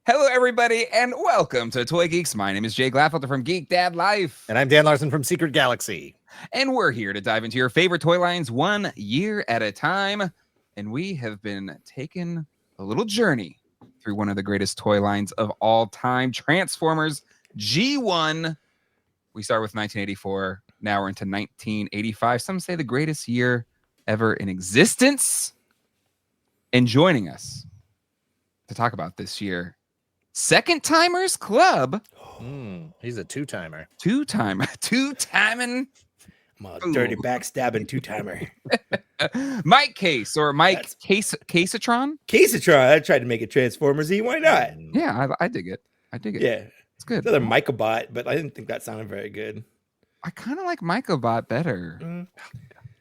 Hello, everybody, and welcome to Toy Geeks. My name is Jay Glaffelter from Geek Dad Life. And I'm Dan Larson from Secret Galaxy. And we're here to dive into your favorite toy lines 1 year at a time. And we have been taking a little journey through one of the greatest toy lines of all time, Transformers G1. We start with 1984. Now we're into 1985. Some say the greatest year ever in existence. And joining us to talk about this year, Second Timers Club. He's a two-timer. Two-timing. I'm a dirty backstabbing two-timer. Mike Kaess, or Mike Kaessatron? Kaessatron. I tried to make it Transformers-y. Why not? Yeah, I dig it. Yeah. It's good. Another Microbot, but I didn't think that sounded very good. I kind of like Microbot better.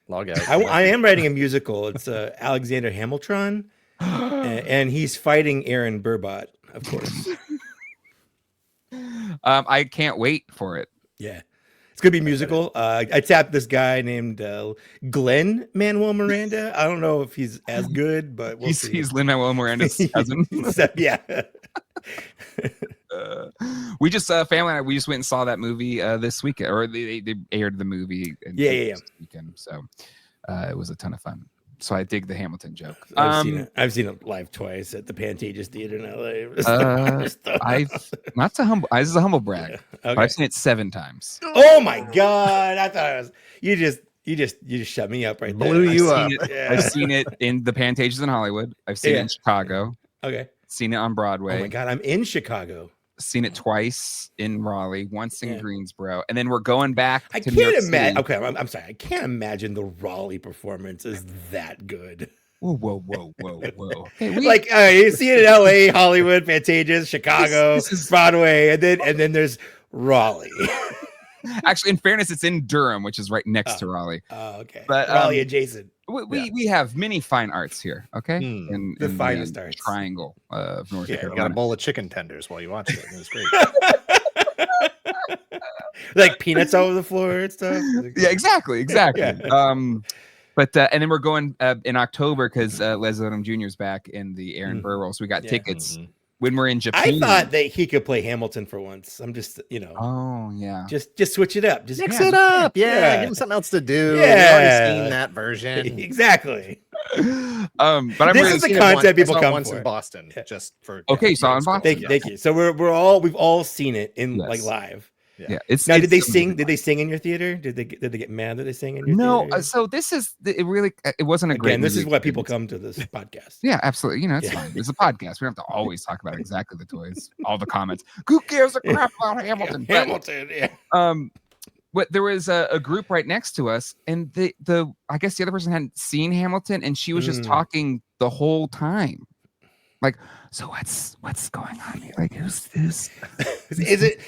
Log out. I am writing a musical. It's Alexander Hamilton, and he's fighting Aaron Burbot, of course. I can't wait for it. Yeah. It's going to be musical. I tapped this guy named Glenn Manuel Miranda. I don't know if he's as good, but we'll see. He's Lin-Manuel Miranda's cousin. Yeah. We just family and I, we just went and saw that movie this weekend, or they aired the movie this weekend, so it was a ton of fun. So I dig the Hamilton joke. I've seen it live twice at the Pantages Theater in LA. This is a humble brag. Okay. But I've seen it 7 times. Oh my god! I thought it was you just shut me up right there. Blew you up. I've seen it in the Pantages in Hollywood. I've seen it in Chicago. Okay. Seen it on Broadway. Oh my god! I'm in Chicago. Seen it twice in Raleigh, once in Greensboro, and then we're going back. I can't imagine. Okay, I'm sorry. I can't imagine the Raleigh performance is that good. Whoa! Hey, you see it in L.A., Hollywood, Pantages, Chicago, this is Broadway, and then there's Raleigh. Actually, in fairness, it's in Durham, which is right next to Raleigh. Oh, okay. But Raleigh adjacent. We have many fine arts here. Okay, in the finest arts. Triangle of North Carolina. You got a bowl of chicken tenders while you watch it. It was great. Like peanuts all over the floor and stuff. Yeah, exactly. Yeah. But and then we're going in October because Leslie Odom Jr. is back in the Aaron Burr role, so we got tickets when we're in Japan. I thought that he could play Hamilton for once. I'm just, Oh yeah. Just switch it up. Just mix it up. Yeah. Give him something else to do. Yeah. We've already seen that version. Exactly. But I'm this is the concept people come once for. in Boston, just for so in Boston. Thank you. So we've all seen it in like live. Yeah. Did they sing? Did they sing in your theater? Did they get mad that they sang in your theater? So this is it. Really, it wasn't a great. Again, this is why people come to this podcast. Yeah, absolutely. It's fine. It's a podcast. We don't have to always talk about exactly the toys. All the comments. Who gives a crap about Hamilton? Hamilton. Yeah. But there was a group right next to us, and I guess the other person hadn't seen Hamilton, and she was just talking the whole time. Like, so what's going on here? Like, who's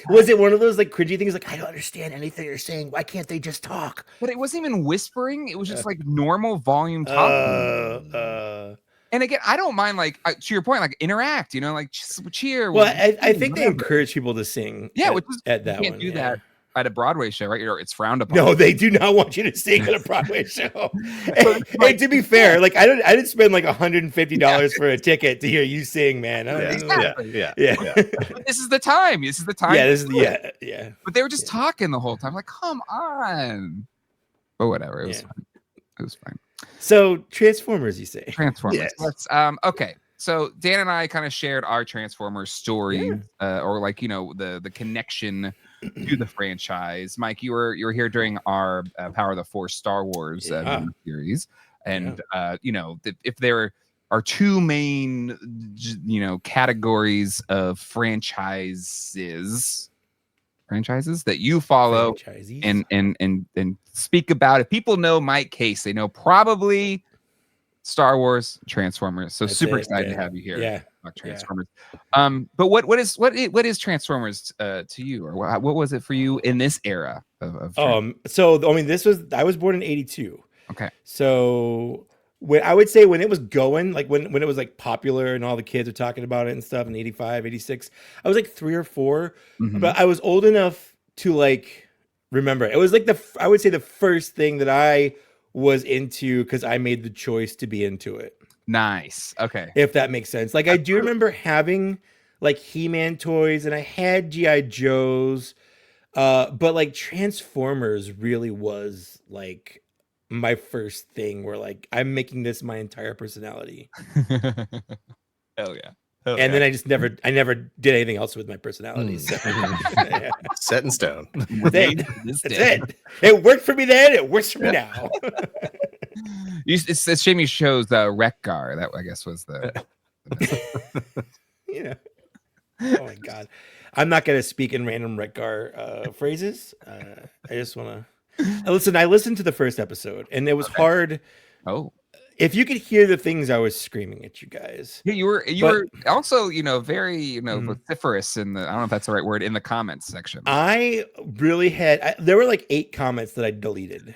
was it one of those like cringy things? Like, I don't understand anything you're saying. Why can't they just talk? But it wasn't even whispering. It was just like normal volume talking. And again, I don't mind, like, to your point, like interact. Like cheer. Well, I think they encourage people to sing. Yeah, at that you can't one. do that at a Broadway show, right? It's frowned upon. No, they do not want you to sing at a Broadway show. and to be fair, like I didn't spend like $150 for a ticket to hear you sing, man. Yeah. But this is the time. Yeah. But they were just talking the whole time. Like, come on. But whatever. It was fine. It was fine. So Transformers, you say? Transformers. Yes. Let's okay. So Dan and I kind of shared our Transformers story, or like the connection to the franchise. Mike, you were here during our Power of the Force Star Wars series, and if there are 2 main categories of franchises that you follow and speak about. If people know Mike Kaess, they know probably Star Wars, Transformers. So super excited to have you here. Yeah. About Transformers. But what is Transformers to you, or what was it for you in this era of so I mean, I was born in 82. Okay. So when it was going, like when it was like popular and all the kids were talking about it and stuff in 85, 86, I was like 3 or 4, but I was old enough to like remember. It was like I would say the first thing that I was into because I made the choice to be into it. Nice. Okay. If that makes sense. Like I do remember having like He-Man toys and I had G.I. Joes. But like Transformers really was like my first thing where like I'm making this my entire personality. Hell yeah. And then I never did anything else with my personality. So yeah. Set in stone. That's it. It worked for me then. It works for me now. It's a shame you chose Wreck-Gar. That I guess was the Yeah. Oh my God. I'm not going to speak in random Wreck-Gar phrases. I just want to I listened to the first episode and it was hard. Oh. If you could hear the things I was screaming at you guys. Yeah, you were also, very, vociferous in the, I don't know if that's the right word, in the comments section. I really there were like 8 comments that I deleted.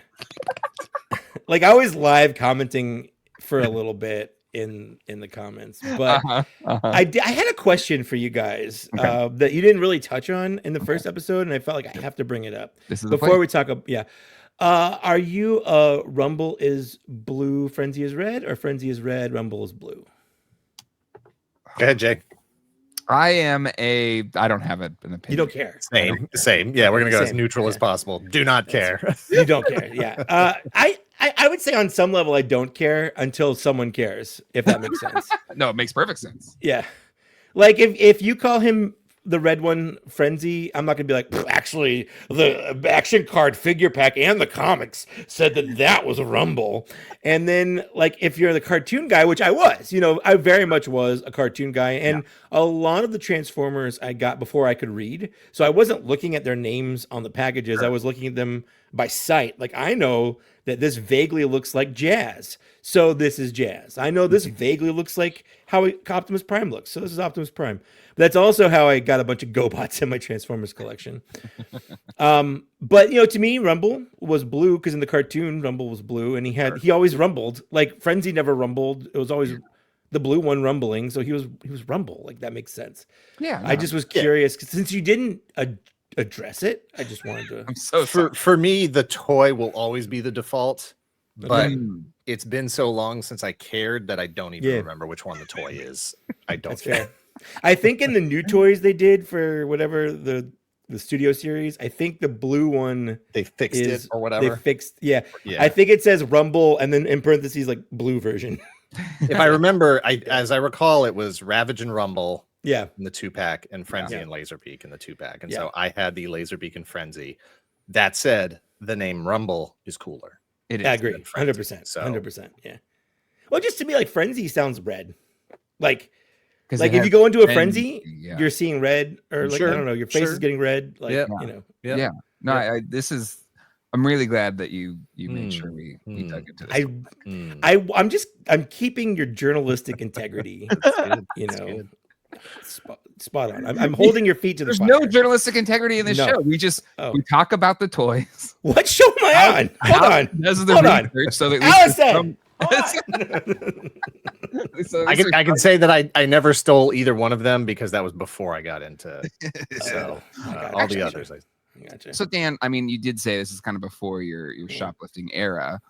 Like I was live commenting for a little bit in the comments, but I had a question for you guys that you didn't really touch on in the first episode. And I felt like I have to bring it up before we talk. Are you Rumble is blue, Frenzy is red, or Frenzy is red, Rumble is blue? Go ahead, Jay. I don't have an opinion. You don't care. Same. Yeah, we're gonna go as neutral as possible. Do not care. You don't care. Yeah. I would say on some level I don't care until someone cares, if that makes sense. No, it makes perfect sense. Yeah. Like if you call him the red one Frenzy, I'm not gonna be like, actually the action card figure pack and the comics said that was a Rumble. And then like if you're the cartoon guy, which I was, I very much was a cartoon guy, and a lot of the Transformers I got before I could read, so I wasn't looking at their names on the packages. I was looking at them by sight. Like I know that this vaguely looks like Jazz, so this is Jazz. I know this vaguely looks like how Optimus Prime looks, so this is Optimus Prime. That's also how I got a bunch of GoBots in my Transformers collection. But to me, Rumble was blue because in the cartoon, Rumble was blue, and he always rumbled. Like Frenzy never rumbled; it was always the blue one rumbling. So he was Rumble. Like that makes sense. Yeah, I just was curious because since you didn't address it, I just wanted to. I'm so sorry. For me, the toy will always be the default, but it's been so long since I cared that I don't even remember which one the toy is. I don't care. I think in the new toys they did for whatever the studio series, I think the blue one they fixed it or whatever. They fixed, I think it says Rumble and then in parentheses like blue version. If I remember, as I recall, it was Ravage and Rumble, in the 2-pack, and Frenzy and Laserbeak in the 2-pack, and so I had the Laserbeak and Frenzy. That said, the name Rumble is cooler. It is. I agree, 100%. 100%. Yeah. Well, just to me, like Frenzy sounds red, like if you go into a Frenzy, you're seeing red, or like I don't know, your face is getting red. Like No, I'm really glad that you made sure we dug into this. I'm keeping your journalistic integrity. Good. Spot on. I'm holding your feet to the fire. There's no journalistic integrity in this show. We just we talk about the toys. What show am I on? Hold on. This is the research so that Allison. I can say that I never stole either one of them because that was before I got into all the others. Gotcha. So Dan, I mean, you did say this is kind of before your shoplifting era.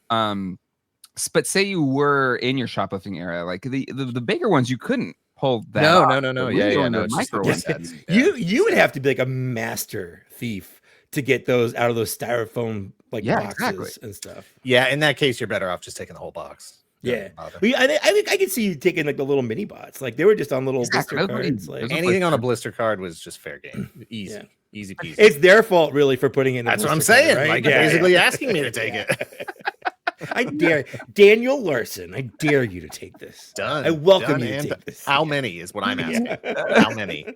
But say you were in your shoplifting era, like the bigger ones, you couldn't pull that. No. Yeah. You would have to be like a master thief to get those out of those styrofoam boxes and stuff. Yeah, in that case, you're better off just taking the whole box. Yeah, I could see you taking like the little mini bots. Like they were just on little blister cards. Like anything on a blister card was just fair game. Easy peasy. It's their fault really for putting in. That's what I'm saying. Card, right? Like basically asking me to take it. I dare Daniel Larson. I dare you to take this. Done. I welcome you to take this. How many is what I'm asking. How many?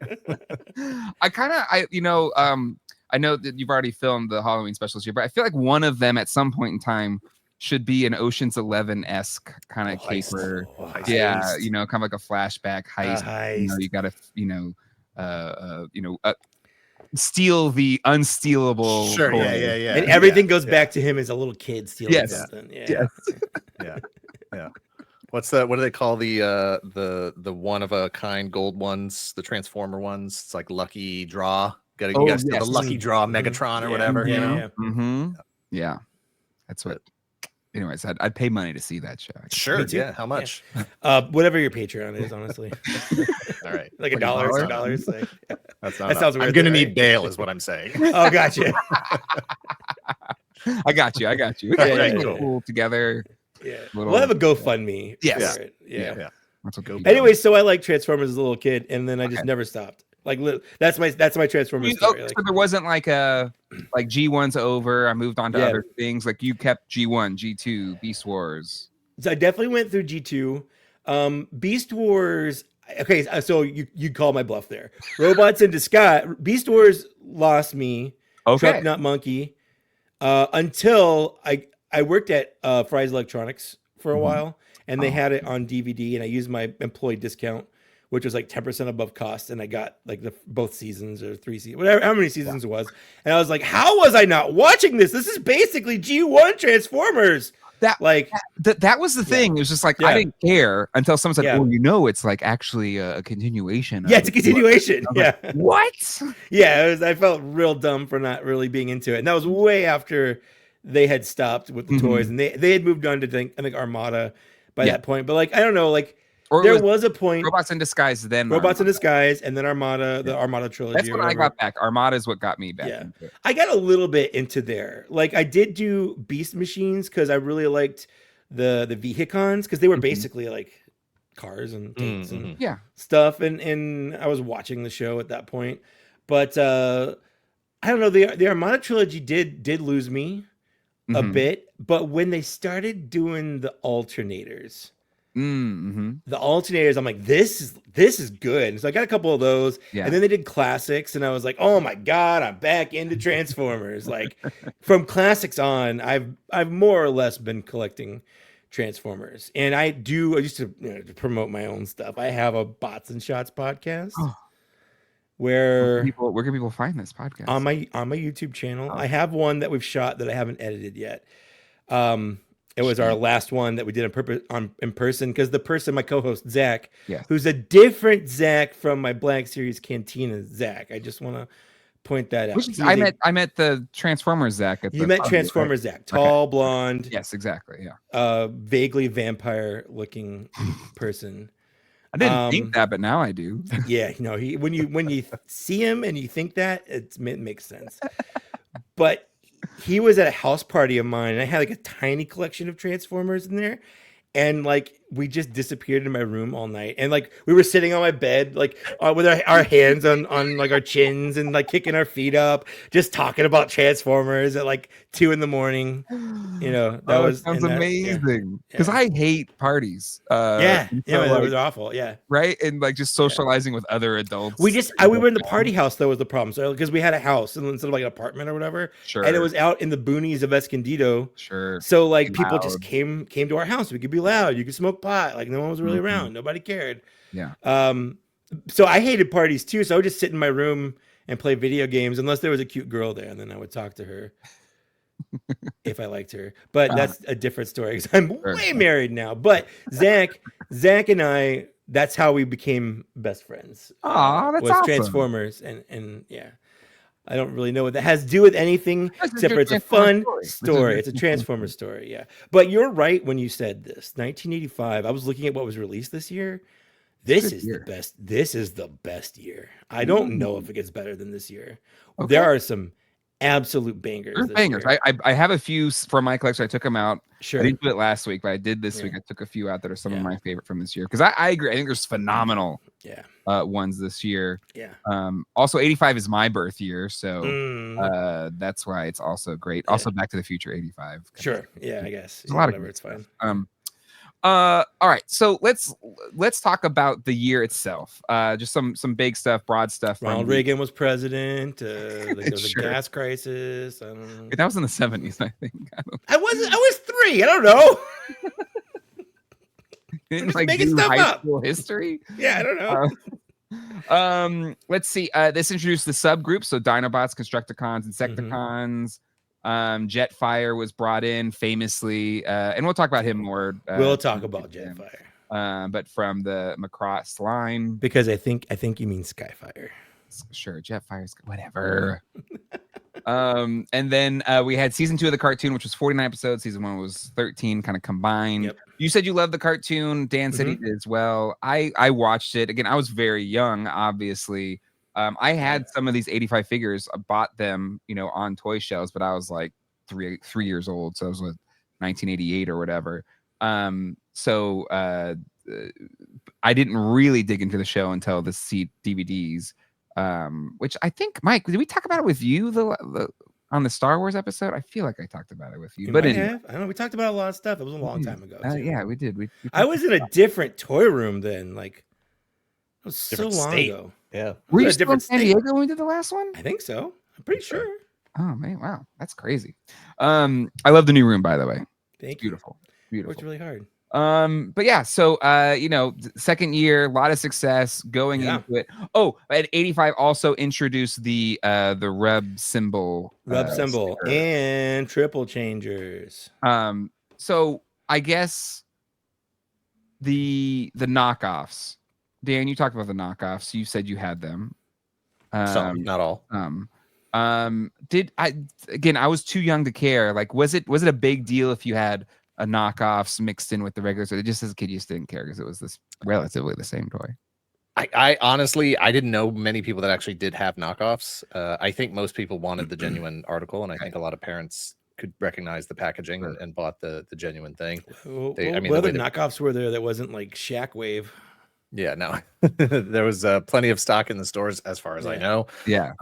I know that you've already filmed the Halloween specials here, but I feel like one of them at some point in time should be an Ocean's 11-esque kind of caper. Kind of like a flashback heist. You got to, steal the unstealable. Sure, yeah. And everything goes back to him as a little kid stealing something. Yeah. What do they call the one of a kind gold ones, the Transformer ones? It's like lucky draw. You gotta steal the lucky draw Megatron or whatever. Yeah. That's what. anyways, I'd pay money to see that show. Sure. Yeah. How much? Whatever your Patreon is, honestly. All right. Like $1, $2. Like, That's not that sounds weird. I'm gonna right? need bail, is what I'm saying. Oh, gotcha. I got you. We got to pool together. Yeah. We'll have a GoFundMe. Yes. Yeah. That's what Anyway, so I liked Transformers as a little kid, and then I just never stopped. Like that's my Transformers story. So there wasn't like G1's over. I moved on to other things. Like you kept G1, G2, Beast Wars. So I definitely went through G2. Beast Wars. Okay, so you call my bluff there. Robots in Disguise. Beast Wars lost me. Okay. Truck Nut Monkey. Until I worked at Fry's Electronics for a while, and they had it on DVD, and I used my employee discount, which was like 10% above cost, and I got like both seasons or 3 seasons, whatever, how many seasons it was, and I was like, how was I not watching this? This is basically G1 Transformers. That was the thing. It was just like I didn't care until someone said, "Oh, it's like actually a continuation." Yeah, it's a continuation. Yeah. Like, what? Yeah, I felt real dumb for not really being into it, and that was way after they had stopped with the toys, and they had moved on to I think Armada by that point. But like I don't know, like there was a point. Robots in Disguise, then Robots in Disguise, and then Armada, the Armada trilogy. That's when I got back. Armada is what got me back. Yeah, I got a little bit into there. Like I did do Beast Machines because I really liked the Vehicons because they were basically like cars and tanks and stuff. And I was watching the show at that point, but I don't know. The Armada trilogy did lose me a bit, but when they started doing the alternators. The alternators, I'm like, this is good. And so I got a couple of those, and then they did classics, and I was like, oh my god, I'm back into Transformers. Like from classics on, I've more or less been collecting Transformers, and I used to, to promote my own stuff. I have a Bots and Shots podcast. Where can people find this podcast? On my YouTube channel. I have one that we've shot that I haven't edited yet. It was our last one that we did in person because the person, my co-host Zach, who's a different Zach from my Black Series Cantina Zach. I just want to point that out. I met the Transformers Zach. You met Transformers Zach, tall, blonde. Yes, exactly. Yeah. Vaguely vampire-looking person. I didn't think that, but now I do. Yeah, when you see him and you think that, it makes sense. But he was at a house party of mine, and I had like a tiny collection of Transformers in there, and like we just disappeared in my room all night, and like we were sitting on my bed like with our hands on like our chins and like kicking our feet up, just talking about Transformers at like 2 a.m. That sounds amazing because I hate parties. That was awful. Yeah, right, and like just socializing with other adults. We were in the party house though was the problem. So because we had a house instead of like an apartment or whatever, and it was out in the boonies of Escondido. So like people just came to our house. We could be loud. You could smoke pot. Like no one was really around. Nobody cared. Yeah. So I hated parties too. So I would just sit in my room and play video games unless there was a cute girl there, and then I would talk to her. If I liked her, but that's a different story because I'm way married now. But Zach and I, that's how we became best friends. That's awesome. Transformers, and yeah, I don't really know what that has to do with anything except for it's a fun story. It's a Transformers story, yeah. But you're right when you said this. 1985. I was looking at what was released this year. This is the best. This is the best year. I don't know if it gets better than this year. There are some absolute bangers. I have a few from my collection. I took them out. Sure. I didn't do it last week, but I did this week. I took a few out that are some of my favorite from this year because I agree. I think there's phenomenal ones this year. Yeah. Also 85 is my birth year, so that's why it's also great. Also Back to the Future 85. Sure. Yeah, I guess. A lot of it's fine. All right, so let's talk about the year itself. Just some big stuff, broad stuff. Ronald Reagan was president. There was a gas crisis. I don't know. That was in the 70s, I think. I was 3. I don't know. Didn't like do high school history. Yeah, I don't know. Let's see. This introduced the subgroups, so Dinobots, Constructicons, Insecticons. Jetfire was brought in famously, and we'll talk about him more. We'll talk about Jetfire. But from the Macross line, because I think you mean Skyfire. Sure, Jetfire's whatever. And then we had season 2 of the cartoon, which was 49 episodes. Season 1 was 13, kind of combined. Yep. You said you loved the cartoon. Dan said he did as well. I watched it. Again, I was very young, obviously. I had some of these 85 figures. I bought them, on toy shelves, but I was like 3 years old. So it was 1988 or whatever. So I didn't really dig into the show until the DVDs. Which I think, Mike, did we talk about it with you on the Star Wars episode? I feel like I talked about it with you. But anyway. I don't know. We talked about a lot of stuff. It was a long time ago. Yeah, we did. I was in a different toy room then. Like, it was so long ago. Yeah. Were you still in San Diego when we did the last one? I think so. I'm pretty sure. Oh man, wow, that's crazy. I love the new room, by the way. Thank you. Beautiful. Worked really hard. But yeah, so second year, a lot of success going into it. Oh, at 85 also introduced the Rub symbol. Symbol and triple changers. So I guess the knockoffs. Dan, you talked about the knockoffs. You said you had them. Some, not all. I was too young to care. Like, was it a big deal if you had a knockoffs mixed in with the regulars, or just as a kid you just didn't care because it was this relatively the same toy? I honestly, I didn't know many people that actually did have knockoffs. I think most people wanted the genuine article, and I think a lot of parents could recognize the packaging and bought the genuine thing. What other knockoffs were there that wasn't like Shockwave? Yeah, no, there was plenty of stock in the stores as far as I know. Yeah.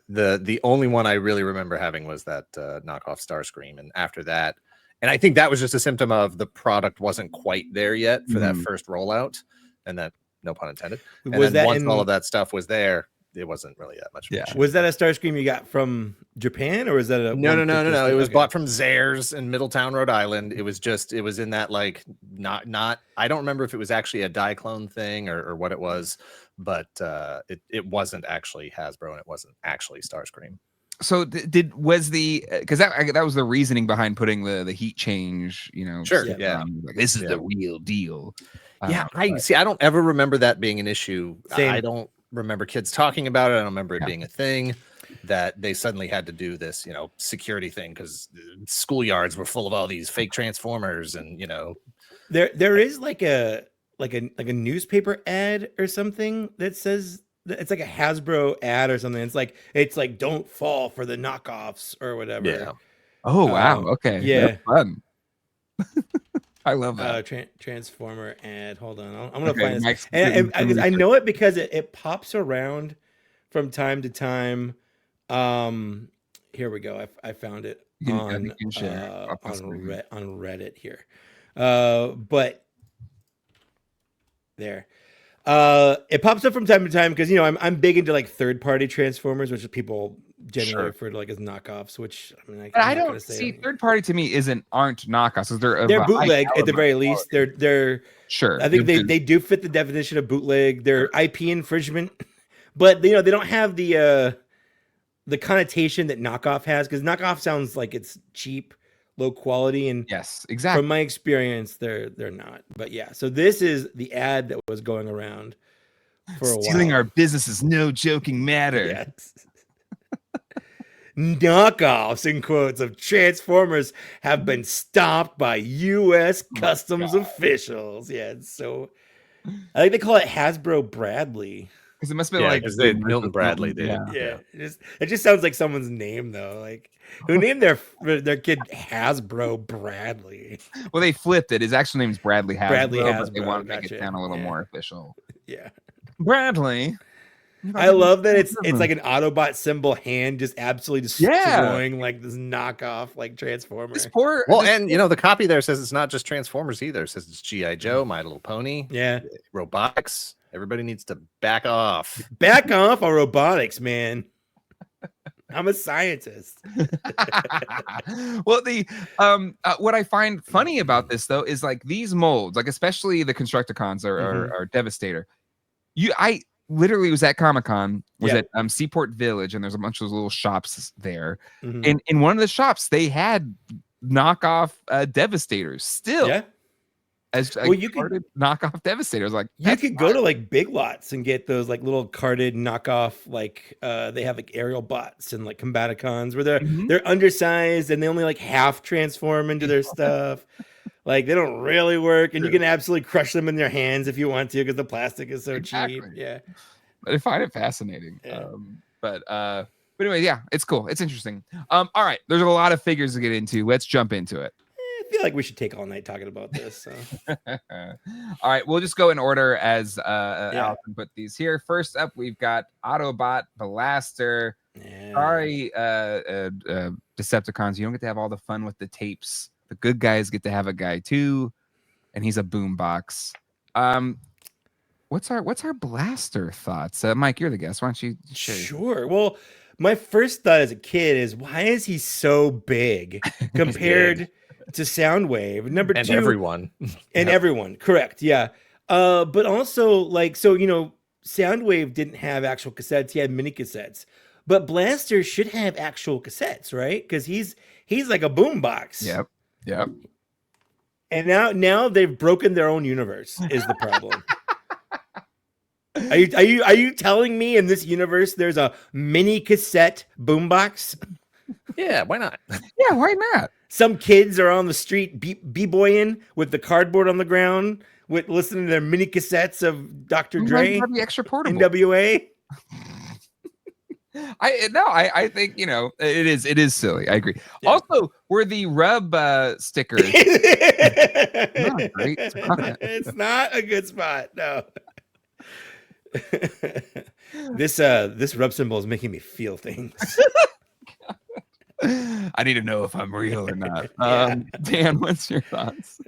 The only one I really remember having was that knockoff Starscream, and after that, and I think that was just a symptom of the product wasn't quite there yet for that first rollout, and that, no pun intended. And was then that once all of that stuff was there, it wasn't really that much. Yeah. Was that a Starscream you got from Japan, or was that a no? It was bought from Zares in Middletown, Rhode Island. It was in that, like, not. I don't remember if it was actually a Diaclone thing or what it was, but it wasn't actually Hasbro, and it wasn't actually Starscream. So was because that was the reasoning behind putting the heat change, Sure, yeah, like this is the real deal. I don't ever remember that being an issue. Same. I don't remember kids talking about it. I don't remember it being a thing that they suddenly had to do this, security thing because schoolyards were full of all these fake Transformers, and there is like a newspaper ad or something that says it's like a Hasbro ad or something. It's like don't fall for the knockoffs or whatever. Yeah. Oh wow. Okay. Yeah. That's fun. I love that. Transformer ad. Hold on. I'm gonna find this. And I know it because it pops around from time to time. Here we go. I found it on Reddit here. But there. It pops up from time to time because I'm big into like third-party Transformers, which people generally refer to like as knockoffs. Which I don't see third-party to me aren't knockoffs. They're bootleg at the very least. They're sure. I think they do fit the definition of bootleg. They're IP infringement, but they don't have the connotation that knockoff has, because knockoff sounds like it's cheap, low quality, and yes, exactly. From my experience, they're not. But yeah, so this is the ad that was going around for a while. Stealing our business is no joking matter. Yes. Knockoffs, in quotes, of Transformers have been stopped by U.S. Customs officials. Yeah, it's so. I think they call it Hasbro Bradley. Because it must be like Milton Bradley did. Yeah. It just sounds like someone's name though. Like, who named their kid Hasbro Bradley? Well, they flipped it. His actual name is Bradley Hasbro. Bradley Hasbro. But they want to make it sound a little more official. Yeah. Bradley. I love that it's like an Autobot symbol hand just absolutely destroying like this knockoff like Transformer. And the copy there says it's not just Transformers either. It says it's G.I. Joe, My Little Pony, robotics. Everybody needs to back off. Back off on robotics, man. I'm a scientist. Well, what I find funny about this though is like these molds, like especially the Constructicons are Devastator. I literally was at Comic-Con, at Seaport Village, and there's a bunch of those little shops there. And in one of the shops, they had knockoff Devastators still. Yeah. as well, you could knockoff Devastators. Like you could go to like Big Lots and get those like little carded knockoff, like they have like aerial bots and like Combaticons where they're undersized and they only like half transform into their stuff. Like they don't really work, and you can absolutely crush them in their hands if you want to because the plastic is so cheap. Yeah, but I find it fascinating. Yeah. But anyway, yeah, it's cool. It's interesting. All right, there's a lot of figures to get into. Let's jump into it. I feel like we should take all night talking about this. So. All right, we'll just go in order as Allison put these here. First up, we've got Autobot Blaster. Yeah. Sorry, Decepticons, you don't get to have all the fun with the tapes. The good guys get to have a guy too, and he's a boombox. What's our Blaster thoughts? Mike, you're the guest. Why don't you share? Sure. Well, my first thought as a kid is, why is he so big compared to Soundwave? Number two, everyone. And everyone, correct. Yeah. But also, like, so, you know, Soundwave didn't have actual cassettes. He had mini cassettes. But Blaster should have actual cassettes, right? Because he's like a boombox. Yep. And now they've broken their own universe is the problem. Are you telling me in this universe there's a mini cassette boombox? Yeah, why not? Yeah, why not? Some kids are on the street b-boying with the cardboard on the ground with listening to their mini cassettes of Dr. Dre, the extra portable NWA. I think, you know, it is silly. I agree. Yeah. Also, were the rub stickers not a great spot. It's not a good spot. No. This rub symbol is making me feel things. I need to know if I'm real or not. Dan, what's your thoughts?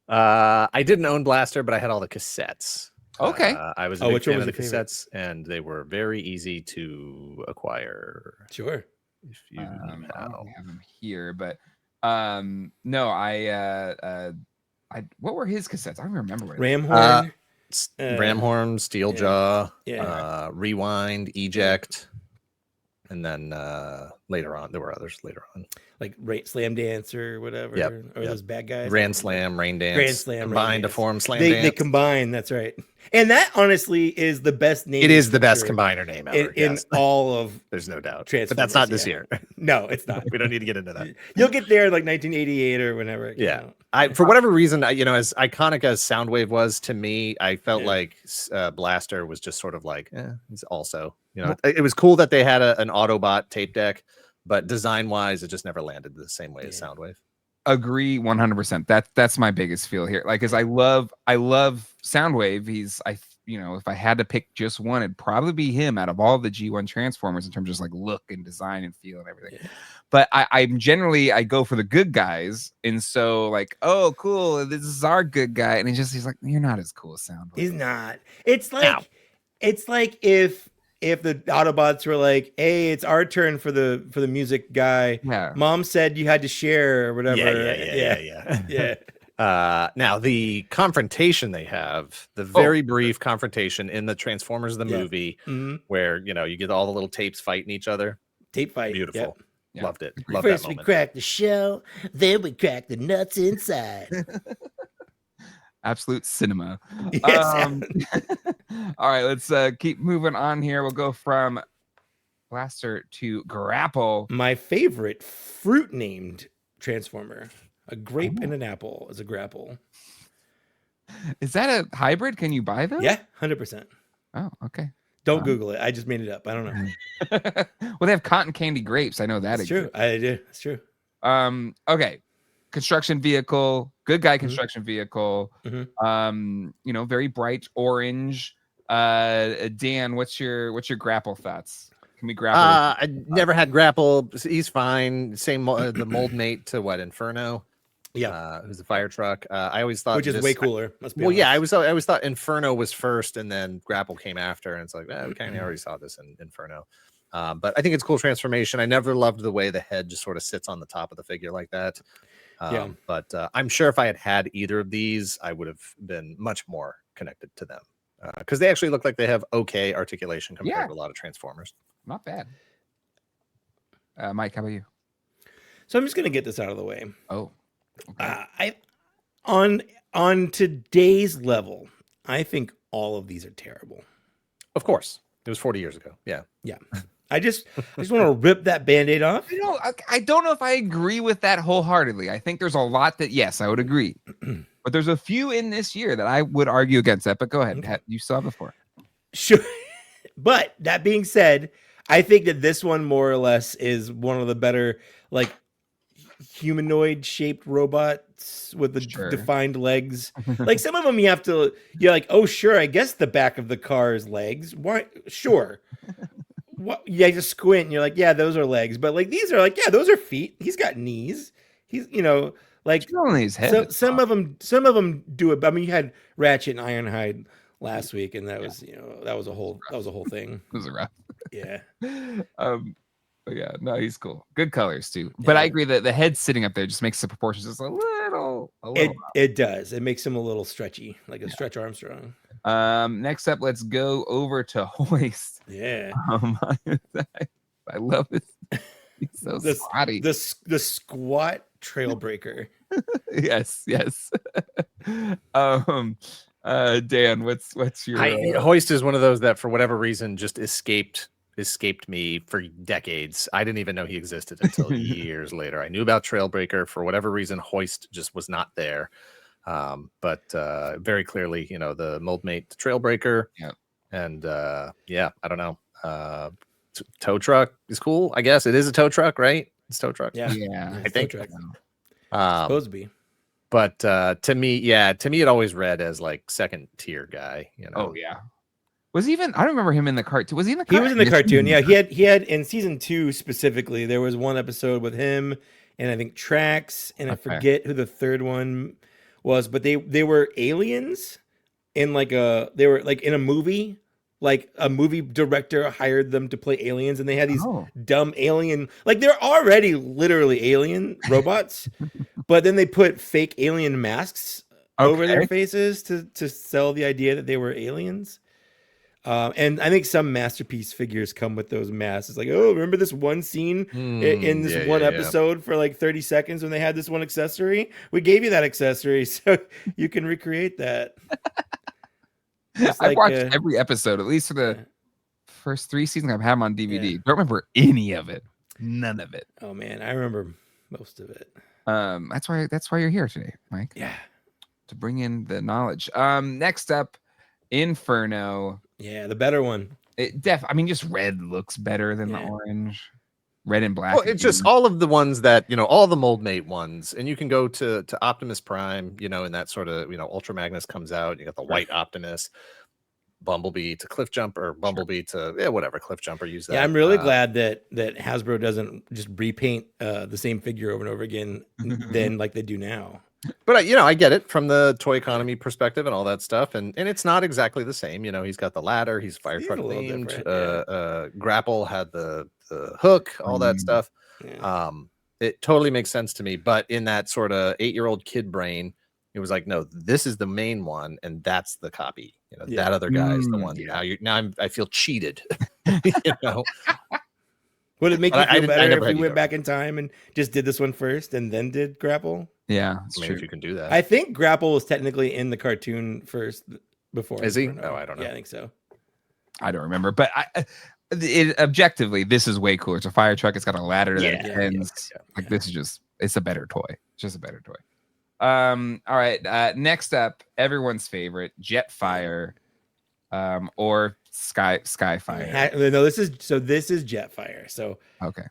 I didn't own Blaster, but I had all the cassettes. Okay. I was a big fan of the cassettes, and they were very easy to acquire. Sure. If you know. I don't have them here, but no, what were his cassettes? I don't remember what Ramhorn. Ramhorn, Steeljaw, Rewind, Eject, and then later on there were others later on, like Slam Dance or whatever. Or those bad guys. Grand Slam, Rain Dance, Grand Slam combined to form Slam Dance. They combine. That's right. And that honestly is the best name. It is the best combiner name ever in all of. There's no doubt. But that's not this year. No, it's not. We don't need to get into that. You'll get there in like 1988 or whenever. Yeah. For whatever reason, you know, as iconic as Soundwave was to me, I felt like Blaster was just sort of like, it's also, you know, it was cool that they had an Autobot tape deck, but design wise, it just never landed the same way as Soundwave. Agree 100%. That's my biggest feel here. Like, cause I love Soundwave. You know, if I had to pick just one, it'd probably be him out of all the G1 Transformers in terms of just like look and design and feel and everything. Yeah. But I'm generally, I go for the good guys. And so like, oh, cool. This is our good guy. And he's like, you're not as cool as Soundwave. He's not. It's like if the Autobots were like, hey, it's our turn for the music guy. Yeah. Mom said you had to share or whatever. Yeah. Now the confrontation they have, the very brief confrontation in the Transformers the movie, where you know you get all the little tapes fighting each other. Tape fight. Beautiful. Yep. Yeah. Loved it. Loved First that we moment. crack the shell, then we crack the nuts inside. Absolute cinema. Yes. All right, let's keep moving on here. We'll go from Blaster to Grapple. My favorite fruit named Transformer. A grape and an apple is a Grapple. Is that a hybrid? Can you buy them? Yeah, 100%. Oh, okay. Don't Google it. I just made it up. I don't know. Well, they have cotton candy grapes. I know that. It's true. I do. It's true. Okay. Construction vehicle, good guy construction vehicle. You know, very bright orange. Dan, what's your Grapple thoughts? Can we grapple? I never had Grapple. He's fine. Same the mold mate to what Inferno. Yeah, who's a fire truck. I always thought, which is way cooler. I always thought Inferno was first, and then Grapple came after, and it's like we kind of already saw this in Inferno. But I think it's a cool transformation. I never loved the way the head just sort of sits on the top of the figure like that. But I'm sure if I had either of these, I would have been much more connected to them because they actually look like they have okay articulation compared to a lot of Transformers. Not bad. Mike, how about you? So I'm just gonna get this out of the way. Oh, okay. On on today's level, I think all of these are terrible. Of course. It was 40 years ago. Yeah. Yeah. I just want to rip that Band-Aid off. I don't know if I agree with that wholeheartedly. I think there's a lot that, yes, I would agree. But there's a few in this year that I would argue against that. But go ahead. Okay. You saw before. Sure. But that being said, I think that this one more or less is one of the better, like, humanoid shaped robots with the defined legs. Like, some of them you're like, oh, sure, I guess the back of the car is legs. Why? Sure. What? Yeah, you just squint and you're like, yeah, those are legs. But like, these are like, yeah, those are feet. He's got knees. He's, like, some of them do it. I mean, you had Ratchet and Ironhide last week, and that was, that was a whole thing. It was a rough. Yeah. But yeah, no, he's cool. Good colors too. But I agree that the head sitting up there just makes the proportions just a little. It does. It makes him a little stretchy, like a Stretch Armstrong. Next up, let's go over to Hoist. Yeah. I love this. He's so squatty. The squat trailbreaker. Yes. Dan, what's your Hoist is one of those that for whatever reason just escaped me for decades. I didn't even know he existed until years later. I knew about Trailbreaker. For whatever reason, Hoist just was not there. But very clearly, the mold mate Trailbreaker. Yeah. And I don't know. Tow truck is cool. I guess it is a tow truck, right? It's tow truck. Yeah. I think. Supposed to be. But to me, it always read as like second tier guy. Oh yeah. I don't remember him in the cartoon. Was he in the cartoon? He was in the cartoon. Yeah, he had in season 2 specifically. There was one episode with him and I think Tracks, and I forget who the third one was, but they were aliens in they were like in a movie. Like a movie director hired them to play aliens, and they had these dumb alien, like they're already literally alien robots, but then they put fake alien masks over their faces to sell the idea that they were aliens. And I think some Masterpiece figures come with those masks. It's like, oh, remember this one scene in this one episode for like 30 seconds when they had this one accessory? We gave you that accessory so you can recreate that. I watched every episode, at least for the first 3 seasons. I've had them on DVD. Don't remember any of it. None of it. Oh man, I remember most of it. That's why you're here today, Mike. Yeah. To bring in the knowledge. Next up, Inferno. Yeah, the better one. Just red looks better than the orange. Red and black. Well, it's just all of the ones that, all the mold mate ones. And you can go to Optimus Prime, and that sort of, Ultra Magnus comes out. You got the white Optimus, Bumblebee to Cliffjumper, Bumblebee to whatever, Cliffjumper, use that. Yeah, I'm really glad that Hasbro doesn't just repaint the same figure over and over again than like they do now. But I get it from the toy economy perspective and all that stuff, and it's not exactly the same. He's got the ladder, he's fire truck themed. Grapple had the hook, all that stuff. Yeah. It totally makes sense to me. But in that sort of 8-year-old kid brain, it was like, no, this is the main one, and that's the copy. That other guy is the one. Now I feel cheated. Would it make you feel better if we went back in time and just did this one first and then did Grapple? Yeah, if you can do that. I think Grapple was technically in the cartoon first before. Is he? Oh, I don't know. Yeah, I think so. I don't remember, but objectively, this is way cooler. It's a fire truck. It's got a ladder that ends. This is just, it's a better toy. It's just a better toy. All right. Next up, everyone's favorite, Jetfire, or Skyfire. No, this is Jetfire. So okay.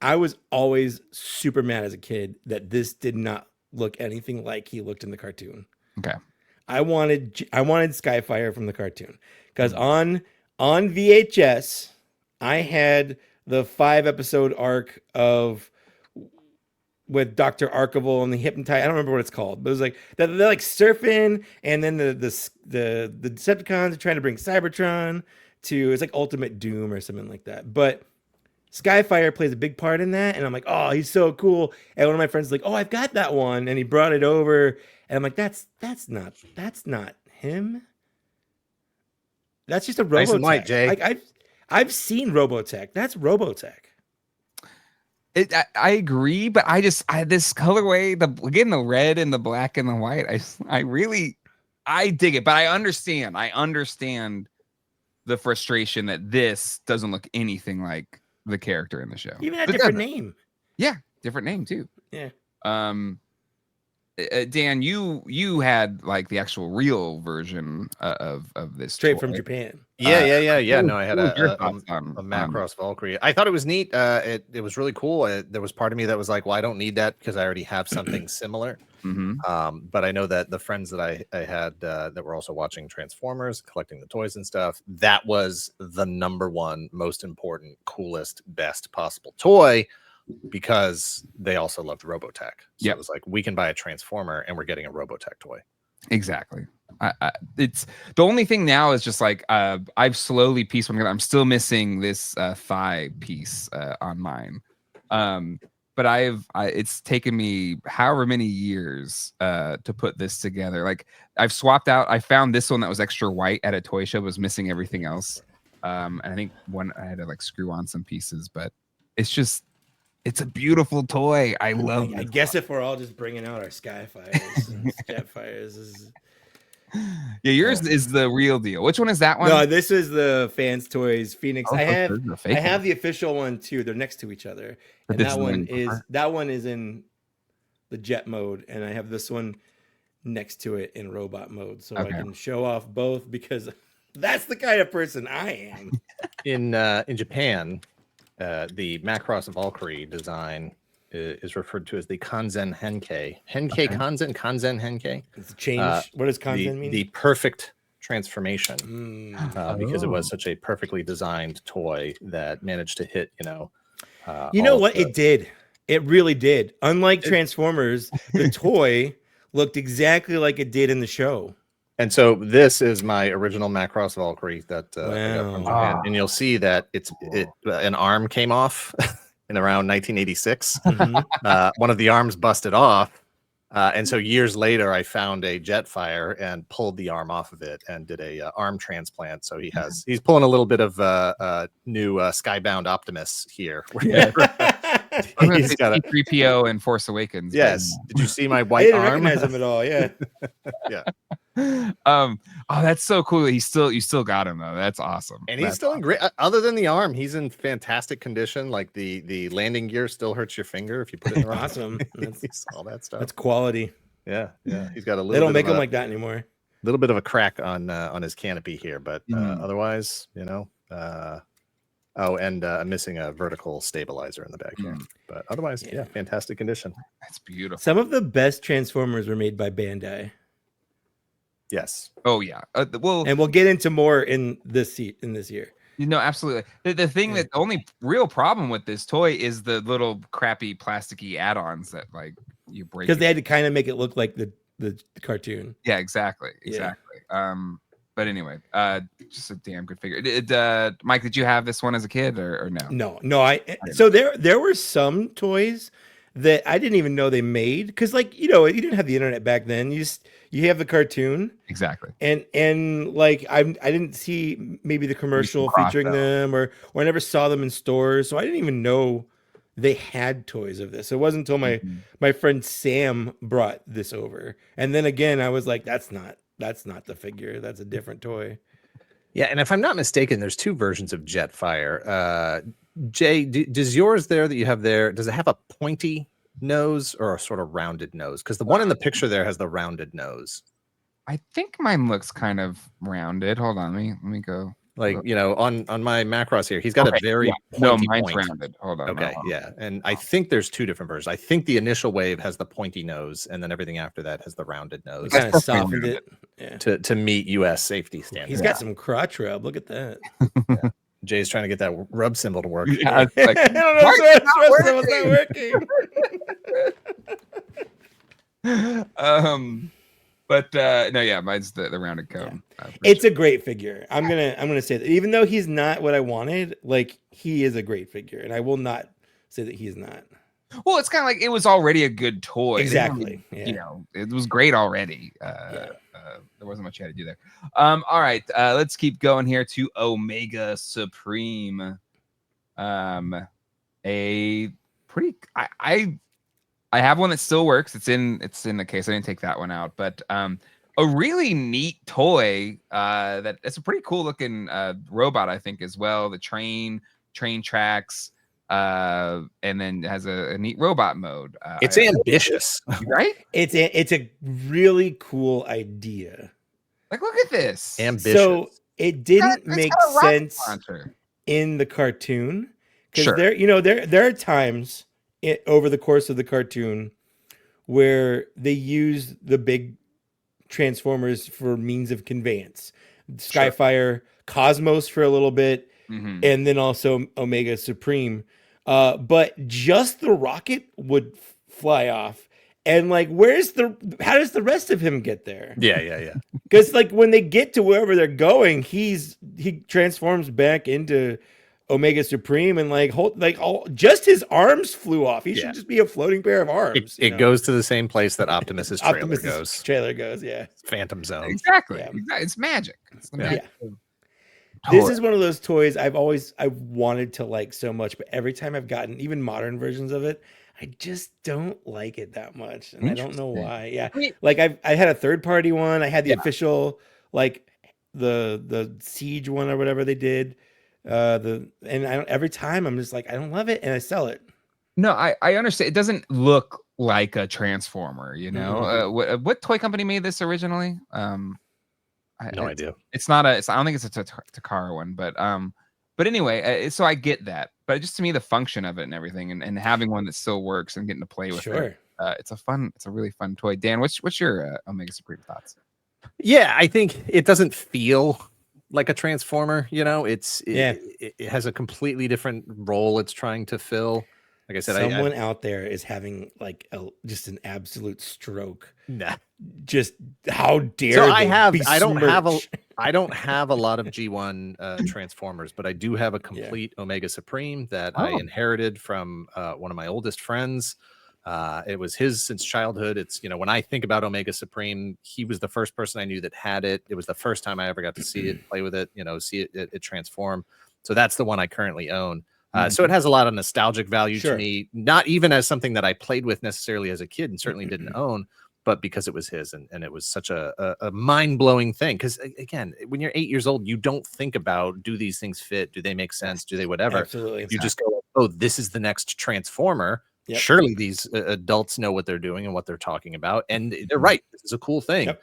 I was always super mad as a kid that this did not look anything like he looked in the cartoon. Okay. I wanted Skyfire from the cartoon because on VHS I had the 5-episode arc with Dr. Archival and the Hypnotize. I don't remember what it's called, but it was like they're like surfing, and then the Decepticons are trying to bring Cybertron to, it's like Ultimate Doom or something like that. But Skyfire plays a big part in that, and I'm like, oh, he's so cool. And one of my friends is like, oh, I've got that one, and he brought it over, and I'm like, that's not him. That's just a Robotech. Nice and white, Jay. Like I've seen Robotech. That's Robotech. I agree, but this colorway, the red and the black and the white, I dig it, but I understand the frustration that this doesn't look anything like the character in the show. Even a different name. Yeah, different name too. Yeah. Dan, you had like the actual real version of this straight toy. from Japan. Yeah. No, I had a Macross Valkyrie. I thought it was neat. It was really cool. There was part of me that was like, well, I don't need that because I already have something similar. But I know that the friends that I had that were also watching Transformers, collecting the toys and stuff, that was the number one most important, coolest, best possible toy, because they also loved Robotech. So it was like, we can buy a Transformer and we're getting a Robotech toy. Exactly. It's the only thing now is just like I've slowly pieced one together. I'm still missing this thigh piece on mine. But it's taken me however many years to put this together. Like I've swapped out. I found this one that was extra white at a toy show, was missing everything else. And I think I had to like screw on some pieces, but it's a beautiful toy. I love it. I guess if we're all just bringing out our Skyfires and Jetfires. Yeah, yours is the real deal. Which one is that one? No, this is the Fans Toys Phoenix. I have the official one too. They're next to each other. And that one is in the jet mode, and I have this one next to it in robot mode, so I can show off both, because that's the kind of person I am. In Japan, the Macross Valkyrie design is referred to as the Kanzen Henkei. Kanzen Henkei. It's a change. What does Kanzen mean? The perfect transformation, because it was such a perfectly designed toy that managed to hit, what? It did. It really did. Unlike Transformers, the toy looked exactly like it did in the show. And so this is my original Macross Valkyrie that I got from Japan. And you'll see that an arm came off in around 1986. One of the arms busted off. And so years later, I found a Jetfire and pulled the arm off of it and did a arm transplant. So he's pulling a little bit of new Skybound Optimus here. He's got a 3PO and Force Awakens. Yes. Did you see my white arm? I didn't recognize him at all. Yeah. Yeah. That's so cool. You still got him though. That's awesome. And he's still in great. Other than the arm, he's in fantastic condition. Like the landing gear still hurts your finger if you put it in the wrong. Awesome. All that stuff. That's quality. Yeah. He's got a little. They don't make them like that anymore. A little bit of a crack on his canopy here, but otherwise, and I'm missing a vertical stabilizer in the back here. But otherwise, fantastic condition. That's beautiful. Some of the best Transformers were made by Bandai. Yes. Oh yeah. And we'll get into more in this year. Absolutely. The thing that the only real problem with this toy is the little crappy plasticky add-ons that like you break, because they had to kind of make it look like the cartoon. Yeah, exactly. But anyway, just a damn good figure. Mike, did you have this one as a kid or no? No. So there were some toys that I didn't even know they made, because you didn't have the internet back then. You have the cartoon, exactly, and like I didn't see maybe the commercial featuring them, or I never saw them in stores, so I didn't even know they had toys of this. It wasn't until my friend Sam brought this over, and then again I was like, that's not the figure, that's a different toy. Yeah, and if I'm not mistaken, there's two versions of Jetfire. Jay, does yours there that you have there, does it have a pointy nose or a sort of rounded nose? Because the one in the picture there has the rounded nose. I think mine looks kind of rounded. Hold on, let me go. Like, on my Macross here, he's got a very pointy mine's rounded. Hold on. Okay, and I think there's two different versions. I think the initial wave has the pointy nose, and then everything after that has the rounded nose. Kind of softened it to meet U.S. safety standards. He's got some crotch rub. Look at that. Jay's trying to get that rub symbol to work. I don't know. It's not working. But mine's the rounded cone. It's a great figure. I'm gonna say that, even though he's not what I wanted, like, he is a great figure, and I will not say that he's not. Well, it's kind of like it was already a good toy. Exactly. It was great already. There wasn't much you had to do there. All right, let's keep going here to Omega Supreme. A pretty. I have one that still works. It's in the case. I didn't take that one out, but a really neat toy that's a pretty cool looking robot, I think, as well. The train tracks, and then has a neat robot mode. It's ambitious, right? It's a really cool idea. Like, look at this. Ambitious. So it didn't make sense in the cartoon because there are times over the course of the cartoon where they use the big Transformers for means of conveyance. Skyfire, Cosmos for a little bit, and then also Omega Supreme. But just the rocket would fly off. And like, how does the rest of him get there? Yeah. Because like when they get to wherever they're going, he transforms back into Omega Supreme and just his arms flew off. He should just be a floating pair of arms. It goes to the same place that Optimus's trailer goes. Yeah. Phantom Zone. Exactly. Yeah. It's magic. It's the magic. This is one of those toys I've wanted to like so much, but every time I've gotten even modern versions of it, I just don't like it that much, and I don't know why. Yeah, like I had a third party one. I had the official, like the Siege one or whatever they did. Every time I'm just like, I don't love it, and I sell it. No, I understand. It doesn't look like a Transformer, you know. What toy company made this originally? No idea. It's not I don't think it's a Takara one, but anyway, so I get that. But just to me, the function of it and everything, and having one that still works and getting to play with it, it's a really fun toy. Dan, what's your Omega Supreme thoughts? Yeah, I think it doesn't feel like a Transformer. You know, it has a completely different role it's trying to fill. Like I said, someone out there is having like just an absolute stroke. Nah. Just how dare so they I don't have a lot of G1 Transformers, but I do have a complete Omega Supreme that I inherited from one of my oldest friends. It was his since childhood. It's, when I think about Omega Supreme, he was the first person I knew that had it. It was the first time I ever got to see it, play with it, see it transform. So that's the one I currently own. So it has a lot of nostalgic value to me, not even as something that I played with necessarily as a kid and certainly didn't own, but because it was his and it was such a mind-blowing thing. Because again, when you're 8 years old, you don't think about, do these things fit? Do they make sense? Do they whatever? Absolutely. You just go, oh, this is the next Transformer. Yep. Surely these adults know what they're doing and what they're talking about. And they're right. This is a cool thing. Yep.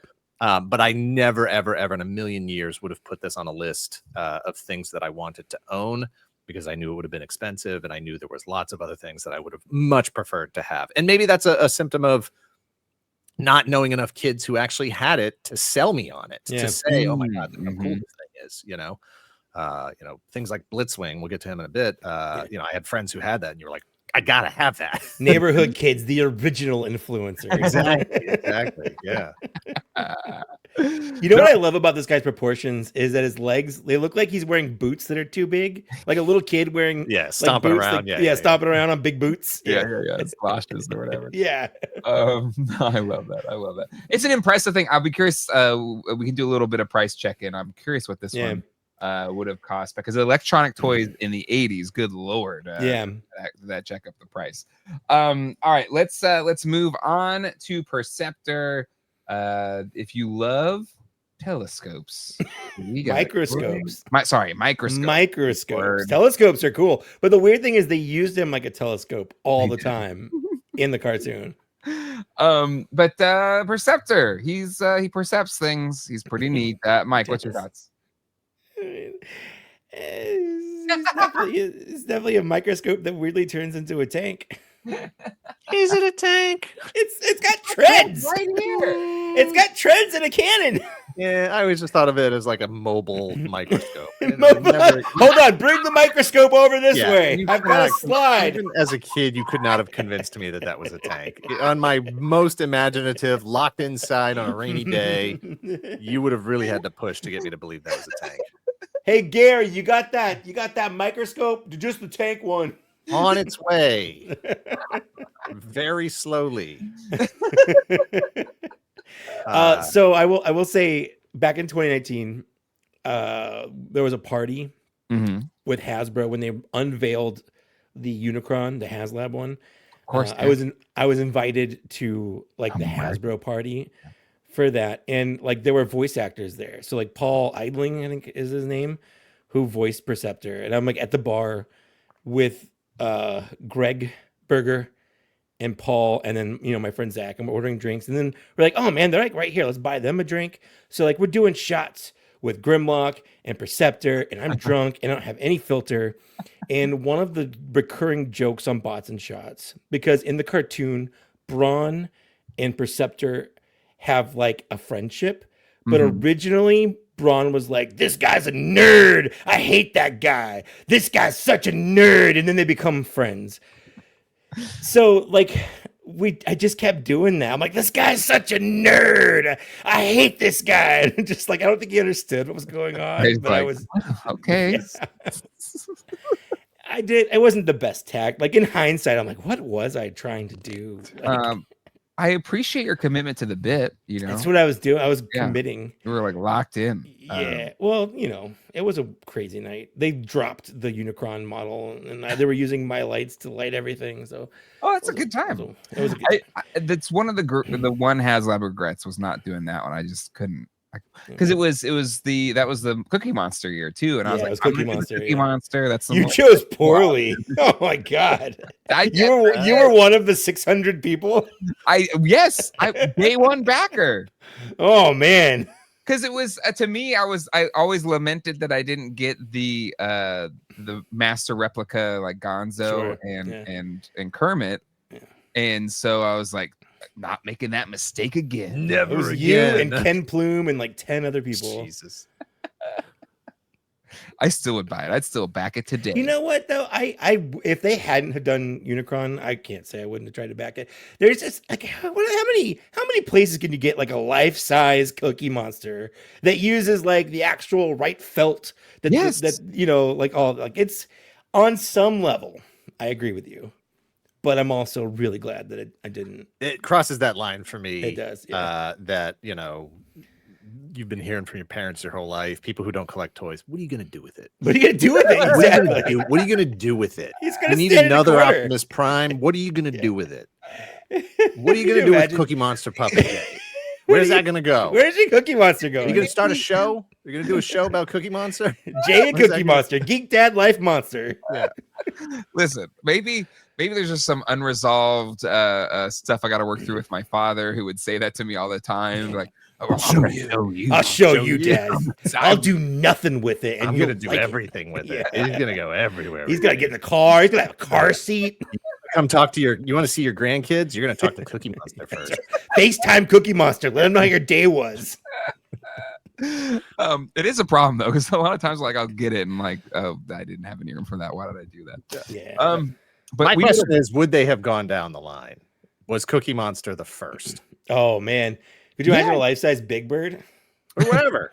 But I never, ever, ever in a million years would have put this on a list of things that I wanted to own, because I knew it would have been expensive and I knew there was lots of other things that I would have much preferred to have. And maybe that's a symptom of not knowing enough kids who actually had it to sell me on it, to say, oh my God, look how cool this thing is, things like Blitzwing, we'll get to him in a bit. I had friends who had that and you were like, I gotta have that. Neighborhood kids, the original influencer. Exactly. Yeah. What I love about this guy's proportions is that his legs, they look like he's wearing boots that are too big, like a little kid wearing stomping boots, around, stomping around on big boots. It's galoshes or whatever. I love that. It's an impressive thing. I'll be curious. We can do a little bit of price check-in. I'm curious what this one would have cost, because electronic toys in the 80s, good lord, that check up the price. All right, let's move on to Perceptor. If you love telescopes, microscopes. Microscopes. Telescopes are cool, but the weird thing is they used him like a telescope all the time in the cartoon. But Perceptor, he percepts things. He's pretty neat. Mike, what's your thoughts? It's definitely a microscope that weirdly turns into a tank. Is it a tank? It's got treads right here. It's got treads and a cannon. Yeah, I always just thought of it as like a mobile microscope. Hold on, bring the microscope over this way. I've got a slide. Even as a kid, you could not have convinced me that was a tank. On my most imaginative, locked inside on a rainy day, you would have really had to push to get me to believe that was a tank. Hey, Gary, you got that? You got that microscope? Just the tank one. On its way. Very slowly. So I will say, back in 2019, there was a party with Hasbro when they unveiled the Unicron, the HasLab one. Of course, I was invited to like the Hasbro party for that, and like there were voice actors there. So like Paul Eidling, I think is his name, who voiced Perceptor, and I'm like at the bar with Greg Berger and Paul, and then my friend Zach, and we're ordering drinks, and then we're like, oh man, they're like right here, let's buy them a drink. So like we're doing shots with Grimlock and Perceptor, and I'm drunk and I don't have any filter. And one of the recurring jokes on Bots and Shots, because in the cartoon, Brawn and Perceptor have like a friendship, but originally Brawn was like, this guy's a nerd. I hate that guy. This guy's such a nerd. And then they become friends. So like I just kept doing that. I'm like, this guy's such a nerd. I hate this guy. And just like, I don't think he understood what was going on. But like, I was okay. Yeah. I did. It wasn't the best tact. Like in hindsight, I'm like, what was I trying to do? Like, I appreciate your commitment to the bit. That's what I was doing. I was committing. You were like locked in. Yeah. Well, it was a crazy night. They dropped the Unicron model, and they were using my lights to light everything. So, that's a good time. It was a good time. That's one of the one HasLab regrets was not doing that one. I just couldn't. Because that was the Cookie Monster year too, and I was like, Cookie Monster. Cookie Monster. That's you chose poorly. Wow. Oh my god! You were one of the 600 people. Yes, day one backer. Oh man! Because it was to me, I always lamented that I didn't get the master replica like Gonzo and Kermit, and so I was like, not making that mistake again. Never it was again. You and Ken Plume and like 10 other people. Jesus. I still would buy it. I'd still back it today. You know what though? I if they hadn't have done Unicron, I can't say I wouldn't have tried to back it. There's just like how many places can you get like a life-size Cookie Monster that uses like the actual right felt that like all like it's on some level. I agree with you. But I'm also really glad that I didn't. It crosses that line for me. It does. Yeah. That you've been hearing from your parents your whole life. People who don't collect toys. What are you going to do with it? What are you going to do with it? Exactly. What are you going to do with it? He's going to need another Optimus Prime. What are you going to do with it? What are you going to do with Cookie Monster Puppet Day? Where's that going to go? Where's your Cookie Monster going? Are you going to start a show? You're going to do a show about Cookie Monster? Jay and Cookie Monster. Geek Dad Life Monster. Yeah. Listen, maybe there's just some unresolved stuff I got to work through with my father, who would say that to me all the time. Like, I'll show you, Dad. I'll do nothing with it. And I'm going to do everything with it. He's going to go everywhere. He's going to get in the car. He's going to have a car seat. Come talk to you want to see your grandkids? You're going to talk to Cookie Monster first. FaceTime Cookie Monster. Let him know how your day was. It is a problem though, because a lot of times like I'll get it and like, oh, I didn't have any room for that. Why did I do that? Yeah. But my question is, would they have gone down the line? Was Cookie Monster the first? Oh man, could you imagine a life-size Big Bird? Or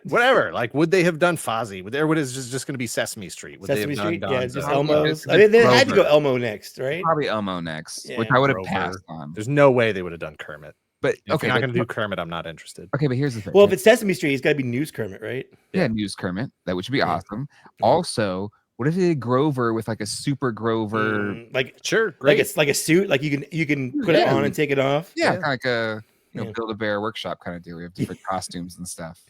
whatever. Like, would they have done Fozzie? Or is it just going to be Sesame Street? Would Sesame Street, just Elmo's. I mean, they had to go Elmo next, right? Probably Elmo next, which I would have passed on. There's no way they would have done Kermit. But if you're not going to do Kermit, I'm not interested. Okay, but here's the thing. Well, if it's Sesame Street, he's got to be News Kermit, right? Yeah, News Kermit. That would be awesome. Also, what if they did Grover with like a super Grover? Great. Like a suit, like you can put it on and take it off. Yeah, kind of like a Build-A-Bear workshop kind of deal. We have different costumes and stuff.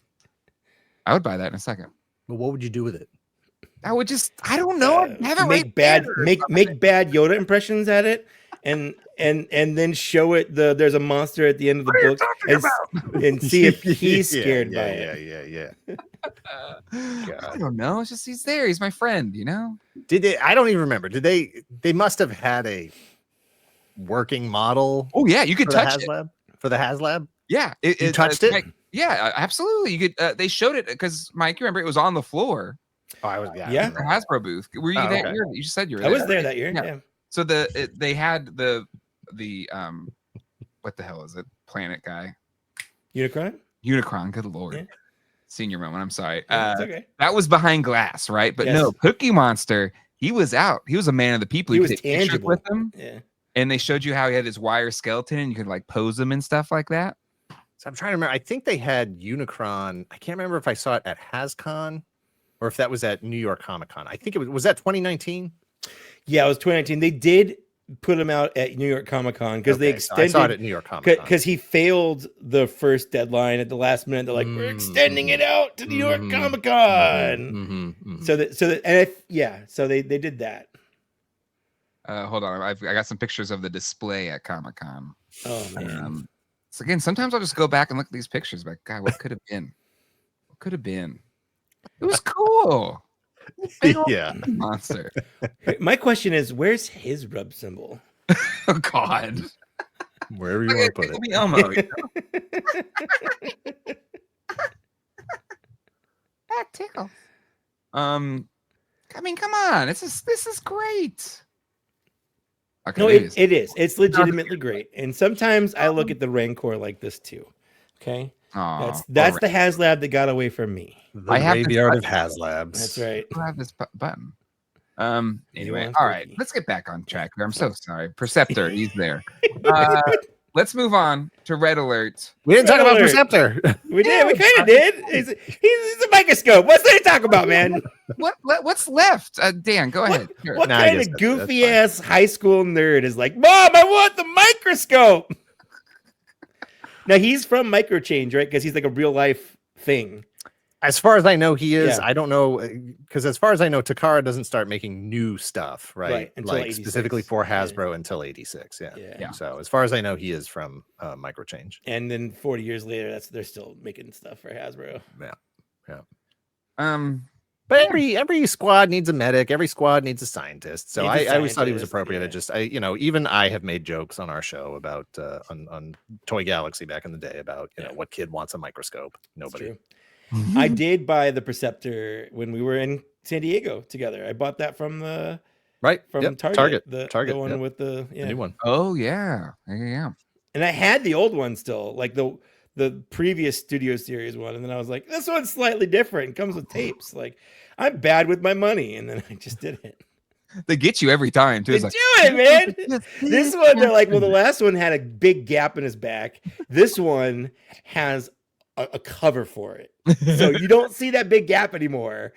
I would buy that in a second. But what would you do with it? I would I don't know. Make bad Yoda impressions at it, and then show it there's a monster at the end of the book and see if he's scared by it. Yeah. I don't know. It's just he's there. He's my friend, Did they? I don't even remember. Did they? They must have had a working model. Oh yeah, you could touch it for the HasLab. Yeah, you touched it. Like, yeah, absolutely. You could. They showed it because Mike, you remember it was on the floor. Oh, I was. Yeah. The Hasbro booth. Were you there? Okay. You said you were. I was there that year. Yeah. So they had the what the hell is it? Planet guy. Unicron. Good lord. Yeah. Senior moment. I'm sorry. It's okay. That was behind glass, right? But no, Cookie Monster. He was out. He was a man of the people. He was tangible with him. Yeah. And they showed you how he had his wire skeleton, and you could like pose him and stuff like that. So I'm trying to remember. I think they had Unicron. I can't remember if I saw it at HasCon or if that was at New York Comic Con. I think it was that 2019? Yeah, it was 2019. They did put him out at New York Comic Con because they extended. I saw it at New York Comic Con because he failed the first deadline at the last minute. They're like, we're extending it out to New York Comic Con. So they did that. Hold on, I got some pictures of the display at Comic Con. Oh man. So again, sometimes I'll just go back and look at these pictures, but God, what could have been? What could have been? It was cool. Yeah, monster. My question is, where's his rub symbol? Oh God, wherever you want to put it. Elmo, you know? That tickles. I mean, come on, this is great. Okay, No, it is. It's legitimately great. And sometimes I look at the Rancor like this too. Okay. That's the HasLab that got away from me. I have graveyard of HasLabs. That's right. I have this button. Anyway, all right, let's get back on track here. I'm so sorry. Perceptor, he's there. Let's move on to Red Alert. We didn't talk about Perceptor. We did. We kind of did. He's a microscope. What's there to talk about, man? What's left? Dan, go ahead. What kind of goofy ass high school nerd is like, Mom, I want the microscope? Now he's from Microchange, right? Because he's like a real life thing. As far as I know, he is. Yeah. I don't know, because as far as I know, Takara doesn't start making new stuff, right? Until like 86. Specifically for Hasbro until 86. Yeah. So as far as I know, he is from Microchange. And then 40 years later, they're still making stuff for Hasbro. Yeah. But every squad needs a medic. Every squad needs a scientist. So I always thought he was appropriate. Yeah. It just even I have made jokes on our show about on Toy Galaxy back in the day about what kid wants a microscope. Nobody. I did buy the Perceptor when we were in San Diego together. I bought that from the Target. The one with the new one. Oh yeah. And I had the old one still, like the previous Studio Series one, and then I was like, this one's slightly different. It comes with tapes. Like, I'm bad with my money, and then I just did it. They get you every time too. They do it, man. This one, they're like, well, the last one had a big gap in his back. This one has a cover for it, so you don't see that big gap anymore.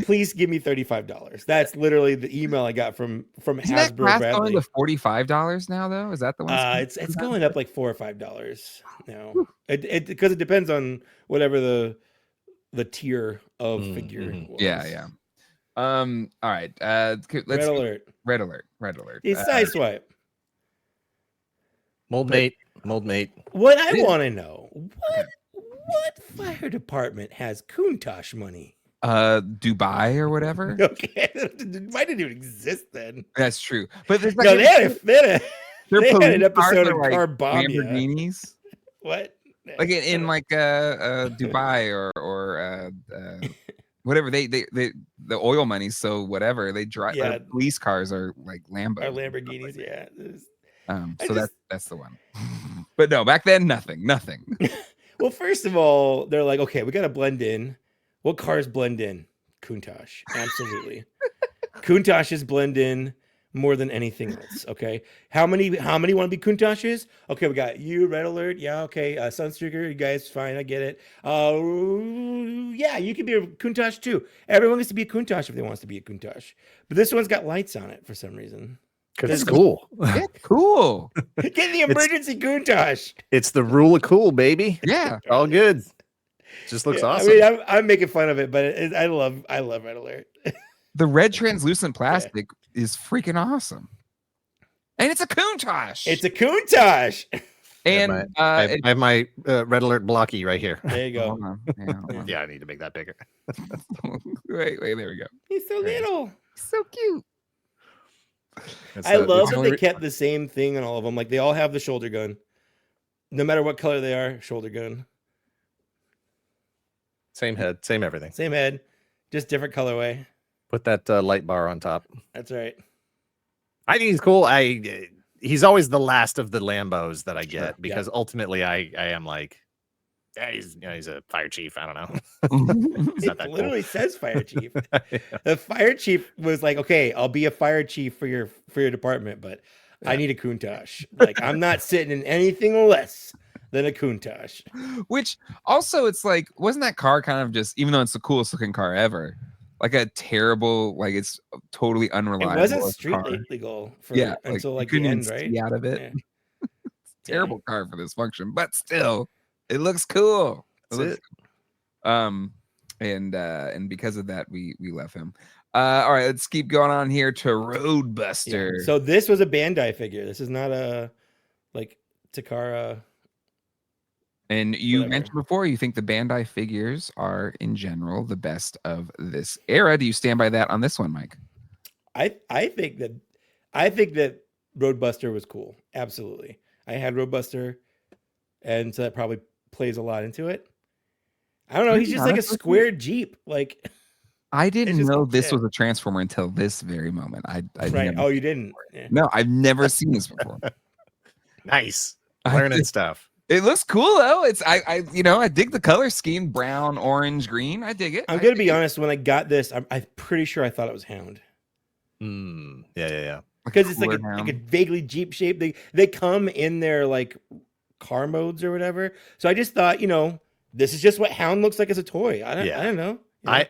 Please give me $35. That's literally the email I got from Hasbro. Bradley. Going to $45 now, though. Is that the one? It's going up like $4 or $5 now. It because it depends on whatever the tier of figure. Was. Yeah. All right. Let's Red Alert. It's Sideswipe. Mold mate. What I want to know, what fire department has Countach money? Dubai or whatever. Okay, why didn't it exist then? That's true, but there's no, they had an episode of Car Bomb. Lamborghinis. What? Like in like Dubai or whatever the oil money. So whatever they drive, police cars are like Lambos. Are Lamborghinis? Yeah. So that's the one. But no, back then nothing. Well, first of all, they're like, okay, we got to blend in. What cars blend in? Countach. Absolutely. Countach's blend in more than anything else. Okay. How many want to be Countach's? Okay, we got you, Red Alert. Yeah, okay. Sunstreaker, you guys, fine, I get it. Yeah, you can be a Countach too. Everyone gets to be a Countach if they want to be a Countach. But this one's got lights on it for some reason. Because it's cool. Yeah, cool. Get the emergency Countach. It's the rule of cool, baby. Yeah. All good. Just looks awesome. I mean, I'm making fun of it, but I love Red Alert. The red translucent plastic is freaking awesome. And it's a Countach. It's a Countach. And I have my Red Alert blocky right here. There you go. Hold on. Yeah, I need to make that bigger. Wait, there we go. He's so little. He's so cute. I love that they kept the same thing on all of them. Like they all have the shoulder gun. No matter what color they are, shoulder gun. Same head, same everything. Same head, just different colorway. Put that light bar on top. That's right. I think he's cool. He's always the last of the Lambos that I get because ultimately I am like, yeah, he's a fire chief. I don't know. It's not that literally cool. Says fire chief. The fire chief was like, okay, I'll be a fire chief for your department, but I need a Countach. Like I'm not sitting in anything less than a Countach. Which also it's like, wasn't that car kind of just, even though it's the coolest looking car ever, like a terrible, like it's totally unreliable. It wasn't as a street car. legal for you until like the couldn't even end, right? see out of it. Yeah. Terrible car for this function, but still, it looks cool. That's it. And because of that, we left him. All right, let's keep going on here to Roadbuster. Yeah. So this was a Bandai figure. This is not a like Takara. And you whatever. mentioned before you think the Bandai figures are in general the best of this era. Do you stand by that on this one, Mike? I think that Roadbuster was cool. Absolutely. I had Roadbuster, and so that probably plays a lot into it. I don't know. He's just like a square Jeep. Like I didn't know this was a Transformer until this very moment. I right. Oh, you didn't? Yeah. No, I've never seen this before. Nice. Learning stuff. It looks cool though. It's I dig the color scheme, brown, orange, green. I dig it. I'm gonna be honest. When I got this, I'm pretty sure I thought it was Hound. Yeah. Because it's like a vaguely Jeep shape. They come in their like car modes or whatever. So I just thought, this is just what Hound looks like as a toy. I don't know. I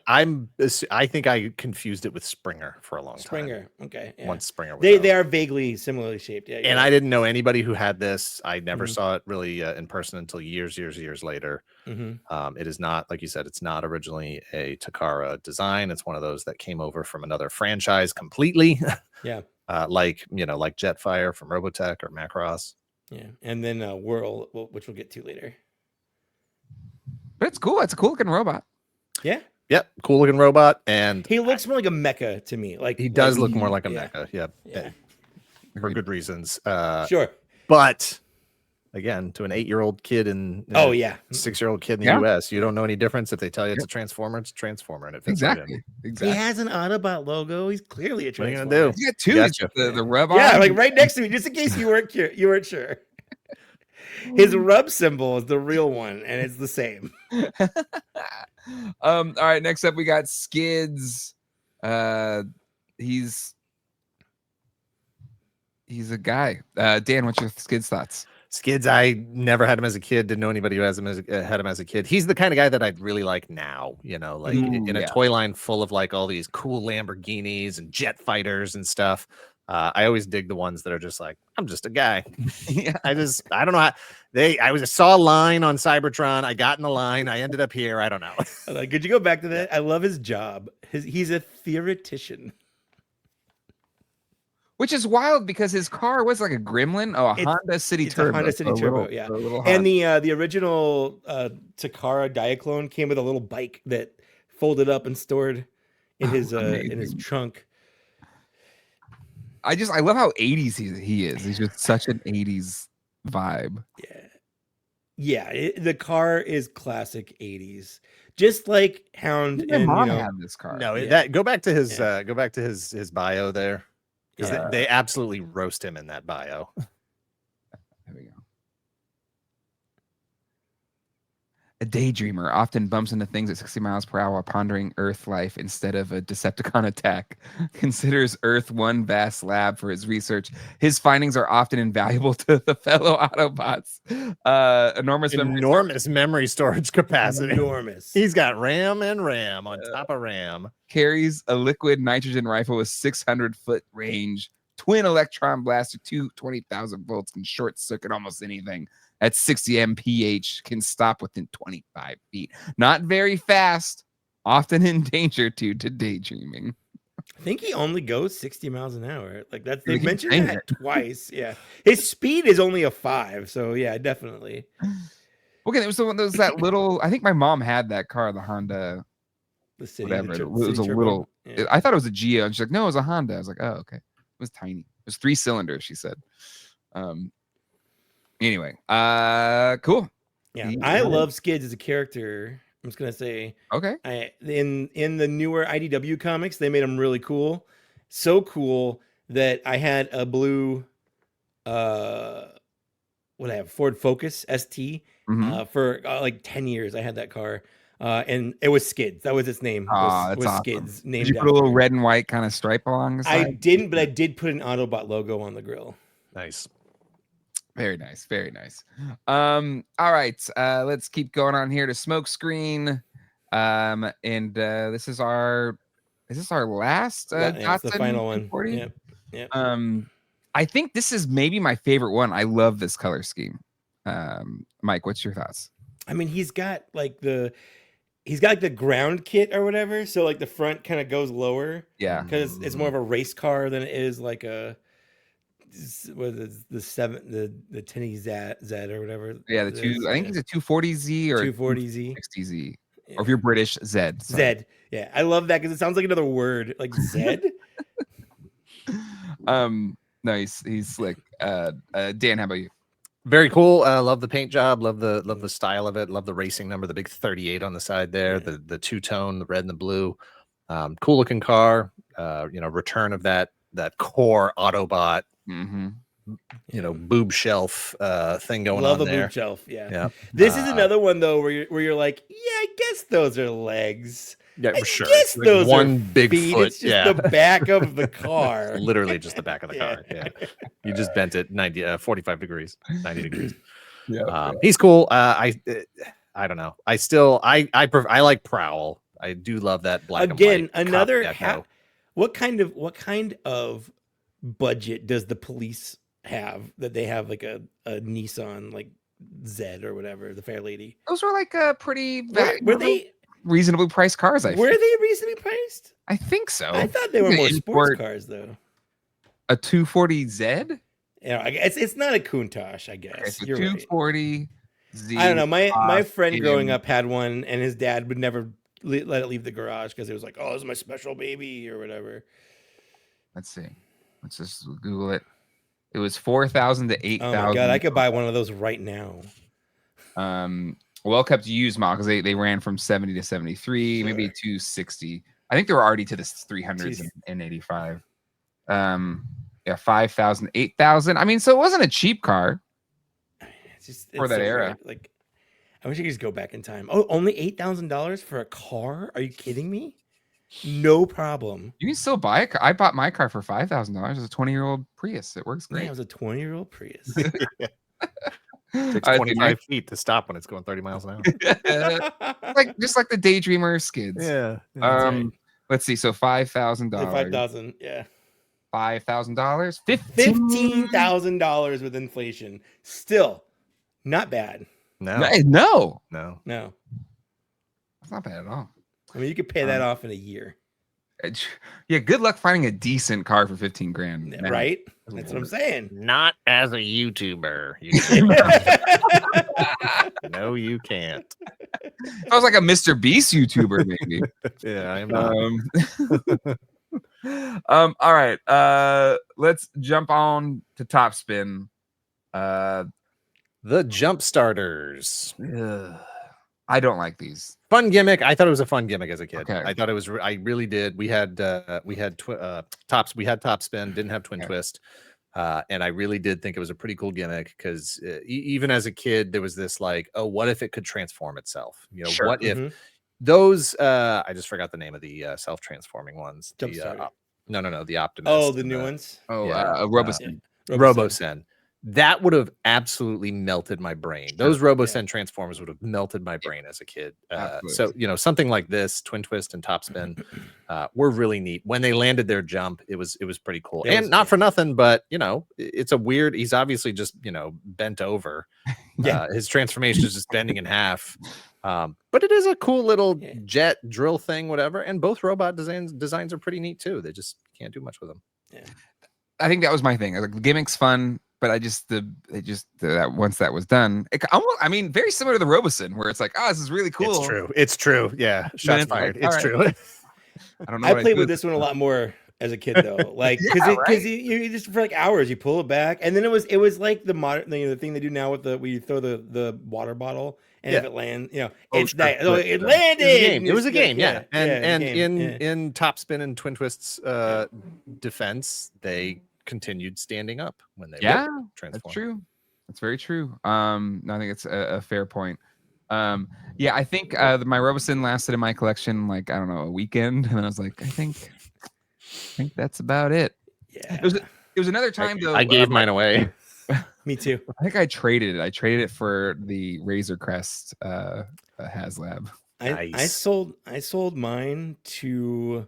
think I confused it with Springer for a long time. Springer, okay. Yeah. Once Springer was they are vaguely similarly shaped. Yeah. And I didn't know anybody who had this. I never saw it really in person until years later. It is not, like you said, it's not originally a Takara design. It's one of those that came over from another franchise completely. Yeah. like Jetfire from Robotech or Macross. Yeah. And then Whirl, which we'll get to later. But it's cool. It's a cool looking robot. Yeah. Yep, cool looking robot, and he looks more like a mecha to me. Like he does look more like a mecha. Yeah. For good reasons. Sure, but again, to an 8-year-old kid and 6-year-old kid in the US, you don't know any difference if they tell you it's a Transformer. It's a Transformer, and it fits exactly. He has an Autobot logo. He's clearly a Transformer. What are you gonna do? He's got two. The rub on. Yeah, like right next to me, just in case you weren't sure. His rub symbol is the real one, and it's the same. All right, next up we got Skids. He's a guy. Dan, what's your Skids thoughts? Skids, I never had him as a kid. Didn't know anybody who had him as a kid. He's the kind of guy that I'd really like now. In a toy line full of like all these cool Lamborghinis and jet fighters and stuff. I always dig the ones that are just like, I'm just a guy. I don't know how I saw a line on Cybertron. I got in the line. I ended up here. I don't know. Could you go back to that? I love his job. He's a theoretician. Which is wild because his car was like a Gremlin. Oh, Honda City Turbo. Honda City Turbo, yeah. And the original Takara Diaclone came with a little bike that folded up and stored in his trunk. I love how 80s he is. He's just such an 80s vibe. Yeah. The car is classic 80s, just like Hound. My mom had this car. No, go back to his bio there, because they absolutely roast him in that bio. There we go. A daydreamer often bumps into things at 60 miles per hour while pondering Earth life instead of a Decepticon attack. Considers Earth one vast lab for his research. His findings are often invaluable to the fellow Autobots. Enormous memory storage capacity. Enormous. He's got RAM and RAM on top of RAM. Carries a liquid nitrogen rifle with 600-foot range. Twin electron blaster, 20,000 volts, can short circuit almost anything. At 60 mph, can stop within 25 feet. Not very fast, often in danger due to daydreaming. I think he only goes 60 miles an hour. Like they mentioned that twice. Yeah, his speed is only a 5, so yeah, definitely. Okay, there was that little. I think my mom had that car, the Honda. The City. Whatever. It was a little. Yeah. I thought it was a Geo, and she's like, "No, it was a Honda." I was like, "Oh, okay." It was tiny. It was 3 cylinders. She said. Anyway, cool. Yeah, I love Skids as a character. I'm just gonna say, okay. In the newer IDW comics, they made him really cool, so cool that I had a blue, Ford Focus ST for like 10 years. I had that car, and it was Skids. That was its name. Was awesome. Skids. Did you put a little red and white kind of stripe along the side? I didn't, but I did put an Autobot logo on the grill. Nice. Very nice. Very nice. All right. Let's keep going on here to Smokescreen. And this is our is this our last it's the Datsun final one. 240? Yep. I think this is maybe my favorite one. I love this color scheme. Mike, what's your thoughts? I mean, he's got like the ground kit or whatever, so like the front kind of goes lower. Yeah, because it's more of a race car than it is like a the Tinny Z or whatever. Yeah, I think it's a 240Z or 240Z, 60Z, or if you're British, Z. Z. Yeah, I love that because it sounds like another word, like Z. No, he's slick. Dan, how about you? Very cool. Love the paint job. Love the style of it. Love the racing number. The big 38 on the side there. Yeah. The two-tone, the red and the blue. Cool looking car. Return of that core Autobot. Boob shelf thing going on there. Love the boob shelf. Yeah. This is another one though where you're like, yeah, I guess those are legs. Yeah, for sure. Guess like those one are big feet. foot. It's just the back of the car. Literally just the back of the car. Yeah. You just bent it 45 degrees, 90 degrees. He's cool. I don't know. I like Prowl. I do love that black again. And white Another what kind of budget does the police have that they have like a Nissan like Z or whatever, the Fair Lady? Those were like a pretty were they reasonably priced cars? Were they reasonably priced? I think so. I thought they were more sports cars though. A 240Z? Yeah, it's not a Countach, I guess. It's a 240Z. I don't know. My friend growing up had one, and his dad would never let it leave the garage because it was like, "Oh, this is my special baby" or whatever. Let's see. Let's just Google it. It was 4,000 to 8,000. Oh my god, I could buy one of those right now. Well kept used model because they ran from 70 to 73, maybe 260. I think they were already to the 300s and 85. 5,000, 8,000. I mean, so it wasn't a cheap car for that era. Weird. Like, I wish I could just go back in time. Oh, only $8,000 for a car? Are you kidding me? No problem. You can still buy a car. I bought my car for $5,000. It's a 20-year-old Prius. It works great. Yeah, it was a 20-year-old Prius. It takes 25 feet to stop when it's going 30 miles an hour. just like the Daydreamer skids. Yeah. Right. Let's see. So $5,000. $5,000. Yeah. $5,000. $15,000 with inflation. Still not bad. No. That's not bad at all. I mean, you could pay that off in a year. Yeah, good luck finding a decent car for $15,000. Right? That's what I'm saying. Not as a YouTuber. No, you can't. I was like a Mr. Beast YouTuber, maybe. Yeah, I am not. All right. Let's jump on to Top Spin. The Jumpstarters. I don't like these. Fun gimmick. I thought it was a fun gimmick as a kid. Okay. I thought it was. I really did. We had tops. We had Top Spin. Didn't have Twin Twist. And I really did think it was a pretty cool gimmick because even as a kid, there was this like, oh, what if it could transform itself? What if those? I just forgot the name of the self-transforming ones. No, the Optimus. Oh, the new ones. Oh, Robocen. Robocen. That would have absolutely melted my brain. Those Robocen Transformers would have melted my brain as a kid. So, something like this, Twin Twist and Top Spin, were really neat. When they landed their jump, it was pretty cool. And not for nothing, but, it's a weird, he's obviously just, bent over. His transformation is just bending in half. But it is a cool little jet drill thing, whatever. And both robot designs are pretty neat, too. They just can't do much with them. Yeah. I think that was my thing. Like, the gimmick's fun. But that once that was done, very similar to the Robocen, where it's like, this is really cool. It's true. Yeah, shots fired. It's true. I don't know. I played with this one a lot more as a kid, though. Like, because you just for like hours, you pull it back, and then it was like the modern, the thing they do now with where you throw the water bottle, and if it lands, it's that. It landed. It was a game. Yeah, and in Top Spin and Twin Twist's defense, they continued standing up when they transformed. That's true. That's very true. I think it's a fair point. I think my Robocen lasted in my collection like, I don't know, a weekend, and I was like, I think that's about it. Yeah, it was another time though. I gave mine away. Me too. I think I traded it for the Razor Crest HasLab. I sold mine to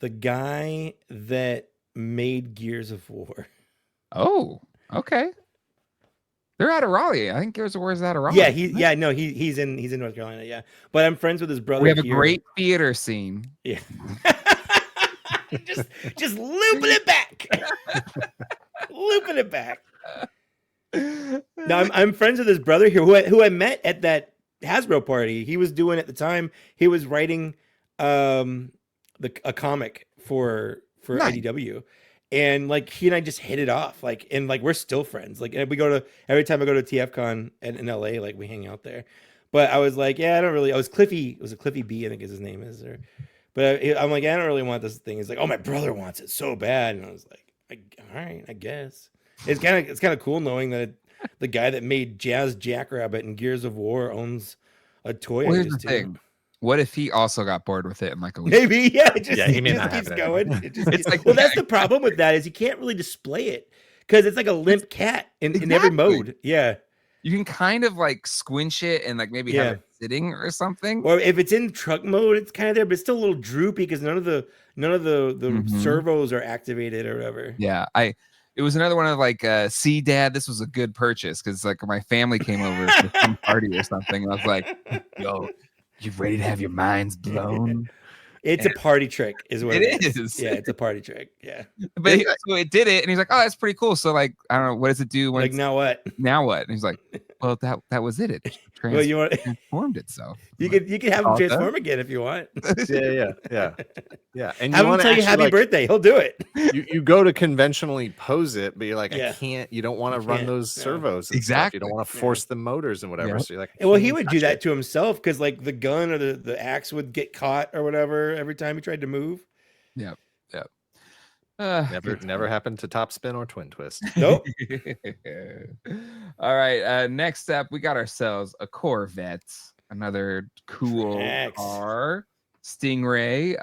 The guy that made Gears of War. Oh, okay. They're out of Raleigh. I think Gears of War is out of Raleigh. Yeah, he's in North Carolina. Yeah, but I'm friends with his brother. We have a here. great theater scene. Yeah, just looping it back, looping it back. Now I'm friends with his brother here, who I met at that Hasbro party. He was doing at the time. He was writing a comic for Nice. IDW. And like he and I just hit it off, like, and like we're still friends. Like, and we go to every time I go to TFCon in LA, like we hang out there. But I was like, yeah, I don't really. I was Cliffy. It was a Cliffy B, I think is his name is. But I'm like, I don't really want this thing. He's like, oh, my brother wants it so bad, and I was like, all right, I guess. It's kind of cool knowing that the guy that made Jazz Jackrabbit and Gears of War owns a toy. Well, here's the thing. What if he also got bored with it in like a week? Maybe, yeah. He may not keeps have going. It's like, well, that's the problem with that is you can't really display it because it's like a limp cat in every mode. Yeah. You can kind of like squinch it and like maybe have it sitting or something. Or if it's in truck mode, it's kind of there, but it's still a little droopy because none of the servos are activated or whatever. Yeah, it was another one of like, see, Dad, this was a good purchase because like my family came over for some party or something. And I was like, yo, you ready to have your minds blown? It's a party trick, is what it is. Yeah, it's a party trick. Yeah, but so it did it, and he's like, "Oh, that's pretty cool." So like, I don't know, what does it do? When like now what? Now what? And he's like, "Well, that was it. It well, you want transformed itself. You could have him transform again if you want. yeah. And have him tell you happy birthday. He'll do it. You go to conventionally pose it, but you're like, I can't. You don't want to run those servos. Exactly. You don't want to force the motors and whatever. Yeah. So you're like, well, he would do that to himself because like the gun or the axe would get caught or whatever every time he tried to move. Yep. Never happened to Top Spin or Twin Twist. Nope. All right. Next up, we got ourselves a Corvette, another cool car, Stingray.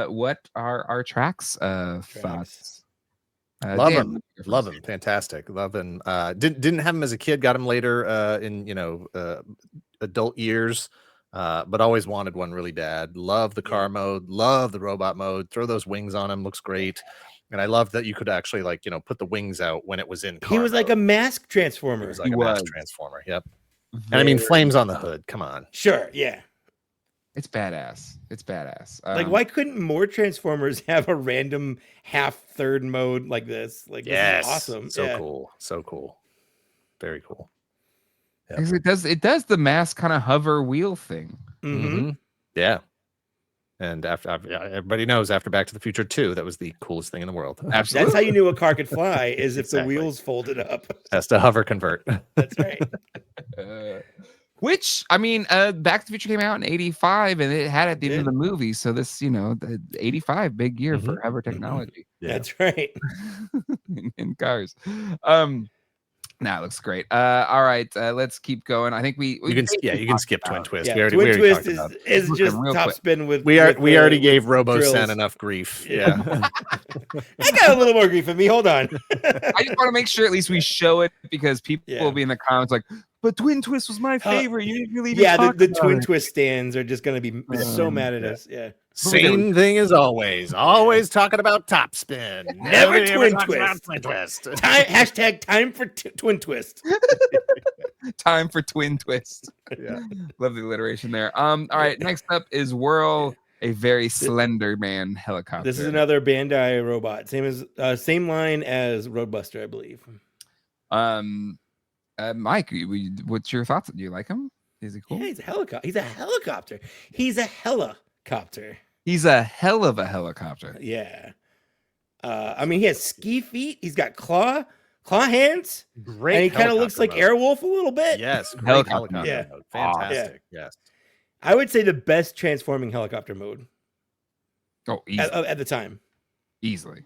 What are our tracks thoughts? Love him. Fantastic. Love him. Didn't have him as a kid. Got him later in adult years. But always wanted one really bad. Love the car mode, love the robot mode. Throw those wings on him, looks great. And I love that you could actually put the wings out when it was in car He was mode. Like a mask transformer. He was like a mask transformer. Yep. And I mean flames on the hood. Come on. Sure, yeah. It's badass. Like, why couldn't more Transformers have a random third mode like this? Like, yes, this is awesome. So cool. Very cool. Yep. It does the mask kind of hover wheel thing. Mm-hmm. Yeah. And after everybody knows after Back to the Future 2, that was the coolest thing in the world. Absolutely. That's how you knew a car could fly is if the wheels folded up. Has to hover convert. That's right. Which, I mean, Back to the Future came out in 85 and it had at the end of the movie. So this, the 85, big year for hover technology. Yeah. That's right. in cars. It looks great. All right, let's keep going. I think you can skip Twin Twist. Yeah. Twin Twist is just top spin with. We already gave RoboSen enough grief. Yeah, I got a little more grief in me. Hold on. I just want to make sure at least we show it because people will be in the comments like, "But Twin Twist was my favorite." You didn't really. The Twin Twist stands are just going to be so mad at us. Yeah. Same thing as always. Always talking about Top Spin. Never Twin Twist. Time for Twin Twist. Time for Twin Twist. Yeah. Love the alliteration there. All right. Next up is Whirl, a very slender man helicopter. This is another Bandai robot. Same line as Roadbuster, I believe. Mike, what's your thoughts? Do you like him? Is he cool? Yeah, he's a helicopter. He's a helicopter. He's a helicopter. He's a hell of a helicopter. Yeah. I mean, he has ski feet. He's got claw hands. Great. And he kind of looks like Airwolf a little bit. Yes. Helicopter. Yeah. Mode. Fantastic. Yes. I would say the best transforming helicopter mode. Oh, easily. At the time. Easily.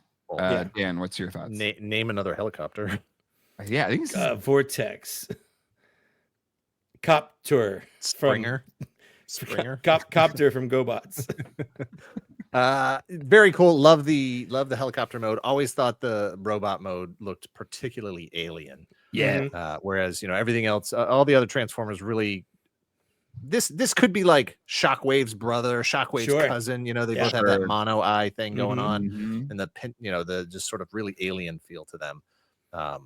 Dan, what's your thoughts? Name another helicopter. Yeah, I think Vortex. Copter. Springer. Copter from GoBots. Very cool. Love the helicopter mode. Always thought the robot mode looked particularly alien. Yeah. Whereas everything else, all the other Transformers really this could be like Shockwave's brother, Shockwave's cousin. You know, they both have that mono eye thing going on, and the just sort of really alien feel to them. But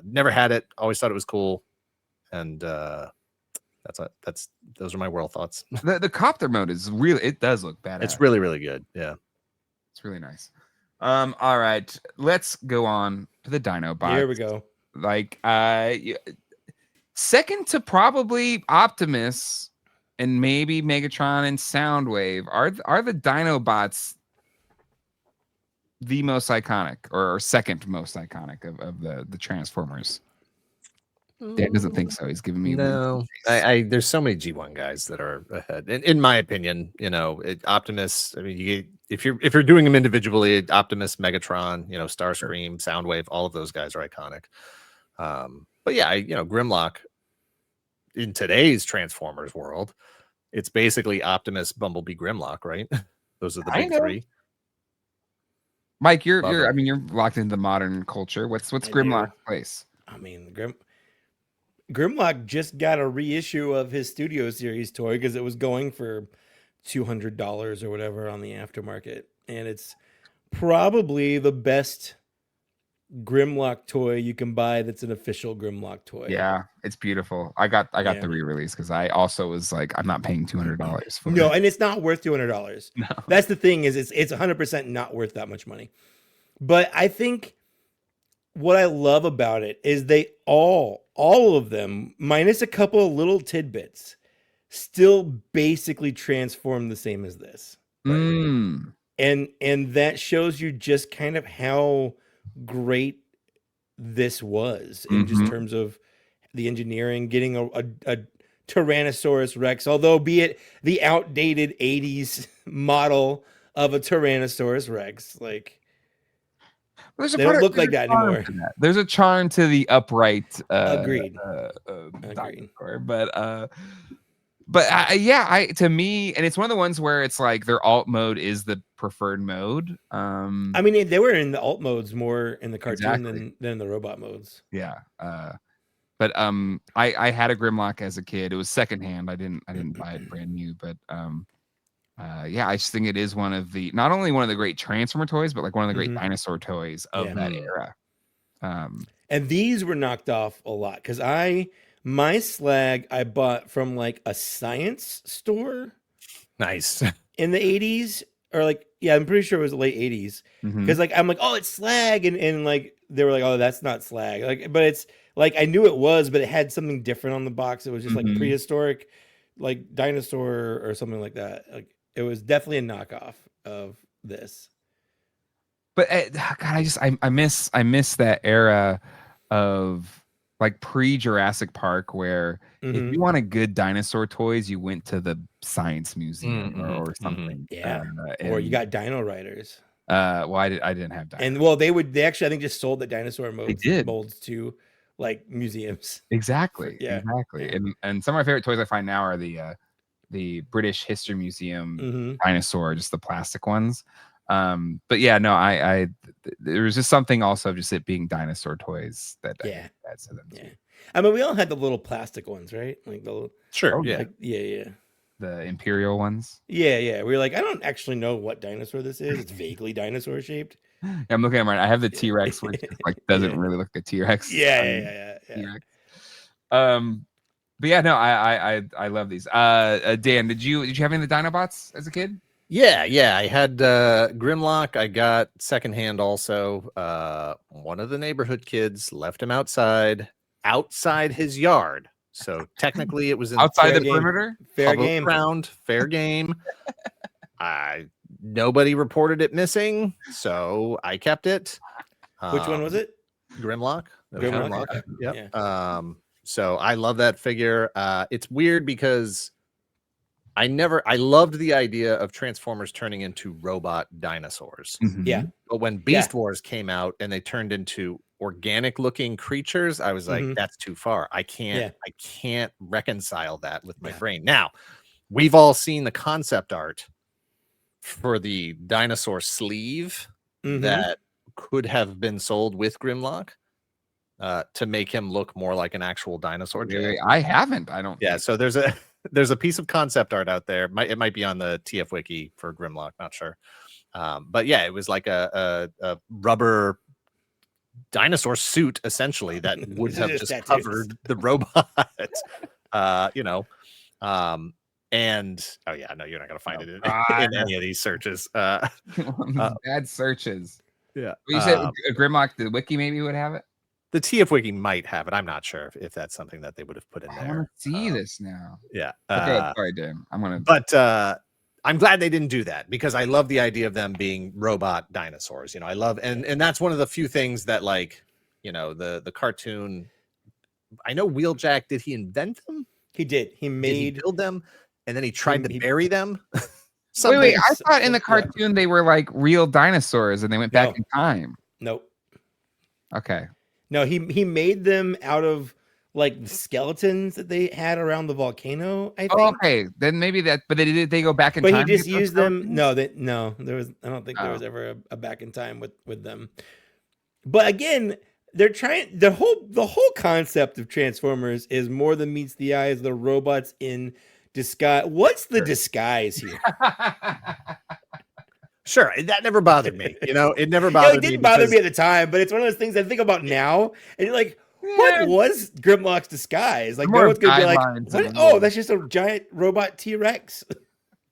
never had it. Always thought it was cool, and those are my Whirl thoughts. The copter mode is really, it does look badass. It's really, really good. Yeah, it's really nice. All right, let's go on to the Dinobots. Here we go. Like second to probably Optimus and maybe Megatron and Soundwave are the Dinobots the most iconic or second most iconic of the Transformers? Dan doesn't think so. He's giving me no. There's so many G1 guys that are ahead. In my opinion, Optimus. I mean, if you're doing them individually, Optimus, Megatron, Starscream, Soundwave, all of those guys are iconic. But yeah, Grimlock in today's Transformers world, it's basically Optimus, Bumblebee, Grimlock, right? Those are the big three. Mike, you're locked into the modern culture. What's Grimlock's place? I mean, Grimlock just got a reissue of his Studio Series toy because it was going for $200 or whatever on the aftermarket, and it's probably the best Grimlock toy you can buy that's an official Grimlock toy. Yeah, it's beautiful. I got the re-release because I also was like, I'm not paying $200 for it. No, and it's not worth $200. No. That's the thing, is it's 100% not worth that much money. But I think what I love about it is they all of them, minus a couple of little tidbits, still basically transform the same as this. Right? And that shows you just kind of how great this was in just terms of the engineering, getting a Tyrannosaurus Rex, although be it the outdated 80s model of a Tyrannosaurus Rex, like they don't look like that anymore. There's a charm to the upright agreed. Dinosaur, but to me, and it's one of the ones where it's like their alt mode is the preferred mode. I mean, they were in the alt modes more in the cartoon than in the robot modes. Yeah. But I had a Grimlock as a kid. It was secondhand. I didn't buy it brand new, but I just think it is one of the, not only one of the great Transformer toys, but like one of the great dinosaur toys of that era. And these were knocked off a lot because my Slag I bought from like a science store. Nice. In the 80s, or like, yeah, I'm pretty sure it was the late 80s. Because like I'm like, oh, it's Slag, and like they were like, oh, that's not Slag. Like, but it's like I knew it was, but it had something different on the box. It was just like prehistoric, like dinosaur or something like that. Like it was definitely a knockoff of this. But God, I miss that era of like pre-Jurassic Park, where if you wanted good dinosaur toys, you went to the Science Museum or something. Yeah, or you got Dino Riders. Well, I didn't have Dino. And well, they actually I think just sold the dinosaur molds to like museums. Exactly. Exactly. And some of my favorite toys I find now are the British History Museum dinosaur, just the plastic ones. But yeah, no, I there was just something also of just it being dinosaur toys that adds to them too. I mean, we all had the little plastic ones, right? Like the the Imperial ones. Yeah. We were like, I don't actually know what dinosaur this is. It's vaguely dinosaur shaped. Yeah, I'm looking at them right now. I have the T-Rex, which like doesn't really look like a T-Rex. Yeah. T-Rex. But yeah, no, I love these. Dan, did you have any of the Dinobots as a kid? Yeah. I had Grimlock. I got secondhand also. One of the neighborhood kids left him outside his yard. So technically it was outside the perimeter. Fair game. Ground, fair game. Nobody reported it missing, so I kept it. Which one was it? Grimlock. Grimlock. Okay. Yep. Yeah. So I love that figure. It's weird because I loved the idea of Transformers turning into robot dinosaurs. Yeah. But when Beast Wars came out and they turned into organic looking creatures, I was like, that's too far. I can't reconcile that with my brain. Now, we've all seen the concept art for the dinosaur sleeve that could have been sold with Grimlock. to make him look more like an actual dinosaur jet. I haven't. I don't. Yeah, so there's a piece of concept art out there. It might be on the TF Wiki for Grimlock, not sure. But yeah, it was like a rubber dinosaur suit essentially that would have just covered the robot. And oh yeah, no, you're not gonna find it in any of these searches. Bad searches. Yeah. You said Grimlock, the wiki maybe would have it. The TF Wiki might have it. I'm not sure if that's something that they would have put in there. I want to see this now. Yeah. Okay, sorry, Dan. But I'm glad they didn't do that because I love the idea of them being robot dinosaurs. I love and that's one of the few things that the cartoon. I know Wheeljack, did he invent them? He did. He build them and then he tried to bury them. Wait, I thought in the cartoon they were like real dinosaurs and they went back in time. Nope. Okay. No, he made them out of like the skeletons that they had around the volcano. I think. Oh, okay. Then maybe that. But they go back in time. But he just used them. No, there was. I don't think there was ever a back in time with them. But again, they're trying. The whole concept of Transformers is more than meets the eye. Is the robots in disguise? What's the disguise here? Sure, that never bothered me. It never bothered me. It didn't bother me at the time, but it's one of those things I think about now, and you're like, what was Grimlock's disguise? Like, no one's gonna be like, oh, that's just a giant robot T-Rex.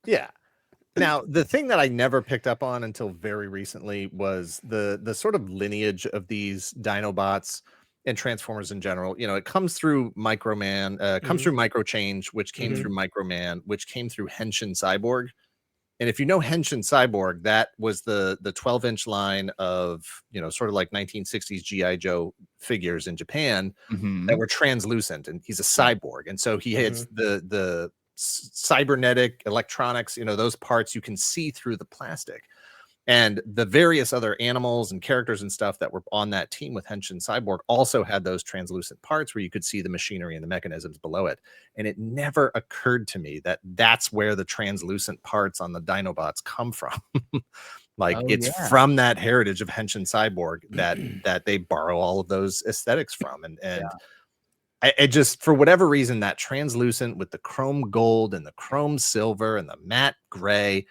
Yeah. Now, the thing that I never picked up on until very recently was the sort of lineage of these Dinobots and Transformers in general. It comes through Microman, comes through Microchange, which came through Microman, which came through Henshin Cyborg. And if you know Henshin Cyborg, that was the 12-inch line of, sort of like 1960s G.I. Joe figures in Japan that were translucent. And he's a cyborg. And so he has the cybernetic electronics, those parts you can see through the plastic. And the various other animals and characters and stuff that were on that team with Henshin Cyborg also had those translucent parts where you could see the machinery and the mechanisms below it. And it never occurred to me that that's where the translucent parts on the Dinobots come from. From that heritage of Henshin Cyborg that they borrow all of those aesthetics from. And I just, for whatever reason, that translucent with the chrome gold and the chrome silver and the matte gray,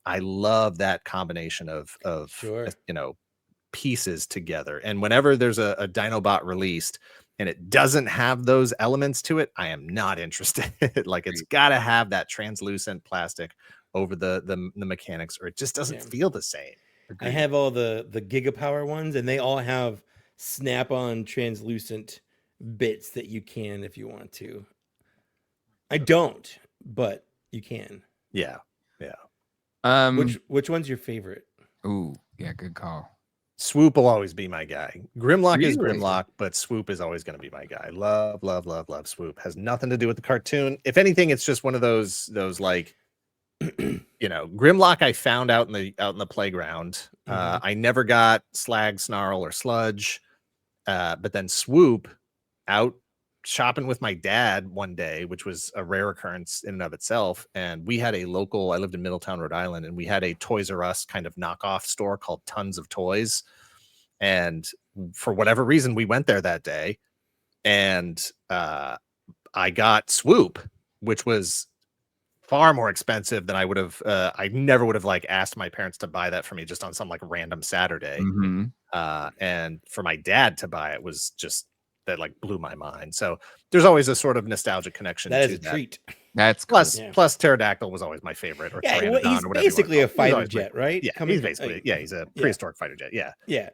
I love that combination of pieces together. And whenever there's a Dinobot released and it doesn't have those elements to it, I am not interested. It's got to have that translucent plastic over the mechanics, or it just doesn't feel the same. I have all the Gigapower ones, and they all have snap-on translucent bits that you can if you want to. I don't, but you can. Yeah. Which one's your favorite? Ooh, yeah, good call. Swoop will always be my guy. Grimlock is Grimlock, but Swoop is always going to be my guy. Love Swoop. Has nothing to do with the cartoon. If anything, it's just one of those like, Grimlock I found out in the playground. I never got Slag, Snarl, or Sludge. But then Swoop out shopping with my dad one day, which was a rare occurrence in and of itself. And we had I lived in Middletown, Rhode Island, and we had a Toys R Us kind of knockoff store called Tons of Toys. And for whatever reason, we went there that day, and I got Swoop, which was far more expensive than I would have. I never would have asked my parents to buy that for me just on some random Saturday. And for my dad to buy it was just, that blew my mind. So there's always a sort of nostalgic connection. That is a treat. That's plus Pterodactyl was always my favorite. Or he's basically a fighter jet, right? Yeah, he's basically he's a prehistoric fighter jet. Yeah.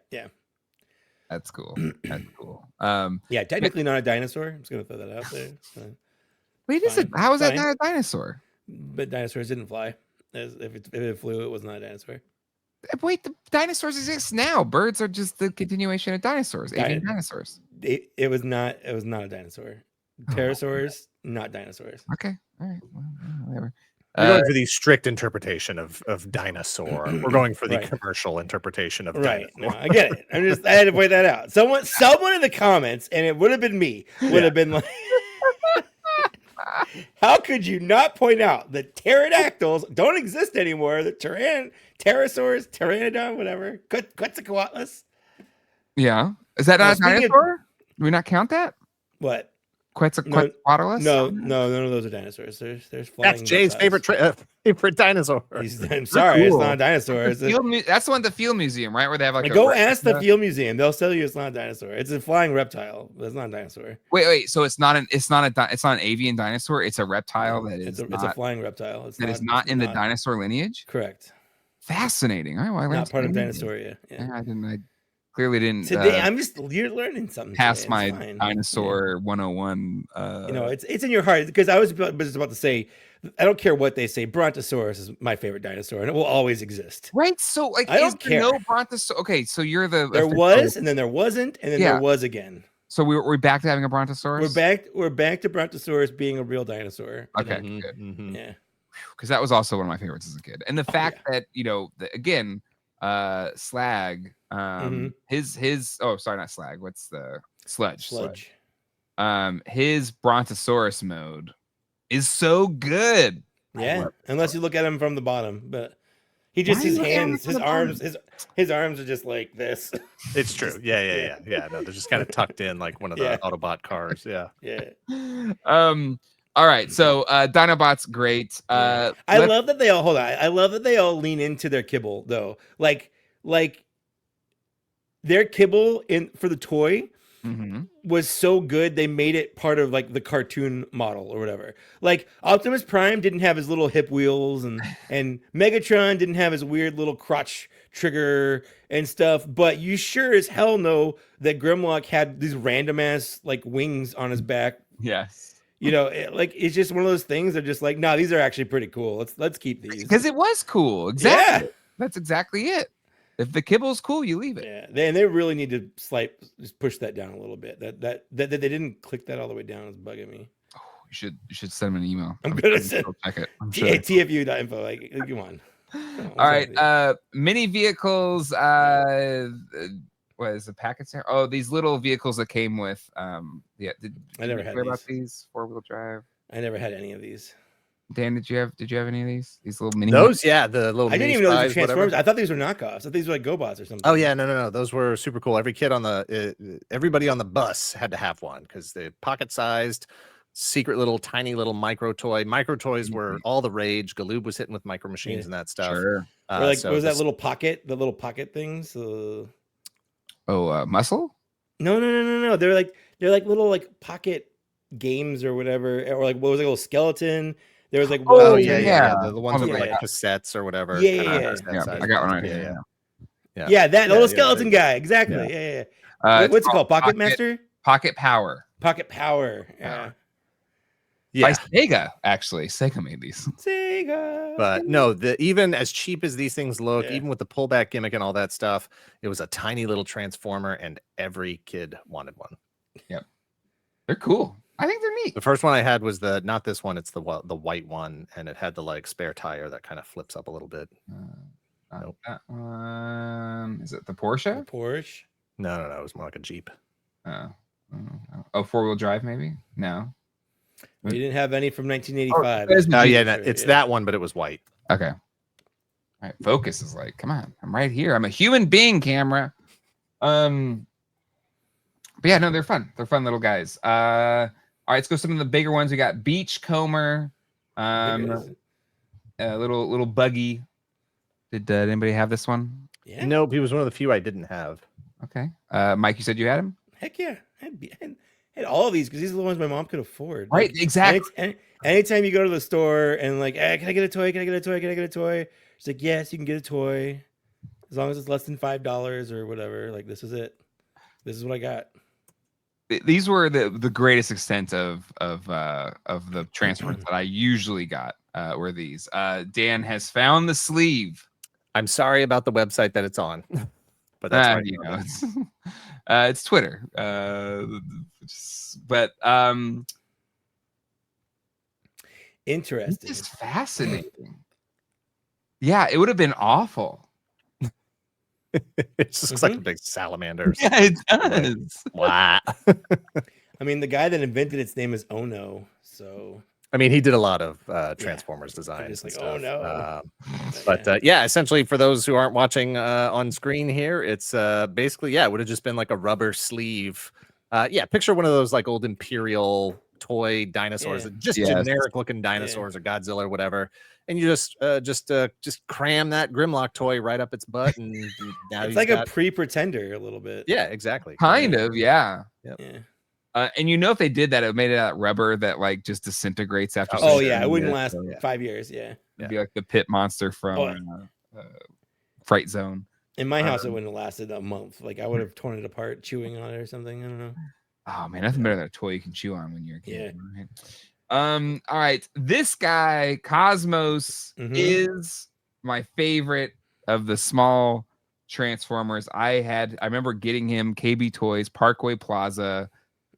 That's cool. That's cool. Technically not a dinosaur. I'm just gonna throw that out there. Wait, how is that not a dinosaur? But dinosaurs didn't fly. If it flew, it was not a dinosaur. Wait, the dinosaurs exist now. Birds are just the continuation of dinosaurs. Avian dinosaurs. It was not a dinosaur. Pterosaurs, not dinosaurs. Okay, all right, well, whatever. We're going for the strict interpretation of dinosaur. We're going for the commercial interpretation of dinosaur. No, I get it. I had to point that out. Someone in the comments, and it would have been me, would have been like, how could you not point out that pterodactyls don't exist anymore? The pterosaurs, pteranodon, whatever, Quetzalcoatlus. Yeah, is that not a dinosaur? Do we not count that? What? Quetzalcoatlus? No, none of those are dinosaurs. There's flying. That's Jay's reptiles. favorite dinosaur. I'm sorry, cool. it's not a dinosaur. That's the one at the Field Museum, right? Where they have like go ask the Field Museum. They'll tell you it's not a dinosaur. It's a flying reptile, but it's not a dinosaur. Wait. So it's not an avian dinosaur. It's a reptile it's a flying reptile. It's not in the dinosaur lineage. Correct. Fascinating. All right, well, I learned not part of Dinosauria. Yeah, I clearly didn't. Today, you're learning something. Pass my dinosaur 101. It's in your heart because I was about to say, I don't care what they say. Brontosaurus is my favorite dinosaur, and it will always exist. Right. So, like, I don't care. No Brontosaurus. Okay, so you're the. There was, and then there wasn't, and then there was again. So we're back to having a Brontosaurus. We're back to Brontosaurus being a real dinosaur. Okay. Good. Mm-hmm. Yeah. Because that was also one of my favorites as a kid, and the fact that again, Slag. His not Slag. What's the Sludge? His Brontosaurus mode is so good. Yeah, unless you look at him from the bottom, but he just his hands, his arms are just like this. It's true. Yeah. No, they're just kind of tucked in like one of the Autobot cars. Yeah. Yeah. All right, so Dinobot's great. I love that they all I love that they all lean into their kibble though. Like their kibble for the toy was so good they made it part of like the cartoon model or whatever. Like Optimus Prime didn't have his little hip wheels and Megatron didn't have his weird little crotch trigger and stuff, but you sure as hell know that Grimlock had these random ass like wings on his back. Yes. It's just one of those things. They're just like, no, these are actually pretty cool. Let's keep these because it was cool. Exactly. Yeah. That's exactly it. If the kibble's cool, you leave it. Yeah, they really need to just push that down a little bit. That they didn't click that all the way down is bugging me. Oh, you should send them an email. I'm gonna send check it. TFU.info. Like, come on. All right, mini vehicles. What is the packets here? Oh, these little vehicles that came with. I never had these. About these 4-wheel drive. I never had any of these. Dan, did you have any of these? These little mini. Those, the little. I didn't even know these were Transformers. I thought these were knockoffs. I thought these were like GoBots or something. Oh yeah, no. Those were super cool. Everybody on the bus had to have one because they're pocket-sized, secret little, tiny little micro toy. Micro toys were all the rage. Galoob was hitting with micro machines and that stuff. Sure. What was that little pocket? The little pocket things. Muscle? No. They're like little like pocket games or whatever, or like what was it, a little skeleton. There was like the ones with like cassettes or whatever. Yeah. I got one right here. Yeah, that little skeleton guy. Exactly. Yeah. What's it called? Pocket Master? Pocket Power. Pocket Power. Yeah. By Sega, actually. Sega made these. Sega. But no, even as cheap as these things look, even with the pullback gimmick and all that stuff, it was a tiny little transformer and every kid wanted one. Yep. They're cool. I think they're neat. The first one I had was not this one. It's the white one, and it had the like spare tire that kind of flips up a little bit. Nope. That one, is it the Porsche? The Porsche? No. It was more like a Jeep. 4-wheel drive, maybe? No. We didn't have any from 1985. It's that one, but it was white. Okay. All right. Focus is like, come on, I'm right here. I'm a human being, camera. But yeah, no, they're fun. They're fun little guys. All right, let's go some of the bigger ones. We got Beachcomber, little buggy. Did anybody have this one? Yeah. Nope, he was one of the few I didn't have. Okay. Mike, you said you had him? Heck yeah. I had all of these because these are the ones my mom could afford. Right, exactly. Anytime you go to the store and like, hey, can I get a toy? Can I get a toy? Can I get a toy? She's like, yes, you can get a toy as long as it's less than $5 or whatever. Like, this is it. This is what I got. These were the greatest extent of the transfers that I usually got. Were these? Dan has found the sleeve. I'm sorry about the website that it's on, but that's right. It's Twitter. Interesting. It's just fascinating. Yeah, it would have been awful. It just looks like a big salamander. Yeah, it does. Wow. I mean, the guy that invented its name is Ono. So I mean, he did a lot of Transformers designs. Just like, oh no. But essentially, for those who aren't watching on screen here, it's basically it would have just been like a rubber sleeve Yeah, picture one of those like old Imperial toy dinosaurs, just generic looking dinosaurs or Godzilla or whatever, and you just cram that Grimlock toy right up its butt, and now it's like a pre-Pretender a little bit. Yeah, exactly. Kind of, yeah. Yep. Yeah. And if they did that, it made it out rubber that like just disintegrates after. Oh yeah, it wouldn't last 5 years. Yeah, it'd be like the pit monster from Fright Zone. In my house, it wouldn't have lasted a month. Like I would have torn it apart, chewing on it or something. I don't know. Oh man, nothing better than a toy you can chew on when you're a kid. Yeah. Right? All right. This guy, Cosmos, is my favorite of the small Transformers. I remember getting him KB Toys, Parkway Plaza.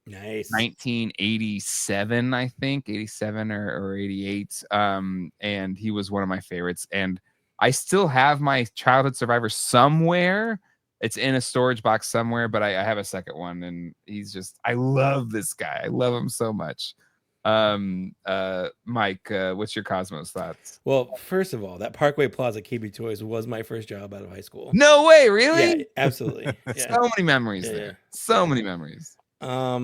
Nice. 1987, I think, 87 or 88. And he was one of my favorites. And I still have my Childhood Survivor somewhere. It's in a storage box somewhere, but I have a second one, and he's just, I love this guy. I love him so much. Mike, what's your Cosmos thoughts? Well, first of all, that Parkway Plaza KB Toys was my first job out of high school. No way, really? Yeah, absolutely. So many memories there. So many memories. I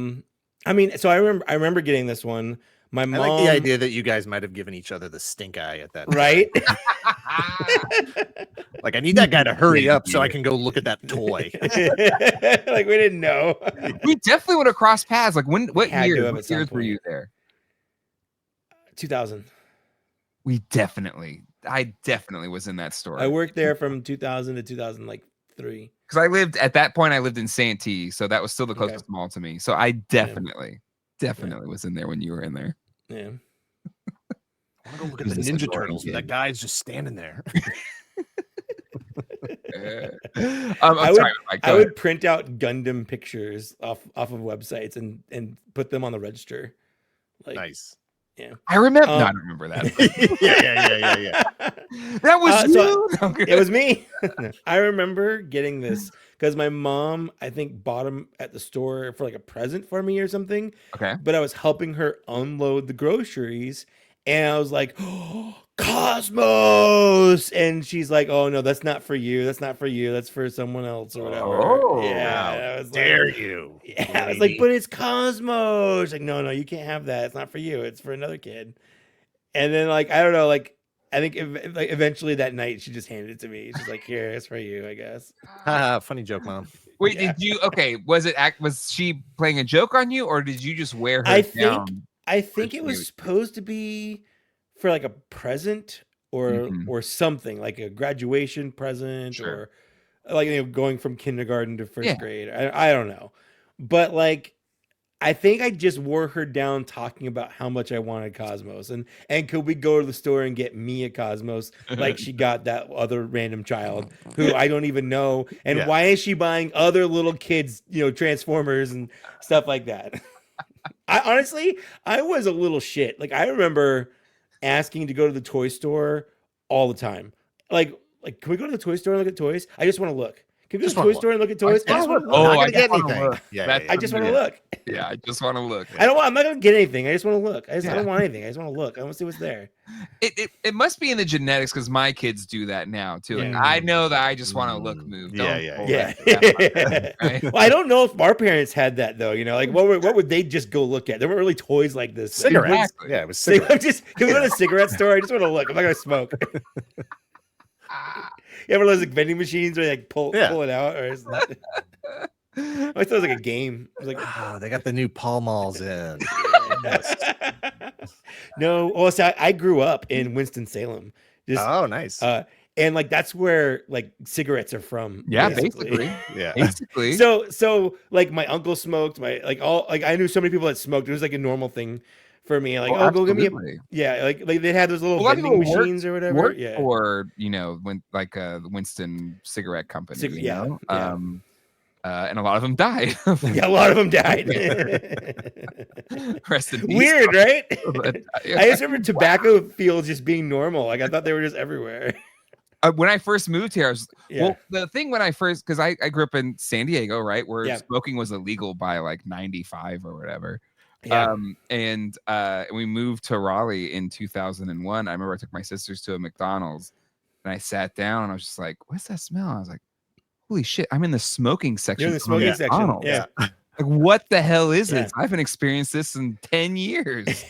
mean, so I remember getting this one. My mom, I like the idea that you guys might have given each other the stink eye at that right? Like, I need that guy to hurry up so I can go look at that toy. Like, we didn't know. We definitely would have crossed paths. Like, what years were you there? 2000. I definitely was in that store. I worked there from 2000 to 2003. Because I lived in Santee, so that was still the closest mall to me. So I definitely was in there when you were in there. Yeah. I want to look at the Ninja Turtles, but that guy's just standing there. I would print out Gundam pictures off of websites and put them on the register. Like, nice. Yeah. I remember. No, I don't remember that. Yeah. That was you. It was me. I remember getting this because my mom, I think, bought them at the store for like a present for me or something. Okay. But I was helping her unload the groceries, and I was like, "Oh, Cosmos!" And she's like, "Oh no, that's not for you. That's not for you. That's for someone else or whatever." Oh, yeah. I was dare like, you? Yeah, I was like, "But it's Cosmos." Like, no, you can't have that. It's not for you. It's for another kid. And then, like, I don't know, like, I think eventually that night she just handed it to me. She's like, "Here, it's for you, I guess." Funny joke, Mom. Wait, did you? Okay, was she playing a joke on you, or did you just wear her down? I think it was supposed to be for like a present or something, like a graduation present, or like going from kindergarten to first grade. I don't know, but like I think I just wore her down talking about how much I wanted Cosmos, and could we go to the store and get me a Cosmos like she got that other random child who I don't even know, and why is she buying other little kids, Transformers and stuff like that? I was a little shit. Like, I remember asking to go to the toy store all the time. Like, can we go to the toy store and look at toys? I just want to look. Can we go to the toy store and look at toys? I just want to look. I'm not gonna get anything. I just want to look. Yeah, I just want to look. I'm not gonna get anything. I just want to look. I don't want anything. I just want to look. I want to see what's there. It must be in the genetics because my kids do that now too. Like, I know that I just want to look, move. Yeah. Right? Well, I don't know if our parents had that though. Like what would they just go look at? There weren't really toys like this. Cigarettes. Yeah, it was cigarettes. Can we go to a cigarette store? I just want to look. I'm not gonna smoke. You ever those like vending machines where you like pull it out, or is that... I thought it was like a game. It was like, they got the new Pall Malls in. No, well, so I grew up in Winston-Salem. Nice. And like that's where like cigarettes are from. Yeah, basically. Yeah, basically. So like my uncle smoked. I knew so many people that smoked. It was like a normal thing for me. Like, go get me like they had those little vending machines or whatever. Or when like the Winston cigarette company. And a lot of them died. Yeah, a lot of them died. Rest in peace. Weird, right? I just remember tobacco fields just being normal. Like I thought they were just everywhere. When I first moved here, the thing when I first, because I grew up in San Diego, right, where smoking was illegal by like 95 or whatever. Yeah. And we moved to Raleigh in 2001. I remember I took my sisters to a McDonald's and I sat down and I was just like, what's that smell? I was like, holy shit, I'm in the smoking section. You're in the smoking section. Yeah. Like, what the hell is this? I haven't experienced this in 10 years.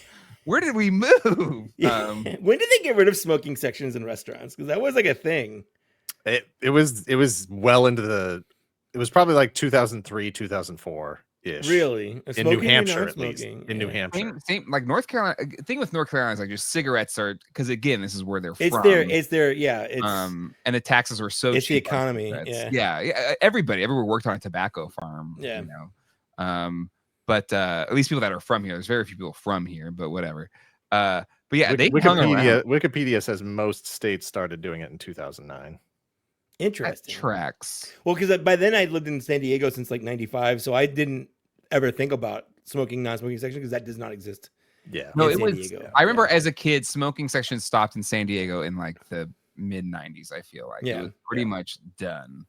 Where did we move? When did they get rid of smoking sections in restaurants? Because that was like a thing. It was well into the. It was probably like 2003, 2004 ish. Really? In New Hampshire, at least. In New Hampshire. Same like North Carolina. The thing with North Carolina is like just cigarettes are because again, this is where they're from. It's their yeah. It's and the taxes were so. It's cheap the economy. Yeah. Everyone worked on a tobacco farm. Yeah. You know. But at least people that are from here. There's very few people from here, but whatever. But yeah, they hung around. Wikipedia says most states started doing it in 2009. Interesting. That tracks. Well, because by then I lived in San Diego since like 95, so I didn't ever think about smoking, non-smoking section because that does not exist. Yeah. No, it was. Diego. I remember as a kid, smoking sections stopped in San Diego in like the mid 90s. I feel like it was pretty much done.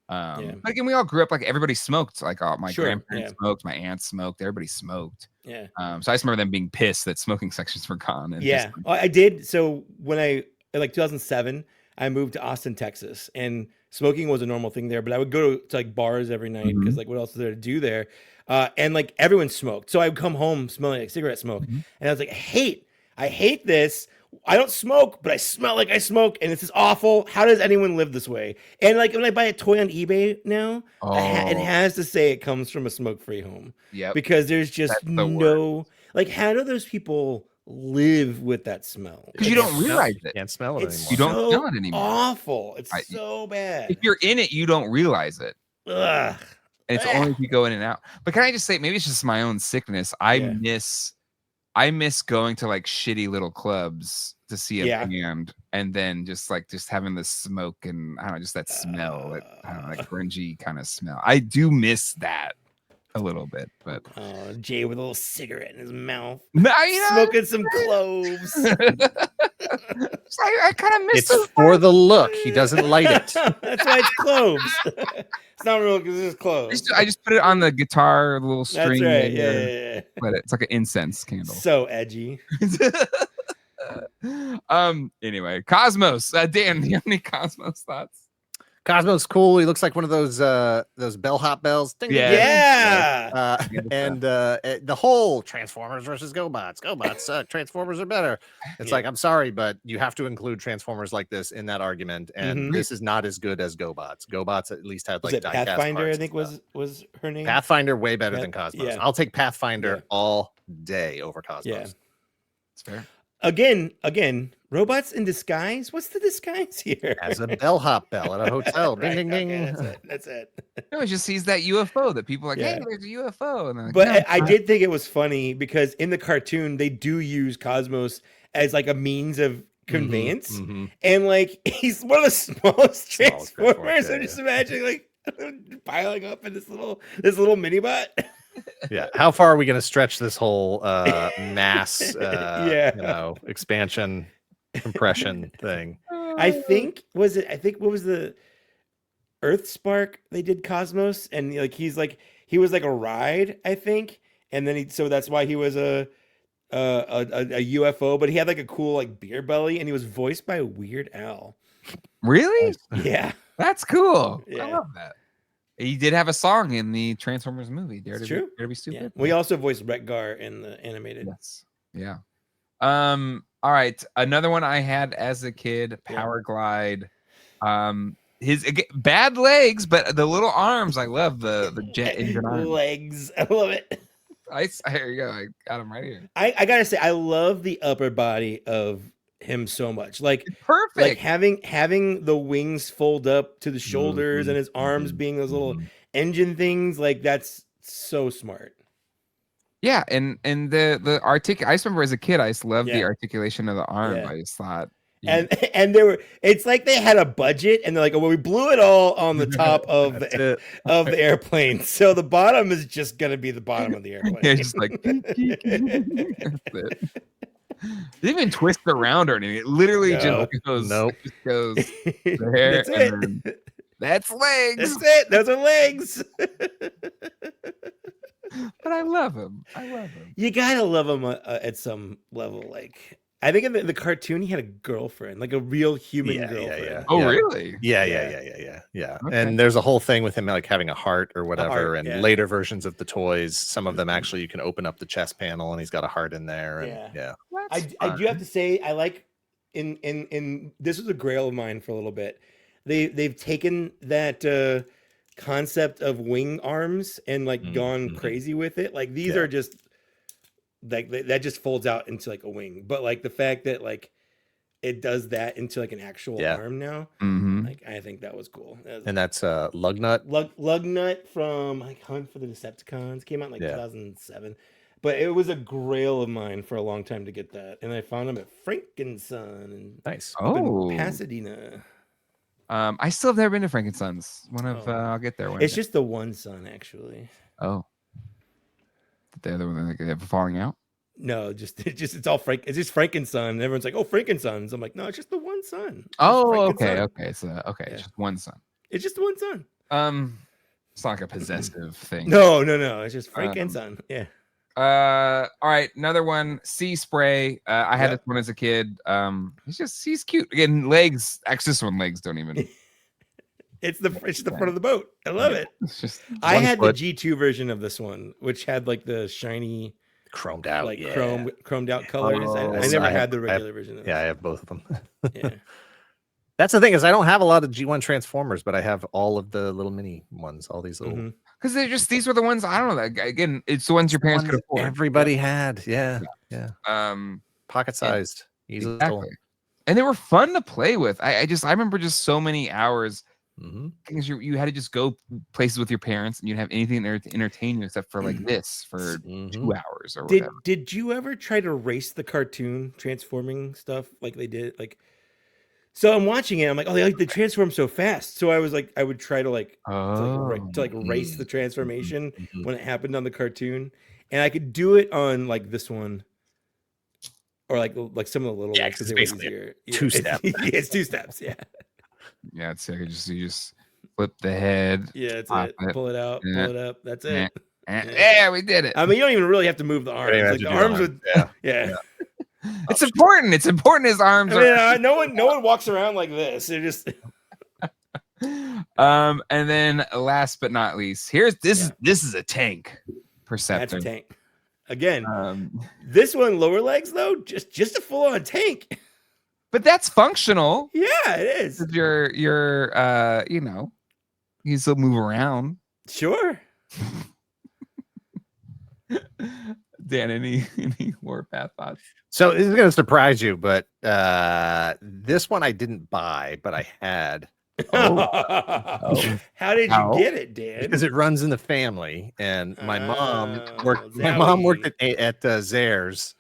But again, we all grew up like everybody smoked. Like my grandparents smoked, my aunts smoked, everybody smoked. Yeah. So I just remember them being pissed that smoking sections were gone. And yeah, I did. So when in like 2007. I moved to Austin, Texas, and smoking was a normal thing there. But I would go to like bars every night because like what else is there to do there? And like everyone smoked, so I would come home smelling like cigarette smoke, and I was like, I hate this. I don't smoke, but I smell like I smoke, and this is awful. How does anyone live this way? And like when I buy a toy on eBay now, it has to say it comes from a smoke-free home. Yeah, because there's just no like, how do those people live with that smell? Because you don't realize it. Can't smell it anymore. You don't smell it anymore. Awful. It's so bad. If you're in it, you don't realize it. Ugh. And it's only if you go in and out. But can I just say, maybe it's just my own sickness. I miss going to like shitty little clubs to see a band, and then just having the smoke and I don't know, just that smell, like grungy kind of smell. I do miss that a little bit, but Jay with a little cigarette in his mouth, smoking some cloves. I kind of miss it for the look. He doesn't light it. That's why it's cloves. It's not real because it's cloves. I just put it on the guitar, the little string. That's right. Yeah. But it's like an incense candle. So edgy. Anyway, Cosmos. Dan, do you have any Cosmos thoughts? Cosmos cool. He looks like one of those bellhop bells. Ding, yeah. And the whole Transformers versus GoBots suck. Transformers are better. It's like, I'm sorry, but you have to include Transformers like this in that argument. And this is not as good as GoBots. GoBots at least had like Pathfinder, I think was her name. Pathfinder way better than Cosmos. Yeah. I'll take Pathfinder all day over Cosmos. Yeah. It's fair. Again, robots in disguise. What's the disguise here? As a bellhop bell at a hotel. Right, ding, ding, ding. That's it. No, it just sees that UFO that people are like, hey, there's a UFO. And like, but no, I did think it was funny because in the cartoon they do use Cosmos as like a means of conveyance, and like he's one of the smallest Transformers. I'm just imagining like piling up in this little mini bot. Yeah, how far are we going to stretch this whole mass expansion compression thing? I think what was the Earth Spark they did Cosmos, and like he was like a ride, I think, and then so that's why he was a UFO, but he had like a cool like beer belly, and he was voiced by Weird Al. Really? Yeah, that's cool. Yeah. I love that. He did have a song in the Transformers movie. Dare to be stupid. Yeah. We also voiced Retgar in the animated. Yes. Yeah. All right. Another one I had as a kid, Powerglide. His bad legs, but the little arms. I love the jet engine arms. Legs. I love it. Here you go. I got him right here. I gotta say, I love the upper body of him so much. Like it's perfect. Like having the wings fold up to the shoulders and his arms being those little engine things, like that's so smart. Yeah, and the I just remember as a kid I just loved the articulation of the arm. I just thought and it's like they had a budget and they're like, oh, well, we blew it all on the top of the airplane, so the bottom is just gonna be the bottom of the airplane. Yeah, just like that's it. They didn't even twist around or anything. It literally just goes there. That's legs. That's it. Those are legs. But I love him. You gotta love him at some level. Like I think in the cartoon he had a girlfriend, like a real human girlfriend. Yeah. Oh, really? Yeah. Okay. And there's a whole thing with him like having a heart or whatever. heart, and later versions of the toys, some of them actually you can open up the chest panel and he's got a heart in there. And I do have to say I like in this was a grail of mine for a little bit. They've taken that concept of wing arms and like gone crazy with it. Like these are just like that just folds out into like a wing, but like the fact that like it does that into like an actual arm now, like I think that was cool. And that's Lugnut. Lugnut from like Hunt for the Decepticons came out in like 2007, but it was a grail of mine for a long time to get that, and I found them at Frankenson and up in Pasadena. I still have never been to Frankenson's. I'll get there one It's day. just the one son, actually. Oh, the other one, they have a falling out. No, it's all Frank. It's just Frankenson. And everyone's like, "Oh, Frankensons." I'm like, "No, it's just the one son." Oh, okay. So it's just one son. It's just one son. It's not like a possessive thing. No. It's just Frankenson. Yeah. All right, another one. Sea Spray. I had this one as a kid. He's cute. Again, legs. Actually, this one legs don't even. It's the front of the boat. I love it. It's just I had the G2 version of this one, which had like the shiny, chromed out, like chromed out colors. I never had the regular version of this. Yeah, I have both of them. Yeah. That's the thing is I don't have a lot of G1 Transformers, but I have all of the little mini ones, all these little. Because these were the ones, I don't know. Like, again, it's the ones your parents could afford. Everybody had. Yeah. Pocket sized. Exactly. And they were fun to play with. I remember just so many hours. Because you had to just go places with your parents and you'd have anything there to entertain you except for like this for 2 hours or whatever. Did you ever try to race the cartoon transforming stuff like they did? Like, so I'm watching it. I'm like, oh, they transform so fast. So I was like, I would try to race the transformation when it happened on the cartoon, and I could do it on like this one, or like some of the little ones because they were easier. 2 steps. It's 2 steps. Yeah. Yeah, it's like you just flip the head. Yeah, that's it. Pull it out, pull it up. That's it. Yeah, we did it. I mean, you don't even really have to move the arms. Like the arms would. Yeah. It's important. It's important. His arms. I mean, no one walks around like this. They're just. And then last but not least, this is a tank. Perceptor. That's a tank. Again, this one lower legs though, just a full on tank. But that's functional. Yeah, it is. You're you can still move around. Sure. Dan, any Warpath thoughts? So this is going to surprise you, but this one I didn't buy, but I had. How did you get it, Dan? Because it runs in the family, and my mom worked. My mom worked at Zayre's,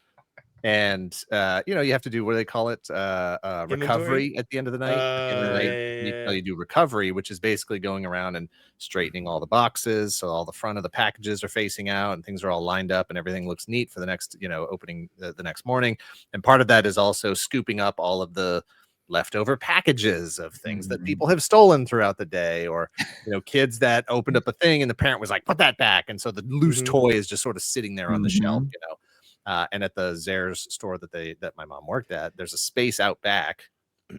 and you have to do what do they call it, recovery at the end of the night. You do recovery, which is basically going around and straightening all the boxes so all the front of the packages are facing out and things are all lined up and everything looks neat for the next opening the next morning. And part of that is also scooping up all of the leftover packages of things that people have stolen throughout the day, or kids that opened up a thing and the parent was like, put that back, and so the loose toy is just sort of sitting there on the shelf. And at the Zayre's store that my mom worked at, there's a space out back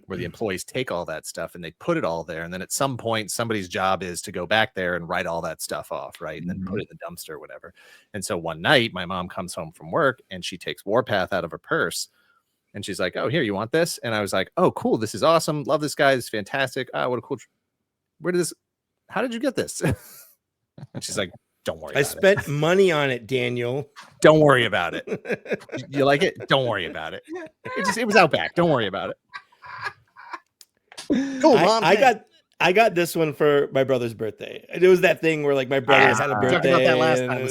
where the employees take all that stuff and they put it all there. And then at some point, somebody's job is to go back there and write all that stuff off, right? And then put it in the dumpster or whatever. And so one night, my mom comes home from work and she takes Warpath out of her purse. And she's like, oh, here, you want this? And I was like, oh, cool. This is awesome. Love this guy. It's fantastic. What a cool. How did you get this? And she's like, don't worry about it. I spent money on it, Daniel. Don't worry about it. You like it? Don't worry about it. It was out back. Don't worry about it. Cool, Mom. I got this one for my brother's birthday. It was that thing where like my brother had a birthday. Talked about that last time.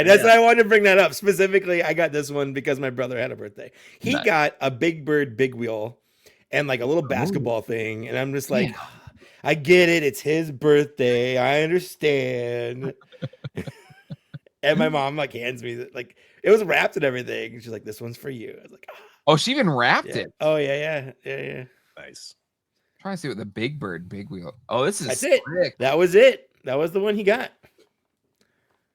That's why I wanted to bring that up. Specifically, I got this one because my brother had a birthday. He got a Big Bird Big Wheel and like a little basketball thing. And I'm just like, I get it. It's his birthday. I understand. And my mom like hands me like it was wrapped and everything. She's like, this one's for you. I was like, oh, she even wrapped it. Oh yeah. Nice. Trying to see what the Big Bird Big Wheel. Oh, this is That's sick. That was it. That was the one he got.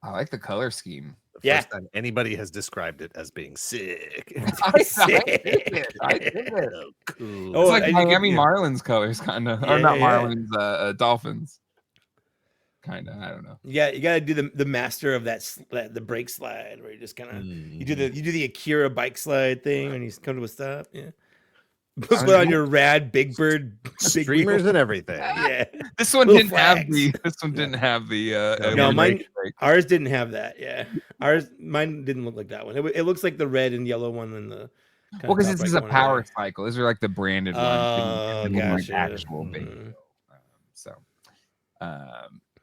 I like the color scheme. The first time anybody has described it as being sick. I did it. So cool. It's like Miami Marlins colors, kind of, or not Marlins, Dolphins. Kind of, I don't know. Yeah, you gotta do the master of the brake slide, where you just kind of you do the Akira bike slide thing when you come to a stop. Yeah, put on your rad Big Bird streamers and everything. Yeah, this one didn't have the. This one didn't have the. No, ours didn't have that. Yeah, mine didn't look like that one. It looks like the red and yellow one and the. Well, because this is a power cycle. These are like the branded ones. Oh, gotcha. Like actual big.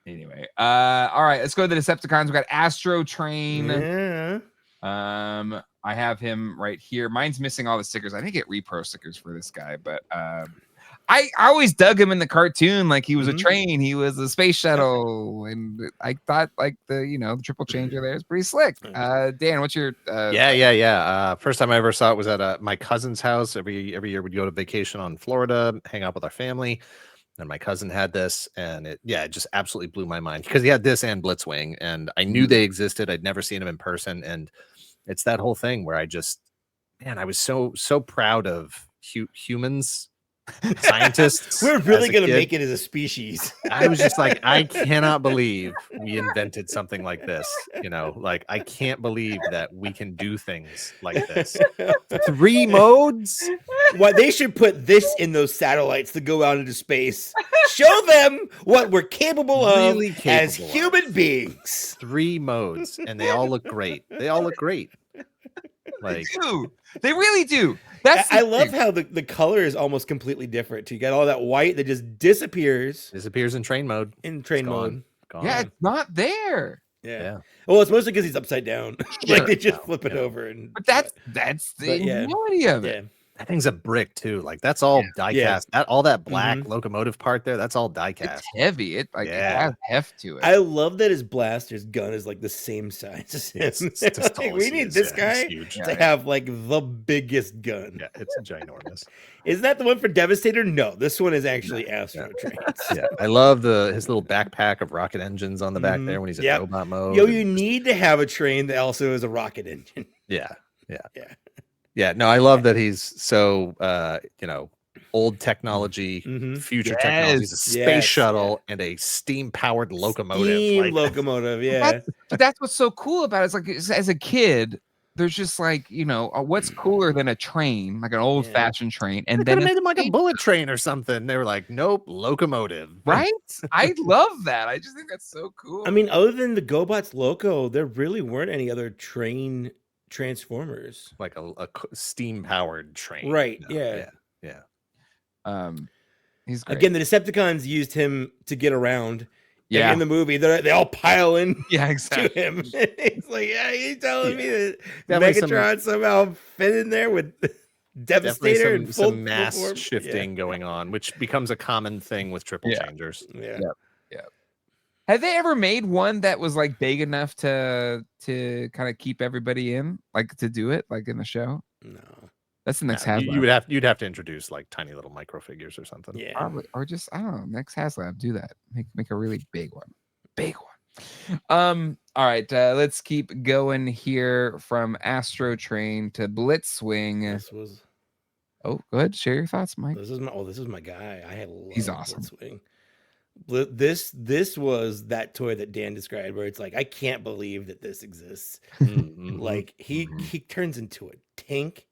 Anyway, all right, let's go to the Decepticons. We got Astrotrain. Yeah. I have him right here. Mine's missing all the stickers. I didn't get repro stickers for this guy, but I always dug him in the cartoon like he was a train, he was a space shuttle, and I thought like the triple changer there is pretty slick. Dan, what's your first time I ever saw it was at my cousin's house. Every year we'd go to vacation on Florida, hang out with our family. And my cousin had this, and it just absolutely blew my mind because he had this and Blitzwing, and I knew they existed. I'd never seen them in person, and it's that whole thing where I was so proud of humans, scientists. We're really gonna make it as a species. I was just like, I cannot believe we invented something like this. Like I can't believe that we can do things like this. 3 modes. Why they should put this in those satellites to go out into space. Show them what we're capable of as human beings. 3 modes, and they all look great. Like they really do. I love how the color is almost completely different. You got all that white that just disappears in train mode. Gone. Yeah, it's not there. Yeah. Well, it's mostly because he's upside down. Like they just flip it over, but that's the reality of it. That thing's a brick too. Like that's all die cast. All that black locomotive part there, that's all die cast. It's heavy. It has heft to it. I love that his blaster's gun is like the same size as him. Like, we need this guy to have like the biggest gun. Yeah, it's ginormous. Is that the one for Devastator? No, this one is actually Astrotrain. Yeah, I love his little backpack of rocket engines on the back there when he's in robot mode. Yo, you need to have a train that also is a rocket engine. Yeah, no, I love that he's so old technology, future technology. He's a space shuttle and a steam-powered locomotive. Locomotive, But that's what's so cool about it. It's like as a kid, there's just like what's cooler than a train, like an old-fashioned train, and then made him like a bullet train or something. They were like, nope, locomotive. Right? I love that. I just think that's so cool. I mean, other than the GoBots Loco, there really weren't any other train Transformers, like a steam powered train, right? Yeah. He's great. Again, the Decepticons used him to get around. Yeah, in the movie, they all pile in. Yeah, exactly. To him. He's like, you telling me that Megatron somehow fit in there with Devastator and some mass shifting going on, which becomes a common thing with triple changers. Yeah. Have they ever made one that was like big enough to kind of keep everybody in, like to do it, like in the show? No, that's the next HasLab. You'd have to introduce like tiny little micro figures or something. Yeah, probably, or just I don't know. Next HasLab, do that. Make a really big one. All right, let's keep going here from Astrotrain to Blitzwing. Oh, go ahead. Share your thoughts, Mike. This is my guy. I had he's awesome. Blitzwing. This was that toy that Dan described where it's like I can't believe that this exists. Like he turns into a tank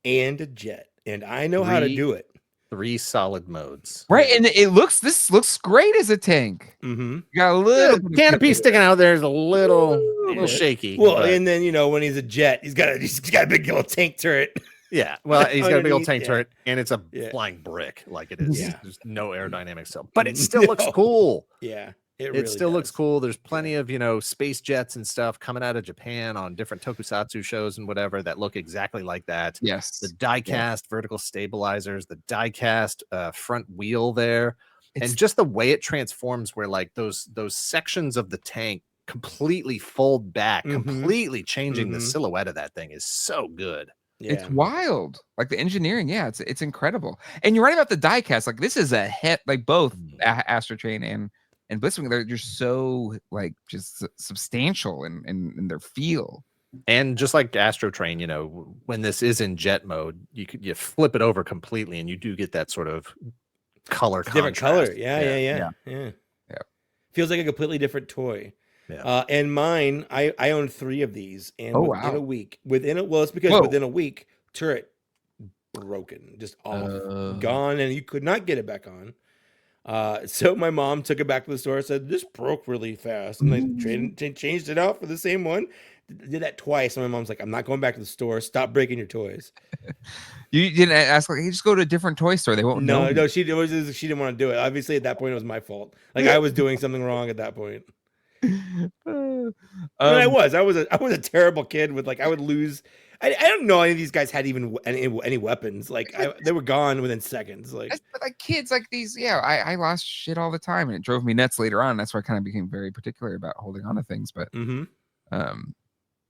and a jet, and I know how to do it. 3 solid modes, right? And this looks great as a tank. You got a little canopy sticking out there is a little shaky. Well, and then when he's a jet, he's got a big old tank turret. Yeah, well, he's got a big old tank turret, and it's a flying brick, like it is. There's no aerodynamics, but it still looks cool. Yeah, it still looks cool. There's plenty of space jets and stuff coming out of Japan on different tokusatsu shows and whatever that look exactly like that. Yes, the die-cast vertical stabilizers, the die-cast front wheel there, and just the way it transforms, where like those sections of the tank completely fold back, completely changing the silhouette of that thing is so good. Yeah. It's wild, like the engineering. Yeah, it's incredible. And you're right about the diecast. Like this is a hit, like both Astrotrain and and Blitzwing, they're just so like just substantial in their feel. And just like Astrotrain, you know, when this is in jet mode, you flip it over completely, and you do get that sort of color different contrast. color. Yeah. Feels like a completely different toy. Yeah. And mine, I own 3 of these, and within a week, it's because within a week, turret broken, just off, gone, and you could not get it back on. So my mom took it back to the store, said this broke really fast, and they changed it out for the same one. Did that twice, and my mom's like, "I'm not going back to the store. Stop breaking your toys." You didn't ask, like, hey, just go to a different toy store. They won't know. No, she didn't want to do it. Obviously, at that point, it was my fault. Like I was doing something wrong at that point. I was a terrible kid with like I would lose. I don't know any of these guys had even any weapons. Like they were gone within seconds. Like kids like these. Yeah, I lost shit all the time, and it drove me nuts later on. That's why I kind of became very particular about holding on to things. But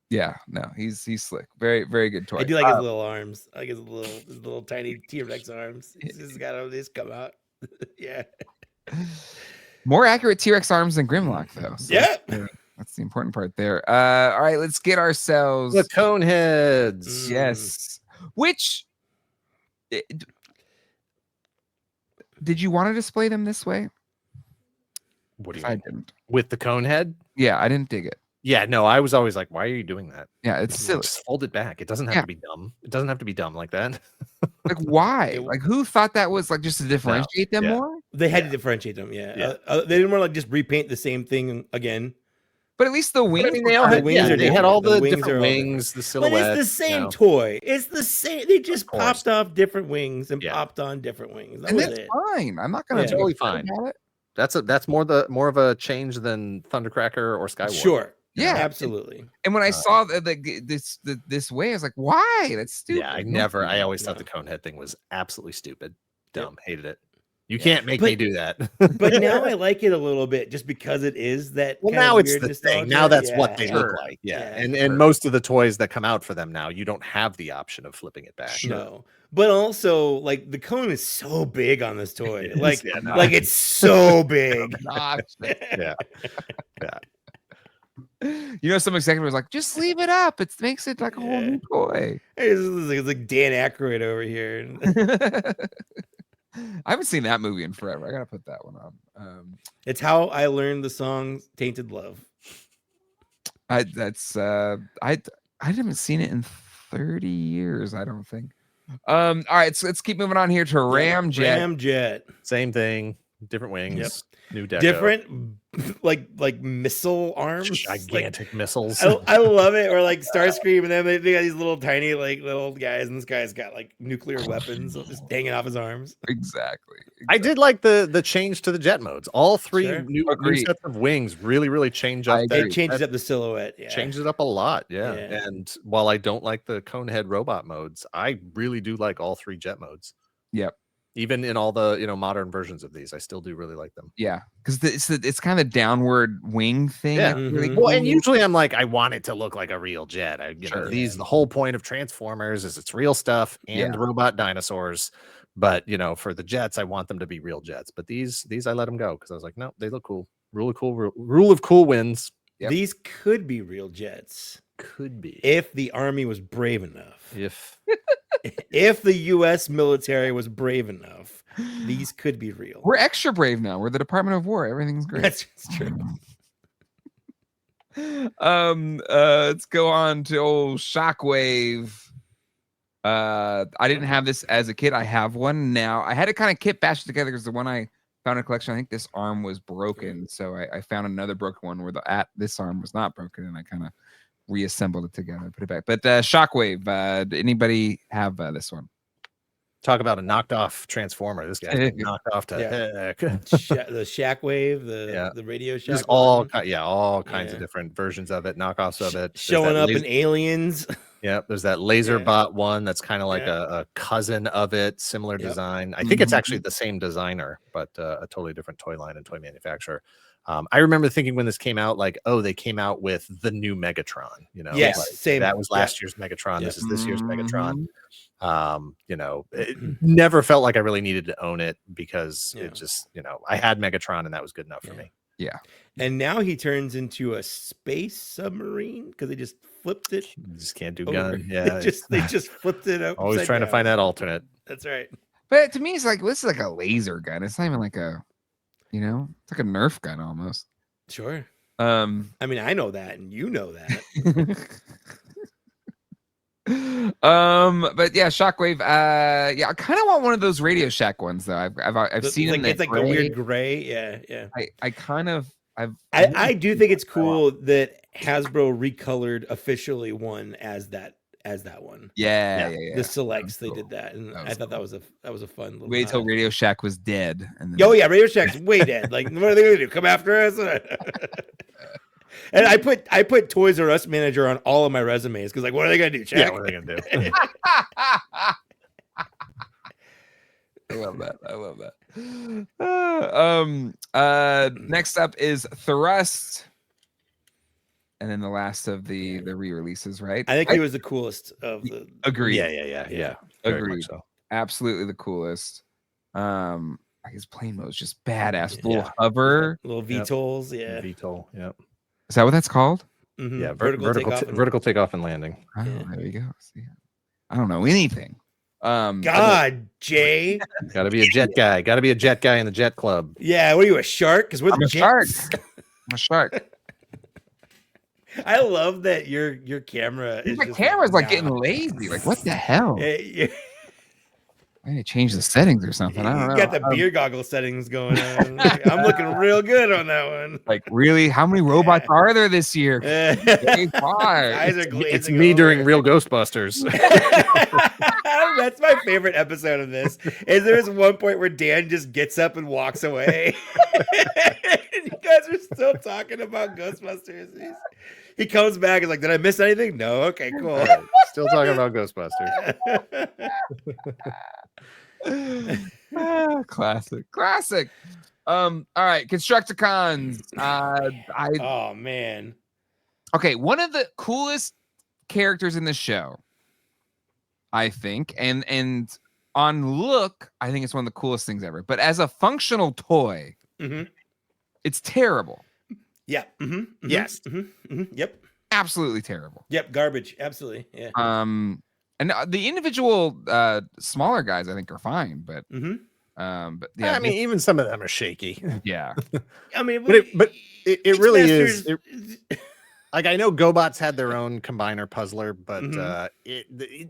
yeah, no, he's slick. Very, very good toy. I do like his little arms. I like his little tiny T-Rex arms. He's just got all these come out. Yeah. More accurate T-Rex arms than Grimlock, though. So yeah. That's the important part there. All right, let's get ourselves the Coneheads. Yes. Which did you want to display them this way? What do you I mean? didn't. With the Conehead? Yeah, I didn't dig it. Yeah, no, I was always like, why are you doing that? Yeah, it's silly. Just fold it back. It doesn't have to be dumb. It doesn't have to be dumb like that. Like, why? Like, who thought that was like just to differentiate them more? They had to differentiate them. Yeah. They didn't want to like just repaint the same thing again. But at least the wings. I mean, they all had wings. They had all the different wings, the silhouette. But it's the same toy. It's the same. They just popped off different wings and popped on different wings. And that's fine. I'm not going to totally fine. That's more of a change than Thundercracker or Skyward. Sure. Yeah, absolutely. And when I saw this way, I was like, "Why? That's stupid." Yeah, I always thought the Conehead thing was absolutely stupid, dumb, hated it. You can't make me do that. But now I like it a little bit, just because it is that. Well, now it's the thing. Now that's what they look like. Yeah, and most of the toys that come out for them now, you don't have the option of flipping it back. No, but also like the cone is so big on this toy. Like it's so big. Yeah. You know, some executive was like, just leave it up. It makes it like a whole new toy. It's like Dan Aykroyd over here. I haven't seen that movie in forever. I gotta put that one on. It's how I learned the song "Tainted Love." I haven't seen it in 30 years. I don't think. All right, so let's keep moving on here to Ramjet. Ramjet, same thing, different wings. New deco. Different like missile arms, gigantic missiles. I love it. Or like Starscream, and then they got these little tiny little guys, and this guy's got like nuclear weapons just hanging off his arms. Exactly. I did like the change to the jet modes. All three new sets of wings really change up. It changes up the silhouette. Yeah, changes it up a lot. Yeah. And while I don't like the Conehead robot modes, I really do like all 3 jet modes. Yep. Even in all the modern versions of these, I still do really like them. Yeah, because it's kind of the downward wing thing. Yeah. Really cool. Well, and usually I'm like, I want it to look like a real jet. The whole point of Transformers is it's real stuff and robot dinosaurs. But for the jets, I want them to be real jets. But these I let them go because I was like, no, they look cool. Rule of cool wins. Yep. These could be real jets. Could be if the army was brave enough. If the U.S. military was brave enough, these could be real. We're extra brave now. We're the Department of War. Everything's great. That's true. Let's go on to old Shockwave. I didn't have this as a kid. I have one now. I had to kind of kit bash together because the one I found in a collection, I think this arm was broken. So I found another broken one where this arm was not broken, and I kind of reassembled it together, put it back. But Shockwave, did anybody have this one? Talk about a knocked off Transformer. This guy knocked off to heck. The Shockwave, the radio Shockwave. There's all kinds of different versions of it, knockoffs of it. Showing up in Aliens. Yeah, there's that Laserbot one that's kind of like a cousin of it, similar design. I think it's actually the same designer, but a totally different toy line and toy manufacturer. I remember thinking when this came out, like, oh, they came out with the new Megatron. Yes, same. That was last year's Megatron. This is this year's Megatron. It never felt like I really needed to own it because it just, I had Megatron and that was good enough for me. Yeah. And now he turns into a space submarine because they just flipped it. You just can't do over. gun. Yeah. They just flipped it up. Always trying to find that alternate. That's right. But to me, it's like this is like a laser gun. It's not even like a, it's like a Nerf gun almost. Sure. I mean, I know that, and you know that. But yeah, Shockwave. Yeah, I kind of want one of those Radio Shack ones though. I've seen them. It's like a weird gray. Yeah. I do think it's cool that Hasbro recolored officially one as that one. Yeah. The selects they did that, and I thought that was a fun little. Wait till Radio Shack was dead. And then... Oh yeah, Radio Shack's way dead. Like, what are they gonna do? Come after us? And I put Toys R Us manager on all of my resumes because, like, what are they gonna do? Check. Yeah, what are they gonna do? I love that. Next up is Thrust, and then the last of the re-releases, right? I think he was the coolest of the. Agreed. Yeah. Agreed. So. Absolutely the coolest. His plane mode is just badass. Little hover, little VTOLs. Yeah, VTOL. Yep. Is that what that's called? Mm-hmm. Yeah, vertical takeoff and landing. Oh, there you go. See, I don't know anything. God, Jay. Got to be a jet guy. Got to be a jet guy in the jet club. Yeah, what are you, a shark? Because we're a shark. I'm a shark. I love that your camera is. My camera's like getting lazy. Like, what the hell? I need to change the settings or something. I don't know. You got the beer goggle settings going on. I'm looking real good on that one. Like, really? How many robots are there this year? It's me during Real Ghostbusters. That's my favorite episode of this. Is there's one point where Dan just gets up and walks away. And you guys are still talking about Ghostbusters. He comes back and is like, did I miss anything? No. Okay, cool. Right. Still talking about Ghostbusters. Classic. All right, Constructicons. Oh man. Okay, one of the coolest characters in the show, I think, and on look, I think it's one of the coolest things ever. But as a functional toy, it's terrible. Yeah. Yes. Yep. Absolutely terrible. Yep. Garbage. Absolutely. Yeah. And the individual smaller guys, I think, are fine, but but yeah, I mean, even some of them are shaky. Yeah. I mean, but it really is. Like, I know GoBots had their own combiner puzzler, but the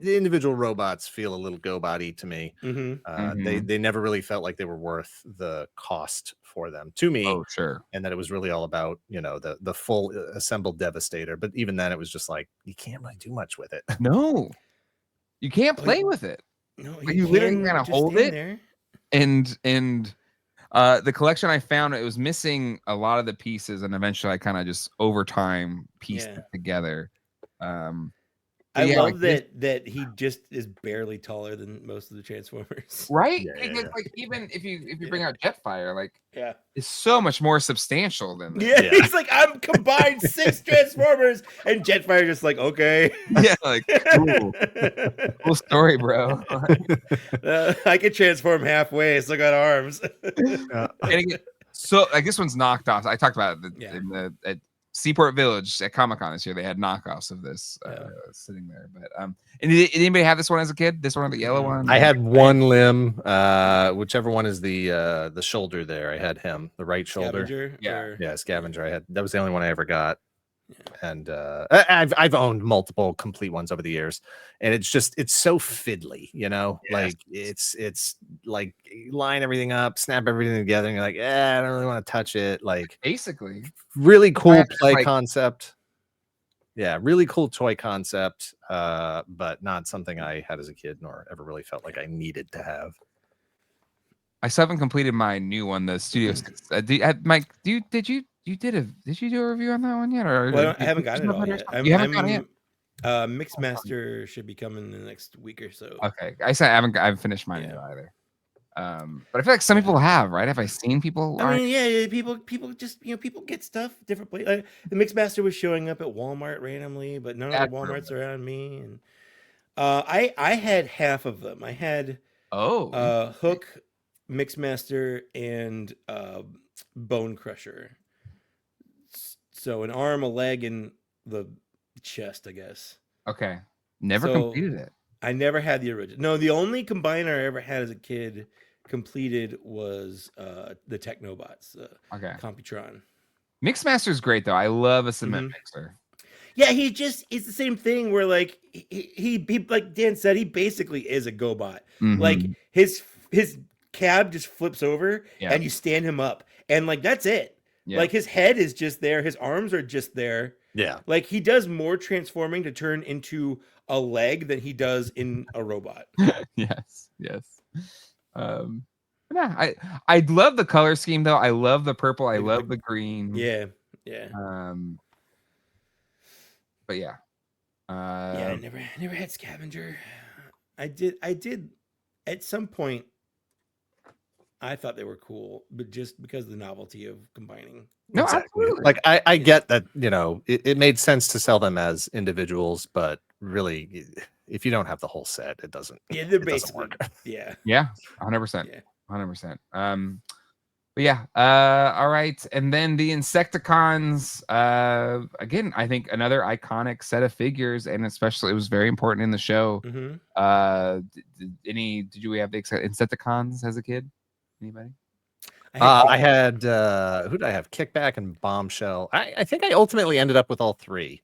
individual robots feel a little GoBot-y to me. They never really felt like they were worth the cost for them to me. Oh, sure. And that it was really all about, the full assembled Devastator. But even then, it was just like, you can't really do much with it. No, you can't play with it. No, you literally kind of hold it there. And the collection I found, it was missing a lot of the pieces, and eventually I kind of just over time pieced it together. I love that he just is barely taller than most of the Transformers. Right? Because like, even if you bring out Jetfire, like it's so much more substantial than that. Yeah, he's like, I'm combined 6 Transformers, and Jetfire just like, okay. Yeah, like cool story, bro. I can transform halfway, so I got arms. And again, so like this one's knocked off. I talked about it at Seaport Village at Comic-Con this year. They had knockoffs of this sitting there. But and did anybody have this one as a kid? This one, the yellow one? I had one limb, whichever one is the shoulder there. I had him, the right shoulder. Scavenger, yeah, Scavenger. That was the only one I ever got. And I've owned multiple complete ones over the years, and it's so fiddly, like it's like line everything up, snap everything together, and you're like, I don't really want to touch it. Like, basically, really cool play concept. Yeah, really cool toy concept, but not something I had as a kid, nor ever really felt like I needed to have. I still haven't completed my new one, the Studios. Mike, did you do a review on that one yet? Or I haven't gotten it all yet. You haven't gotten it yet? Mixmaster should be coming in the next week or so. Okay, I haven't finished mine yet either. But I feel like some people have, right? Have I seen people? I mean, people just people get stuff different places. The Mixmaster was showing up at Walmart randomly, but none of the Walmarts around me. And I had half of them. I had Hook, Mixmaster, and Bone Crusher. So an arm, a leg, and the chest, I guess. Okay. Never completed it. I never had the original. No, the only combiner I ever had as a kid completed was the Technobots, Okay. Computron. Mixmaster's great though. I love a cement mixer. Yeah, it's the same thing where like he like Dan said, he basically is a GoBot. Like his cab just flips over and you stand him up and like that's it. Yeah. Like his head is just there, his arms are just there. Yeah. Like he does more transforming to turn into a leg than he does in a robot. Yes. Yeah, I love the color scheme though. I love the purple. I love the green. Yeah. But yeah. I never had Scavenger. I did at some point. I thought they were cool, but just because of the novelty of combining. No, absolutely. Like I get that, it made sense to sell them as individuals, but really, if you don't have the whole set, it doesn't. Yeah, they're basically. Yeah. Yeah, 100%. Yeah. 100%. But yeah. All right, and then the Insecticons. Again, I think another iconic set of figures, and especially it was very important in the show. Did you have the Insecticons as a kid? Anybody? I had who did I have? Kickback and Bombshell. I think I ultimately ended up with all three.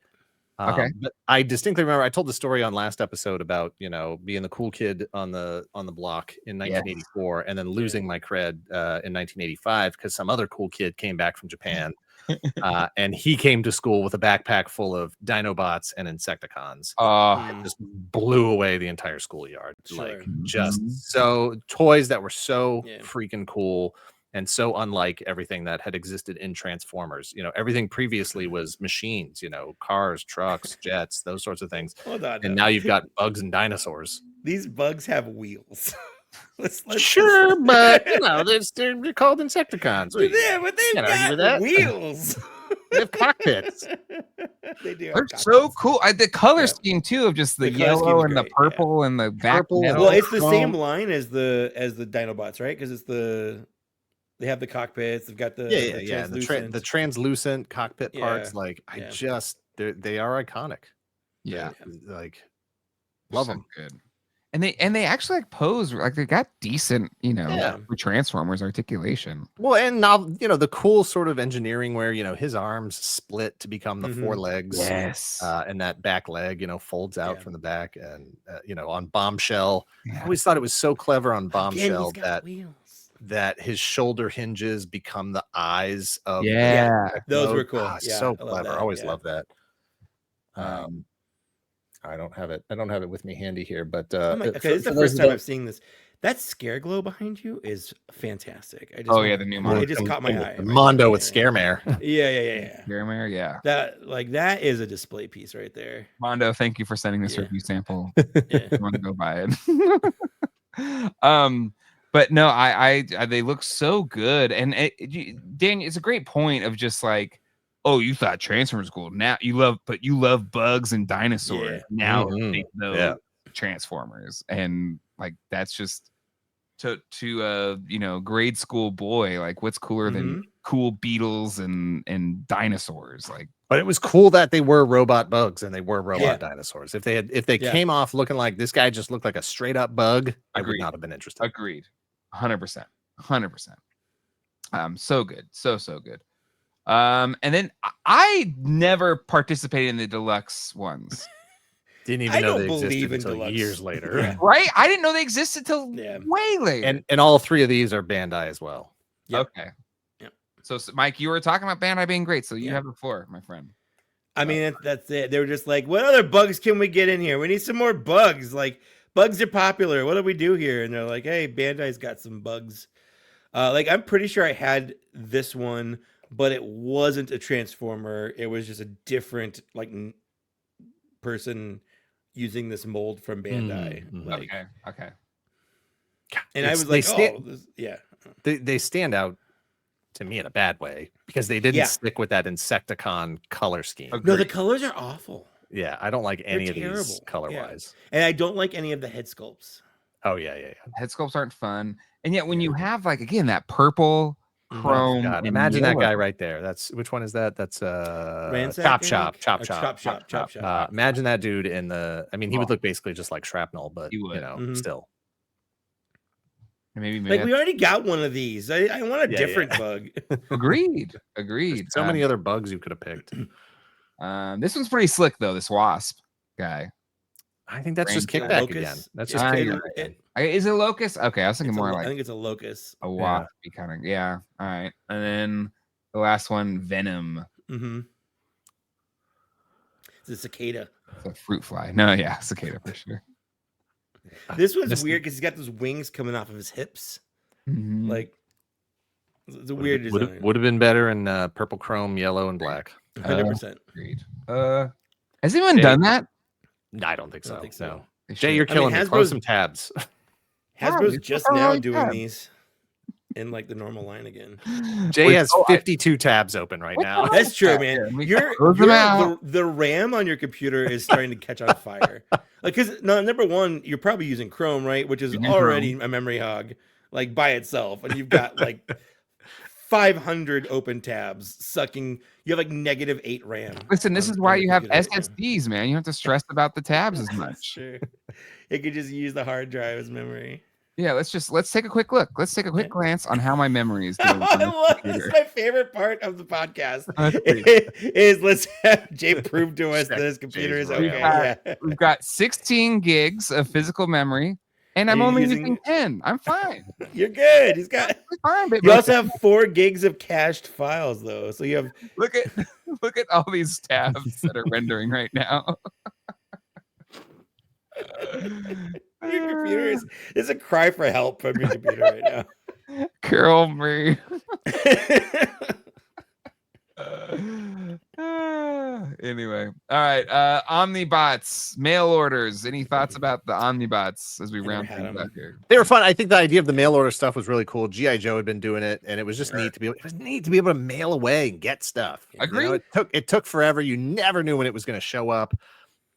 Okay. But I distinctly remember I told the story on last episode about being the cool kid on the block in 1984 and then losing my cred in 1985 because some other cool kid came back from Japan and he came to school with a backpack full of Dinobots and Insecticons. And just blew away the entire schoolyard. Like just so toys that were so freaking cool. And so unlike everything that had existed in Transformers, everything previously was machines, cars, trucks, jets, those sorts of things. Hold on, and now you've got bugs and dinosaurs. These bugs have wheels. let's sure, but they're called Insecticons. Yeah, but they've got wheels. They have cockpits. They do. They're so cool. The color scheme too of just the yellow and the purple and the back metal. Well, it's the same line as the Dinobots, right? Because it's they have the cockpits. They've got the translucent. The translucent cockpit parts. Like they are iconic. Yeah, like love them. Good. And they actually like pose like they got decent, for Transformers articulation. Well, and now the cool sort of engineering where his arms split to become the four legs. Yes. And that back leg, folds out from the back, and on Bombshell, I always thought it was so clever on Bombshell that his shoulder hinges become the eyes of those were cool. So clever. I always love that. I don't have it with me handy here, but okay, this is the first time I've seen this. That scare glow behind you is fantastic. The new Mondo. It just caught my eye. Mondo with Scaremare. Yeah. Scaremare, yeah. That is a display piece right there. Mondo, thank you for sending this review sample. I want to go buy it. But no, I they look so good, and Dan, it's a great point of just like, oh, you thought Transformers cool. Now you love bugs and dinosaurs. Now make those Transformers, and like that's just to grade school boy. Like, what's cooler than cool beetles and dinosaurs? Like, but it was cool that they were robot bugs and they were robot dinosaurs. If they came off looking like this guy just looked like a straight up bug, I would not have been interested. Agreed. 100%. So good. So good. And then I never participated in the deluxe ones. Didn't even know they existed until years later. Right? I didn't know they existed till way later. And all three of these are Bandai as well. Yep. Okay. Yep. So Mike, you were talking about Bandai being great, so you have the floor, my friend. I mean, that's it. They were just like, what other bugs can we get in here? We need some more bugs. Like, bugs are popular. What do we do here? And they're like, hey, Bandai's got some bugs. I'm pretty sure I had this one, but it wasn't a Transformer. It was just a different person using this mold from Bandai. Okay. And I was like, they stand out to me in a bad way because they didn't stick with that Insecticon color scheme. No, the colors are awful. Yeah, I don't like any of these color-wise. And I don't like any of the head sculpts. Oh, yeah. Head sculpts aren't fun. And yet when you have, again, that purple chrome. God, and imagine that yellow. guy right there. That's which one is that? That's Ransack, Chop I Shop. think? Chop Or Shop. Chop Shop. Imagine that dude in the. I mean, he would look basically just like shrapnel, but He would. you know, Mhm. still. Maybe Like we already got one of these. I want a Yeah, different yeah. bug. agreed. There's so many other bugs you could have picked. This one's pretty slick though. This wasp guy. I think that's just Ranger. kickback Locust. again. That's It's just it- kickback it- again. Is it a locust? Okay, I was thinking it's a more lo- like I think it's a locust. a wasp kind of. Yeah. All right. And then the last one, venom. Mm-hmm. It's a cicada. It's a fruit fly. No, yeah, cicada for sure. This one's weird because he's got those wings coming off of his hips. Mhm. Like it's a weird design. Would have been better in purple, chrome, yellow, and black. 100%. Agreed. Has anyone done that? I don't think so. I don't think so. No. They Jay, should. you're killing me. Close Hasbro's- some tabs. Hasbro's it's just a now really doing tab. these in like the normal line again. Jay Wait, has oh, 52 tabs open right What now. the That's true, Yeah, man. we You're, close them you're out. the RAM on your computer is starting to catch on fire. Like, because number one, you're probably using Chrome, right? Which is Using already a memory hog, like by itself, and you've got like 500 open tabs sucking. You have like -8 RAM. Listen, this on- is on why your you have computer right now. SSDs, man. You don't have to stress about the tabs as much. Sure. It could just use the hard drive as memory. Yeah, let's take a quick look. Let's take a quick glance on how my memory is doing. on this This computer. is my favorite part of the podcast. That's great. is let's have Jay prove to us that his computer is Jay's okay. right. Yeah. We've got 16 gigs of physical memory, and I'm Are you only using- using 10. I'm fine. You're good. He's got. I'm fine, baby. You also have 4 gigs of cached files, though. So you have. look at all these tabs that are rendering right now. Your computer is a cry for help from your computer right now. Curl me. Anyway, all right. Omnibots, mail orders. Any thoughts about the Omnibots as we Never round had things them. up here? They were fun. I think the idea of the mail order stuff was really cool. G.I. Joe had been doing it, and it was just neat to be able to mail away and get stuff. You know, Agreed. it took forever. You never knew when it was going to show up.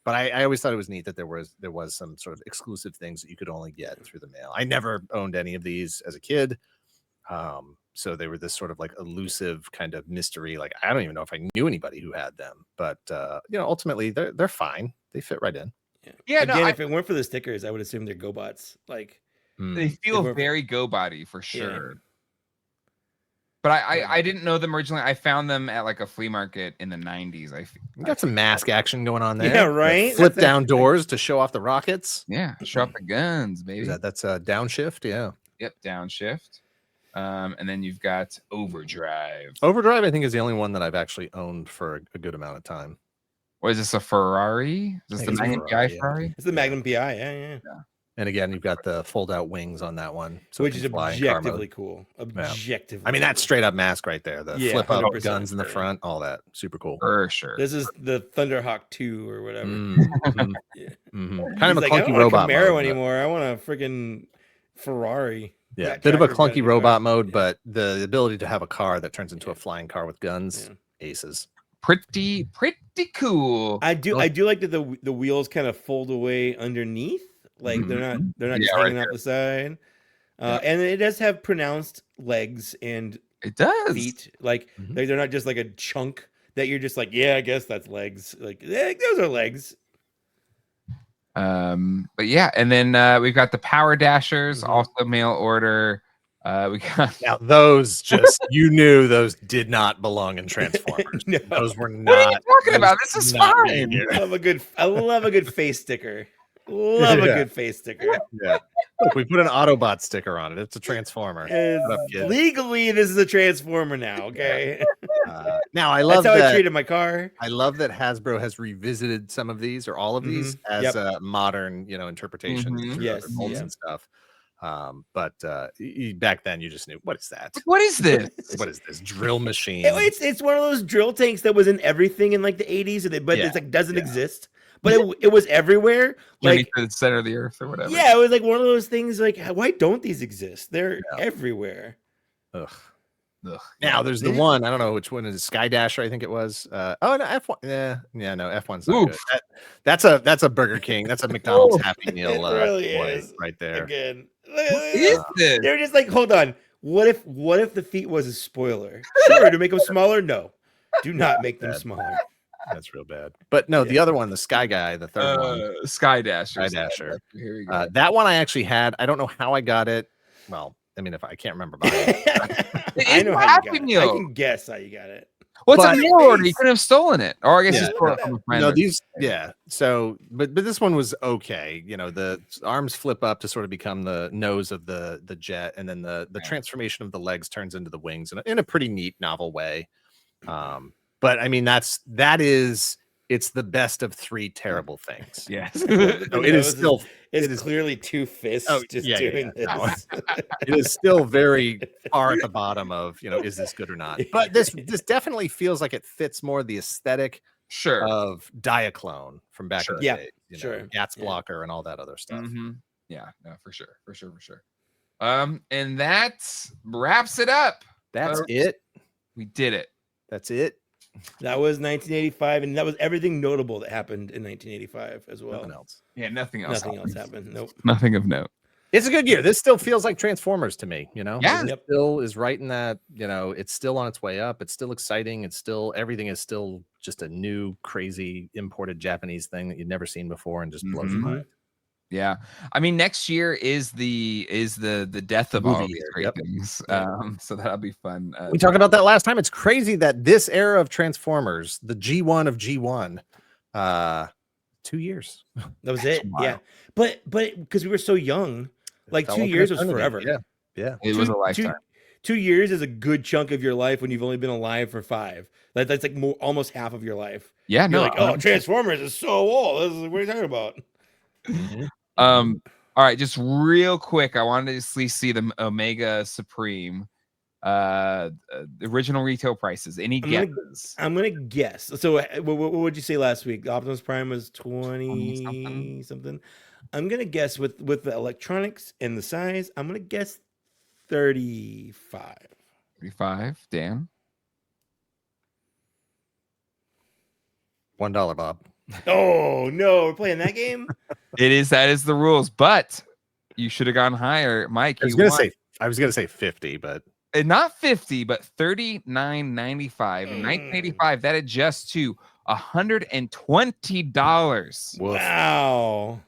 But I always thought it was neat that there was some sort of exclusive things that you could only get through the mail. I never owned any of these as a kid. So they were this sort of like elusive kind of mystery. Like I don't even know if I knew anybody who had them, but ultimately they're fine. They fit right in. Yeah, Again, no, if it weren't for the stickers, I would assume they're GoBots. Like, they feel were- very go body for Yeah. sure. But I didn't know them originally. I found them at like a flea market in the 90s. You got some mask action going on there. Yeah, right? Flip That's down actually- doors to show off the rockets. Yeah, show up the guns, baby. That's a downshift. Yeah. Yep, downshift. And then you've got overdrive. Overdrive, I think, is the only one that I've actually owned for a good amount of time. What is this, a Ferrari? Is this I the think it's a Magnum Ferrari, PI yeah. Ferrari? It's the Magnum PI. Yeah. And again, you've got the fold-out wings on that one, so it Which can is fly in car mode. objectively cool. Objectively. I mean, that's straight up mask right there. The Yeah, flip up 100%, guns in the yeah. front, all that, super cool. For sure. This is the Thunderhawk 2 or whatever. Mhm. Yeah. Mhm. Kind He's of a like, I clunky don't want robot a Camaro mode, but- anniamore. I want a freaking Ferrari. Yeah, That bit of a tractor's gotta clunky be robot fast. mode, Yeah. but the ability to have a car that turns into Yeah. a flying car with guns, Yeah. aces. Pretty cool. I do like that the wheels kind of fold away underneath. Like they're not Yeah, just right hanging out the side. And it does have pronounced legs and It does. feet. Like Mhm. they're not just like a chunk that you're just like, yeah, I guess that's legs. Like those are legs. But yeah, and then we've got the Power Dashers, Mhm. also mail order. We got Now those just you knew those did not belong in Transformers. No. Those were what are you not. talking those about? This did is not fine. belong here. I love a good face sticker. Love a Yeah. good face sticker. Yeah. Look, we put an Autobot sticker on it. It's a Transformer. It's- Shut up, kid. legally, this is a Transformer now. Okay, Now I love that's how I that. treated my car. I love that Hasbro has revisited some of these or all of these as Yep. a modern, interpretation Mhm. through Yes, other molds yeah. and stuff. But back then you just knew what is that? What is this? What is this drill machine? It's one of those drill tanks that was in everything in like the 80s, but Yeah, it's like doesn't yeah. exist. But it was everywhere. Journey Like to the center of the earth or whatever. yeah, it was like one of those things. Like why don't these exist? They're Yeah. everywhere. Ugh. Ugh. Now there's the They- one I don't know which one is Sky Dasher. I think it was. No, F1. Yeah, no, F1's not good. Oof. That's a Burger King. That's a McDonald's Oof. Happy Meal It really toy is. right there. Again, What is this? they're just like, hold on. What if the feet was a spoiler? Sure, to make them smaller. No, do not make them smaller. That's real bad. But no, the other one, the Sky Guy, the third one, Sky Dasher. Here we go. That one I actually had. I don't know how I got it. Well, I mean, if I can't remember buying it. I know how you got it. I can guess how you got it. What's a mail order? You could have stolen it, or I guess you stole it from a friend. No, So, but this one was okay. You know, the arms flip up to sort of become the nose of the jet, and then the transformation of the legs turns into the wings in a pretty neat, novel way. But I mean, it's the best of three terrible things. Yes. So it is clearly two fists doing this. It is still very far at the bottom of, is this good or not? But this definitely feels like it fits more the aesthetic of Diaclone from back in the day. Gats Blocker and all that other stuff. Mm-hmm. Yeah, no, for sure. And that wraps it up. That's it. We did it. That's it. That was 1985, and that was everything notable that happened in 1985 as well. Nothing else. Yeah, nothing else happened. Nope. Nothing of note. It's a good year. This still feels like Transformers to me, Yeah. It still is right in that, it's still on its way up. It's still exciting. Everything is still just a new, crazy, imported Japanese thing that you'd never seen before and just blows your mind. Yeah, I mean, next year is the death of all these great things. So that'll be fun. We talked about that last time. It's crazy that this era of Transformers, the G1 of G1, 2 years. That was it. Yeah, but because we were so young, like 2 years was forever. Yeah. It was a lifetime. 2 years is a good chunk of your life when you've only been alive for 5. That's like almost half of your life. Yeah, You're like, Transformers is so old. What are you talking about? Mm-hmm. All right, just real quick, I wanted to see the Omega Supreme original retail prices. Any guesses? I'm gonna guess. So what would you say last week? Optimus Prime was 20 something. I'm gonna guess with the electronics and the size, I'm gonna guess 35. 35. Dan? $1, Bob. Oh no, we're playing that game. That is the rules, but you should have gone higher, Mike. I was gonna say 50, but not 50, but $39.95. In 1985, that adjusts to $120. Wow.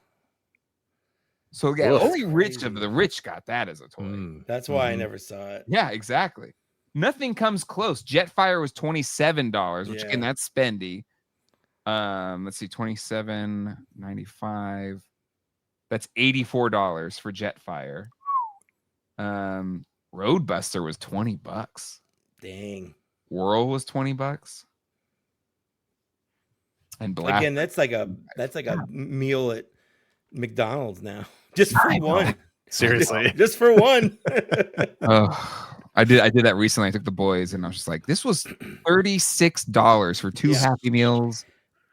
So yeah, only rich of the rich got that as a toy. That's why I never saw it. Yeah, exactly. Nothing comes close. Jetfire was $27, which again, that's spendy. Let's see, $27.95. That's $84 for Jetfire. Roadbuster was $20. Dang. Whirl was $20. And Blaster. Again, that's like a meal at McDonald's now. Just for one. Seriously. Just for one. I did that recently. I took the boys and I was just like, this was $36 for 2 Happy Meals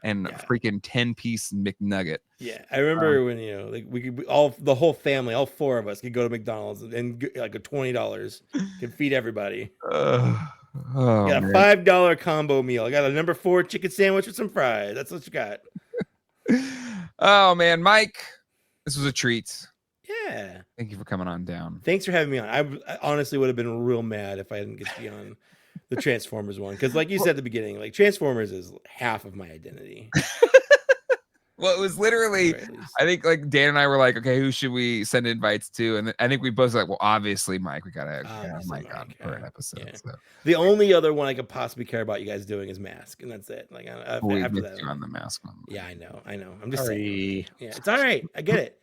and a freaking 10-piece McNugget. Yeah, I remember when the whole family, all 4 of us, could go to McDonald's and like a $20 could feed everybody. Got a $5 combo meal. I got a number 4 chicken sandwich with some fries. That's what you got. Oh man, Mike, this was a treat. Yeah. Thank you for coming on down. Thanks for having me on. I honestly would have been real mad if I didn't get to be on the Transformers one, because like you said at the beginning, like Transformers is half of my identity. Well, it was literally, I think like Dan and I were like, okay, who should we send invites to? And I think we both like, well, obviously Mike, we gotta have Mike on for an episode. Yeah. So. The only other one I could possibly care about you guys doing is Mask, and that's it. Like after that, on the Mask one. Yeah, I know. I'm just saying. Yeah, it's all right. I get it.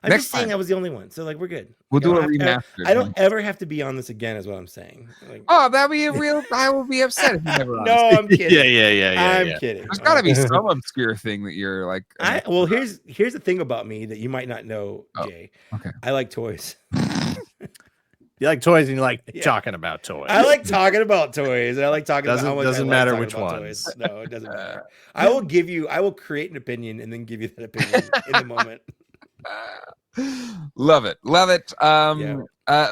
I'm just saying I was the only one, so like we're good. We'll do a remaster. I don't ever have to be on this again, is what I'm saying. Like, that'd be a real. I will be upset if you never. No, I'm kidding. Yeah. I'm kidding. There's got to be some obscure thing that you're like. Well, here's the thing about me that you might not know, Jay. Okay. I like toys. You like toys and you like talking about toys. I like talking about toys. And I like talking about how much doesn't matter which one. No, it doesn't matter. I will create an opinion and then give you that opinion in the moment. Love it.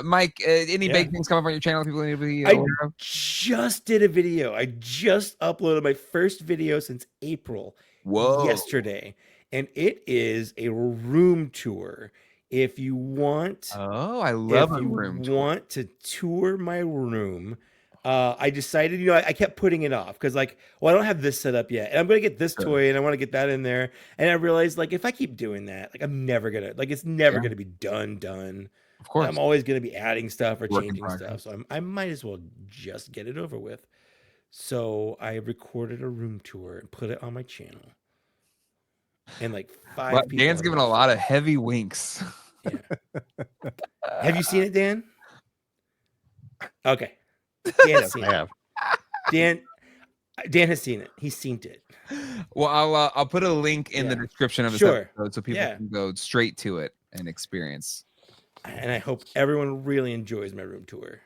Mike, any big things coming up on your channel people need to be aware of? Just did a video. I just uploaded my first video since April. Whoa. Yesterday, and it is a room tour If you want, I love a room tour. Want to tour my room, I decided, I kept putting it off because, like, well, I don't have this set up yet, and I'm gonna get this toy, and I want to get that in there, and I realized, like, if I keep doing that, like, I'm never gonna, like, it's never gonna be done. Of course, I'm always gonna be adding stuff or changing stuff, so I might as well just get it over with. So I recorded a room tour and put it on my channel. And like 5 people. Dan's giving a lot of heavy winks. Yeah. Have you seen it, Dan? Okay. Dan has seen it. Dan has seen it. He's seen it. Well, I'll put a link in the description of this episode so people can go straight to it and experience. And I hope everyone really enjoys my room tour.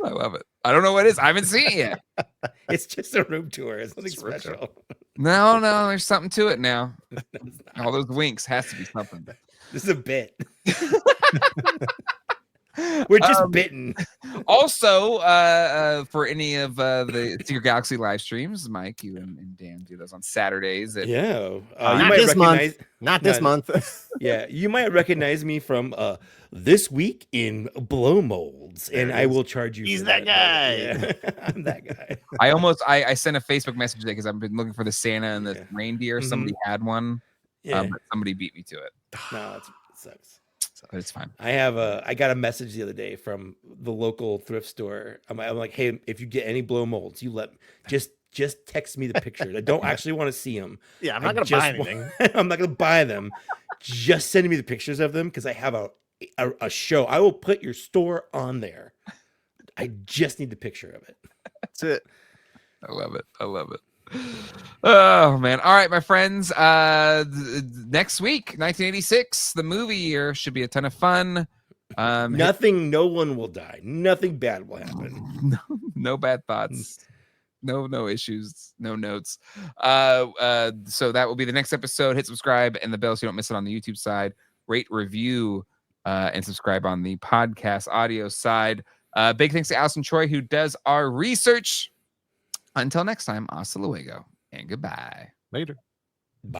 I love it. I don't know what it is. I haven't seen it yet. It's just a room tour. It's nothing special. No, there's something to it now. All those winks has to be something. This is a bit. We're just bitten. Also, for any of the Secret Galaxy live streams, Mike, you and Dan do those on Saturdays. You might recognize not this month. Yeah, you might recognize me from This Week in Blow Molds, and I will charge you. He's that guy. Yeah. I'm that guy. I sent a Facebook message today because I've been looking for the Santa and the reindeer. Somebody had one, but somebody beat me to it. No, it sucks. But it's fine. I got a message the other day from the local thrift store. I'm like, hey, if you get any blow molds, just text me the pictures. I don't actually want to see them. Yeah, I'm not gonna buy anything. I'm not gonna buy them. Just send me the pictures of them because I have a show. I will put your store on there. I just need the picture of it. That's it. I love it. Oh man. All right, my friends. Next week, 1986, the movie year, should be a ton of fun. No one will die. Nothing bad will happen. No bad thoughts. No issues. No notes. So that will be the next episode. Hit subscribe and the bell so you don't miss it on the YouTube side. Rate, review, and subscribe on the podcast audio side. Big thanks to Allison Troy, who does our research. Until next time, hasta luego and goodbye. Later.